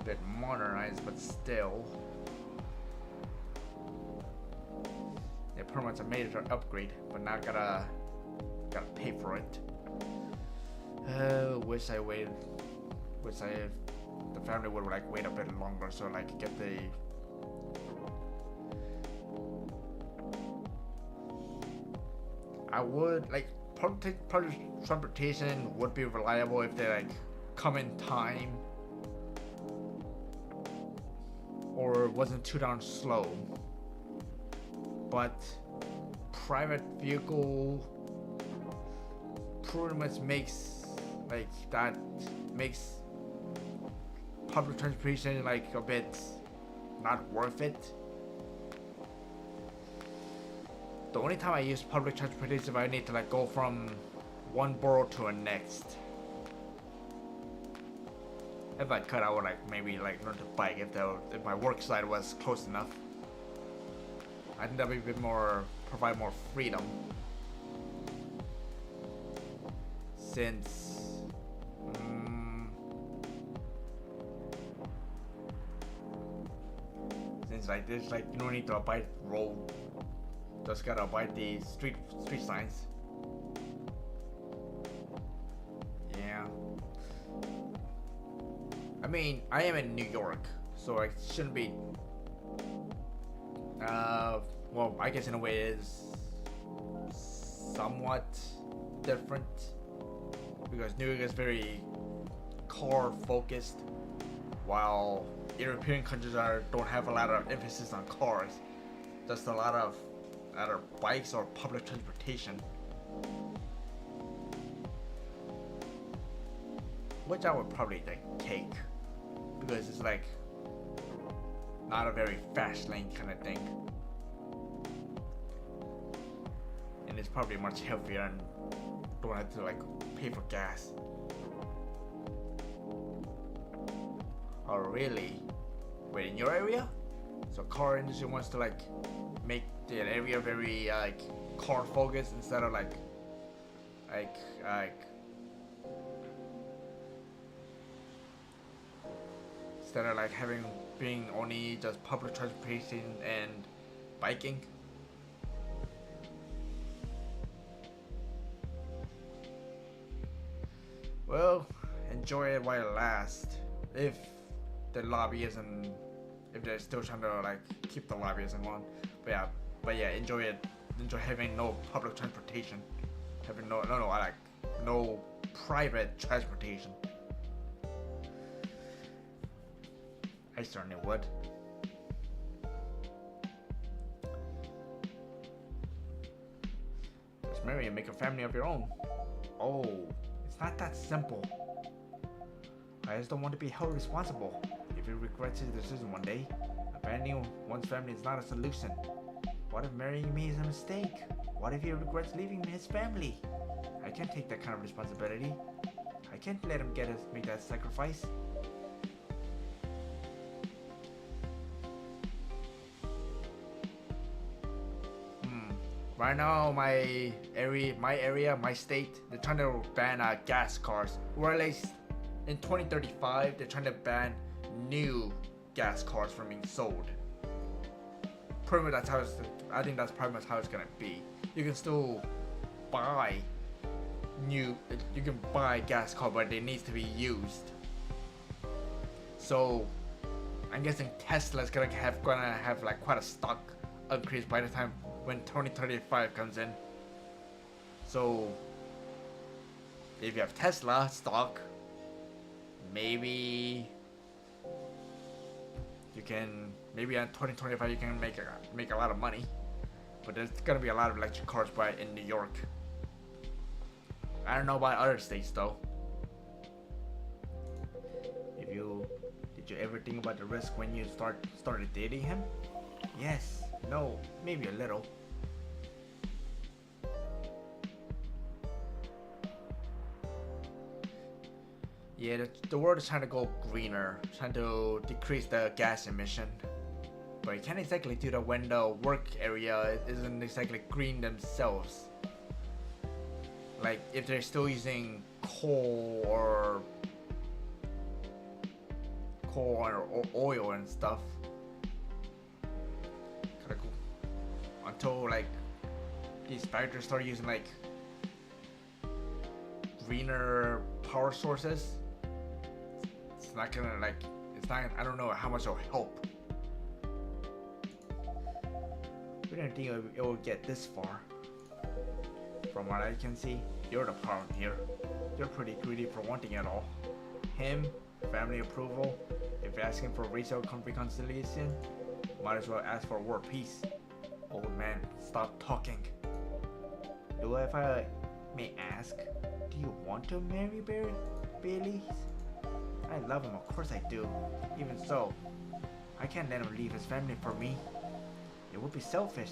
Bit modernized, but still. They pretty much made it an upgrade, but now gotta pay for it. Wish I waited. The family would like wait a bit longer so like get the I would like public transportation would be reliable if they like come in time or wasn't too darn slow, but private vehicle pretty much makes public transportation like a bit not worth it. The only time I use public transportation is if I need to like go from one borough to a next. If I could, I would like maybe like learn to bike if my work site was close enough. I think that would be provide more freedom. Since like there's like you don't need to abide road, just gotta abide the street signs. Yeah. I mean, I am in New York, so I shouldn't be. Well, I guess in a way it is somewhat different because New York is very car focused, while European countries don't have a lot of emphasis on cars, just a lot of either bikes or public transportation, which I would probably like take because it's like not a very fast lane kind of thing, and it's probably much healthier and don't have to like pay for gas. Oh really? Wait, in your area? So car industry wants to like make the area very like car focused instead of like instead of like being only just public transportation and biking. Well, enjoy it while it lasts. If the lobby isn't, if they're still trying to like keep the lobbies in one, but yeah, enjoy it. Enjoy having no public transportation, having no private transportation. I certainly would. Just marry and make a family of your own. Oh, it's not that simple. I just don't want to be held responsible if he regrets his decision one day. Abandoning one's family is not a solution. What if marrying me is a mistake? What if he regrets leaving his family? I can't take that kind of responsibility. I can't let him make that sacrifice. Right now, my area, my state, they're trying to ban gas cars. Or at least in 2035, they're trying to ban new gas cars from being sold. Pretty much that's how I think that's pretty much how it's gonna be. You can still buy you can buy gas car, but it needs to be used. So I'm guessing Tesla's gonna have like quite a stock increase by the time when 2035 comes in. So if you have Tesla stock, maybe you can in 2025 you can make a lot of money. But there's gonna be a lot of electric cars in New York. I don't know about other states though. Did you ever think about the risk when you started dating him? Yes, no, maybe a little. Yeah, the world is trying to go greener, trying to decrease the gas emission. But you can't exactly do that when the work area isn't exactly green themselves. Like if they're still using coal or oil and stuff. Kinda cool. Until like these factories start using like greener power sources, it's not gonna I don't know how much it'll help. We didn't think it would get this far. From what I can see, you're the problem here. You're pretty greedy for wanting it all. Him, family approval. If you're asking for racial reconciliation, might as well ask for world peace. Old man, stop talking. If I may ask, do you want to marry Bailey? I love him, of course I do. Even so, I can't let him leave his family for me. It would be selfish,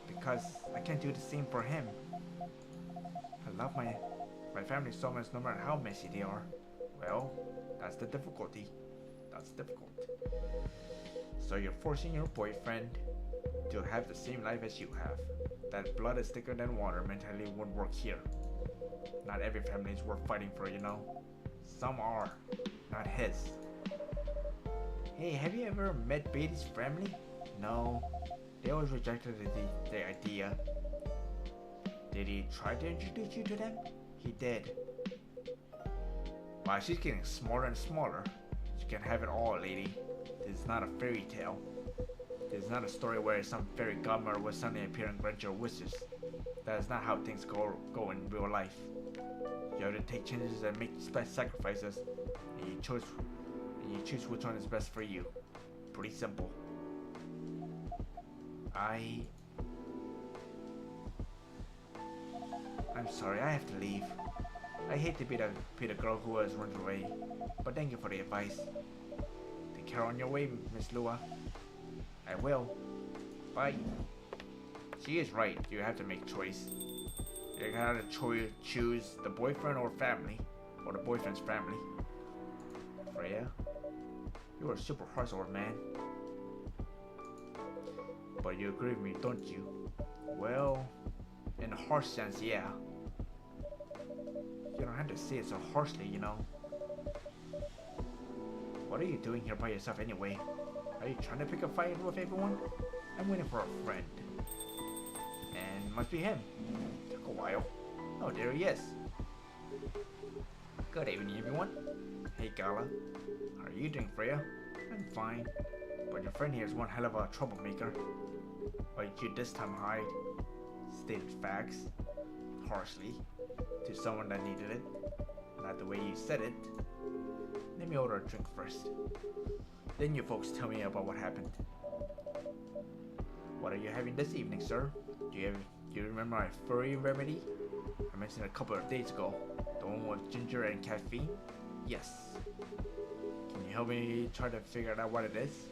because I can't do the same for him. I love my family so much no matter how messy they are. Well, that's the difficulty. That's difficult. So you're forcing your boyfriend to have the same life as you have. That blood is thicker than water mentality won't work here. Not every family is worth fighting for, you know. Some are, not his. Hey, have you ever met Bailey's family? No. They always rejected the idea. Did he try to introduce you to them? He did. Wow, she's getting smaller and smaller. She can have it all, lady. This is not a fairy tale. This is not a story where some fairy godmother will suddenly appear and grant your wishes. That is not how things go in real life. You have to take chances and make sacrifices, and you choose which one is best for you. Pretty simple. I'm sorry, I have to leave. I hate to be the girl who has run away, but thank you for the advice. Take care on your way, Miss Lua. I will. Bye. She is right. You have to make choice. You gotta choose the boyfriend or family, or the boyfriend's family. Freya, you are super harsh, old man. But you agree with me, don't you? Well, in a harsh sense, yeah. You don't have to say it so harshly, you know. What are you doing here by yourself anyway? Are you trying to pick a fight with everyone? I'm waiting for a friend. And must be him. Took a while. Oh, there he is. Good evening, everyone. Hey, Gala. How are you doing, Freya? I'm fine. But your friend here is one hell of a troublemaker. Why did you this time hide? Stated facts. Harshly. To someone that needed it. Not the way you said it. Let me order a drink first. Then you folks tell me about what happened. What are you having this evening, sir? Do you remember my furry remedy? I mentioned a couple of days ago. The one with ginger and caffeine? Yes. Can you help me try to figure out what it is?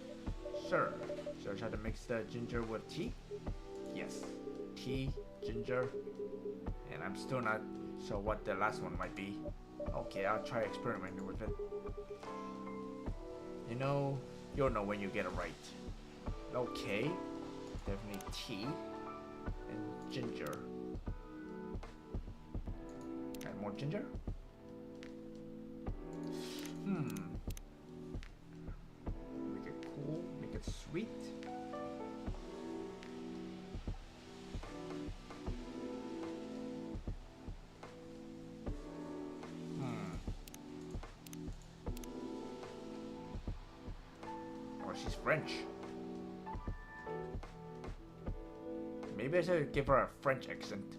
Sure. Should I try to mix the ginger with tea? Yes. Tea, ginger, and I'm still not sure what the last one might be. Okay, I'll try experimenting with it. You know, you'll know when you get it right. Okay, definitely tea and ginger. Add more ginger? Make it cool, make it sweet. Oh, she's French. Maybe I should give her a French accent.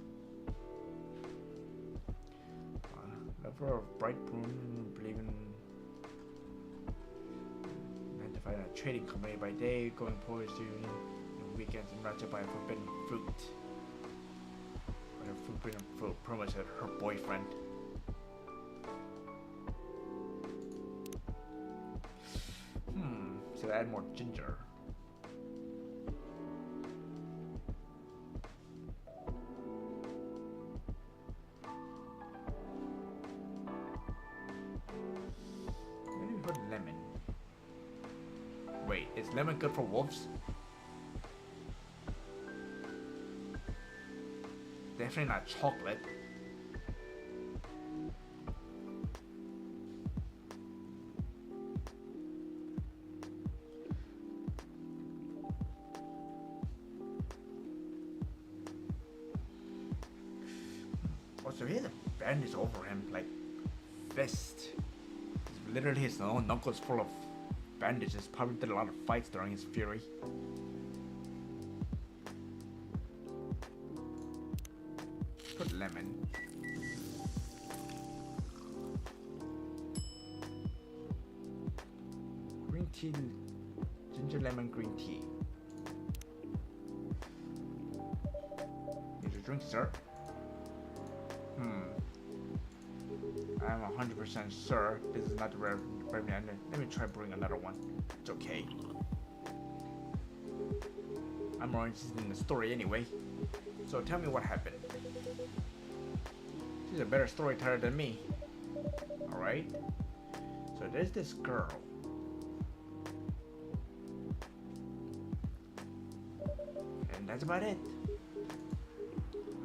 Love her a bright brune, believe in 9 to 5 a trading company by day, going poetry in weekends and ratchet by forbidden fruit. But her forbidden fruit promised her boyfriend. So add more ginger. Maybe put lemon. Wait, is lemon good for wolves? Definitely not chocolate. Oh, so he has a bandage over him, like fist. Literally his own knuckles full of bandages. Probably did a lot of fights during his fury. Put lemon. Green tea, ginger lemon green tea. Need a drink, sir? I'm 100% sure this is not the remedy. Let me try brewing another one. It's okay. I'm more interested in the story anyway. So tell me what happened. She's a better storyteller than me. Alright? So there's this girl. And that's about it.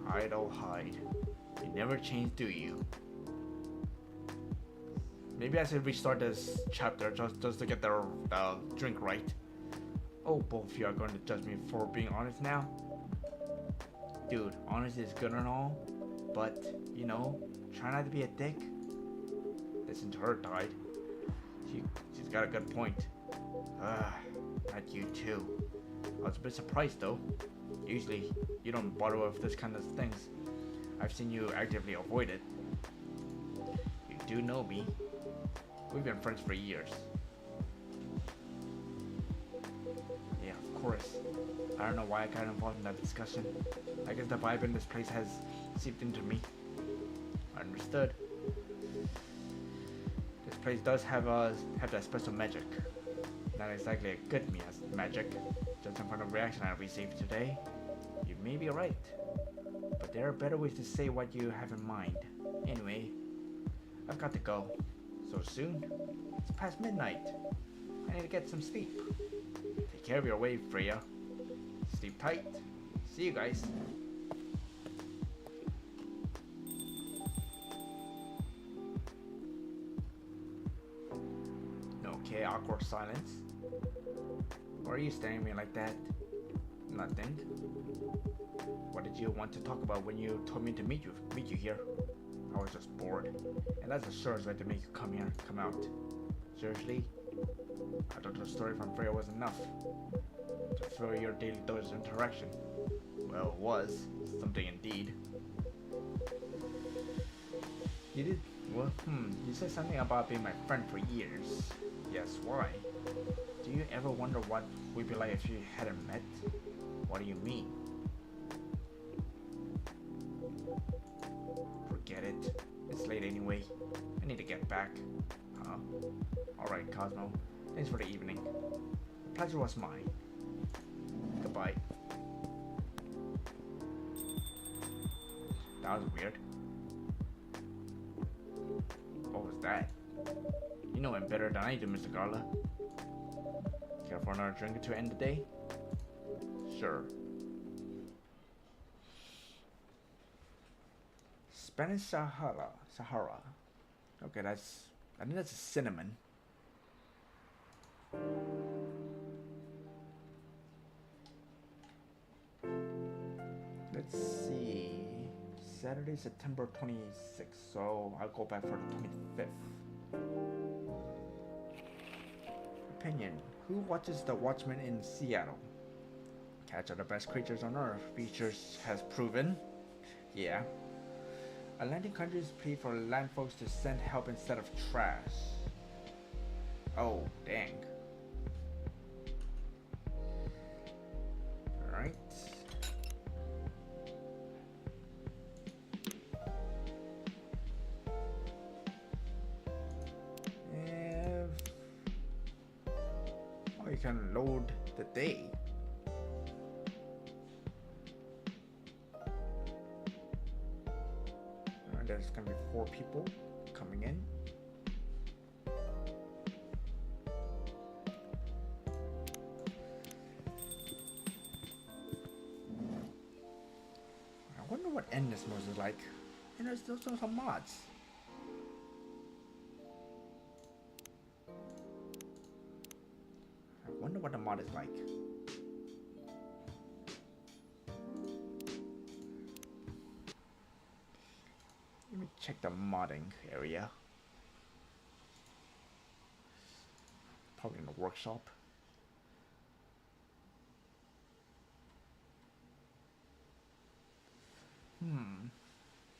Hide, oh hide. You never change, do you? Maybe I should restart this chapter just to get the drink right. Oh, both of you are going to judge me for being honest now? Dude, honesty is good and all, but, you know, try not to be a dick. Listen to her, died. She's got a good point. Not you too. I was a bit surprised though. Usually, you don't bother with this kind of things. I've seen you actively avoid it. You do know me. We've been friends for years. Yeah, of course. I don't know why I got involved in that discussion. I guess the vibe in this place has seeped into me. Understood. This place does have that special magic. Not exactly a good magic. Judging from the reaction I received today, you may be right. But there are better ways to say what you have in mind. Anyway, I've got to go. So soon? It's past midnight. I need to get some sleep. Take care of your way, Freya. Sleep tight. See you guys. Okay, awkward silence. Why are you staring at me like that? Nothing. What did you want to talk about when you told me to meet you here? I was just bored, and that's the surest way to make you come out. Seriously? I thought the story from Freya was enough to fill your daily dose of interaction. Well, it was something indeed. You did? Well, you said something about being my friend for years. Yes, why? Do you ever wonder what we'd be like if you hadn't met? What do you mean? Forget it. It's late anyway. I need to get back. Alright, Cosmo. Thanks for the evening. The pleasure was mine. Goodbye. That was weird. What was that? You know him better than I do, Mr. Garla. Care for another drink to end the day? Sure. Spanish Sahara. Okay, I think that's a cinnamon. Let's see. Saturday, September 26th. So I'll go back for the 25th. Opinion. Who watches The Watchmen in Seattle? Cats are the best creatures on Earth. Features has proven. Yeah. Atlantic countries plead for land folks to send help instead of trash. Oh, dang. Alright. Oh, you can load the day. There's gonna be 4 people coming in. I wonder what Endless Mode is like. And there's also some mods. I wonder what the mod is like. Let me check the modding area. Probably in the workshop.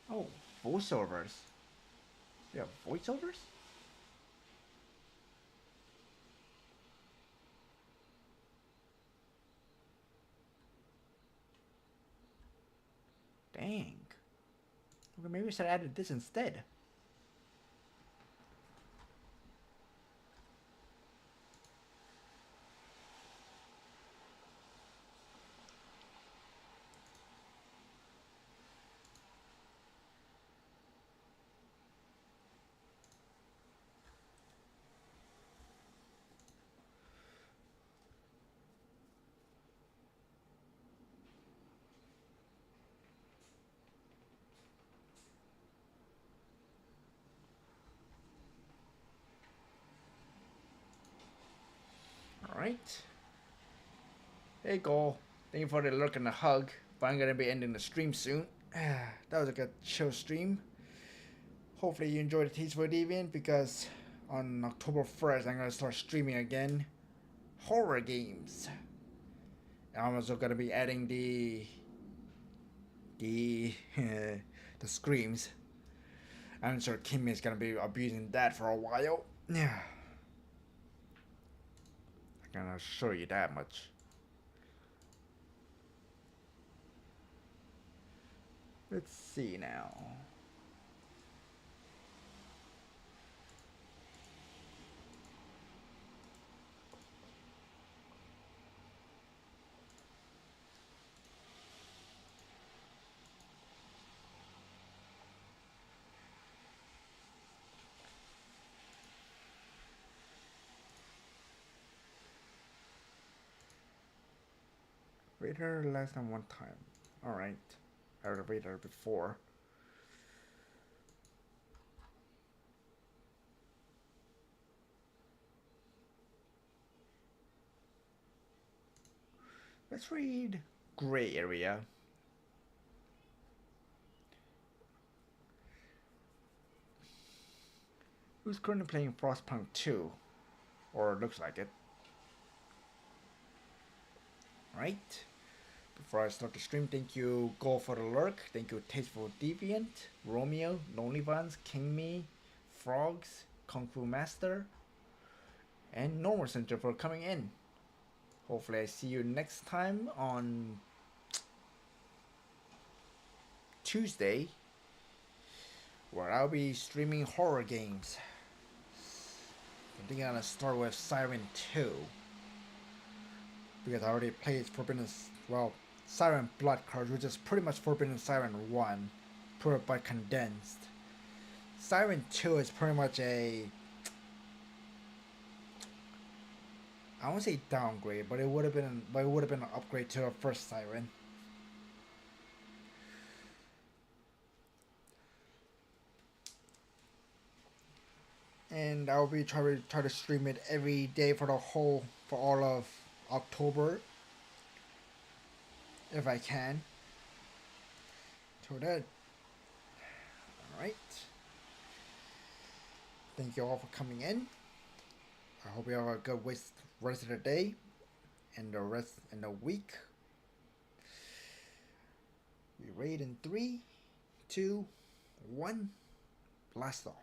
Oh, voiceovers. They have voiceovers? Dang. Okay, maybe I should have added this instead. Alright. Hey, Cole. Thank you for the lurk and the hug. But I'm gonna be ending the stream soon. That was a good chill stream. Hopefully you enjoyed the Teachable Deviant, because on October 1st I'm gonna start streaming again horror games. And I'm also gonna be adding the screams. I'm sure Kimmy is gonna be abusing that for a while. Yeah. I can assure you that much. Let's see now. Rate her less than 1 time. Alright. I would have rated her before. Let's read Gray Area. Who's currently playing Frostpunk 2? Or looks like it. Right. Before I start the stream, thank you Go for the Lurk, thank you Tasteful Deviant, Romeo, Lonely Ones, King Me, Frogs, Kung Fu Master, and Normal Center for coming in. Hopefully I see you next time on Tuesday, where I'll be streaming horror games. I think I'm gonna start with Siren 2. Because I already played Siren Blood Cards, which is pretty much Forbidden Siren 1. improved but condensed. Siren 2 is pretty much a, I won't say downgrade, but it would have been an upgrade to the first Siren. And I'll be try to stream it every day for all of October, if I can. So that, all right. Thank you all for coming in. I hope you have a good rest of the day and the rest in the week. We raid in 3, 2, 1, blast off.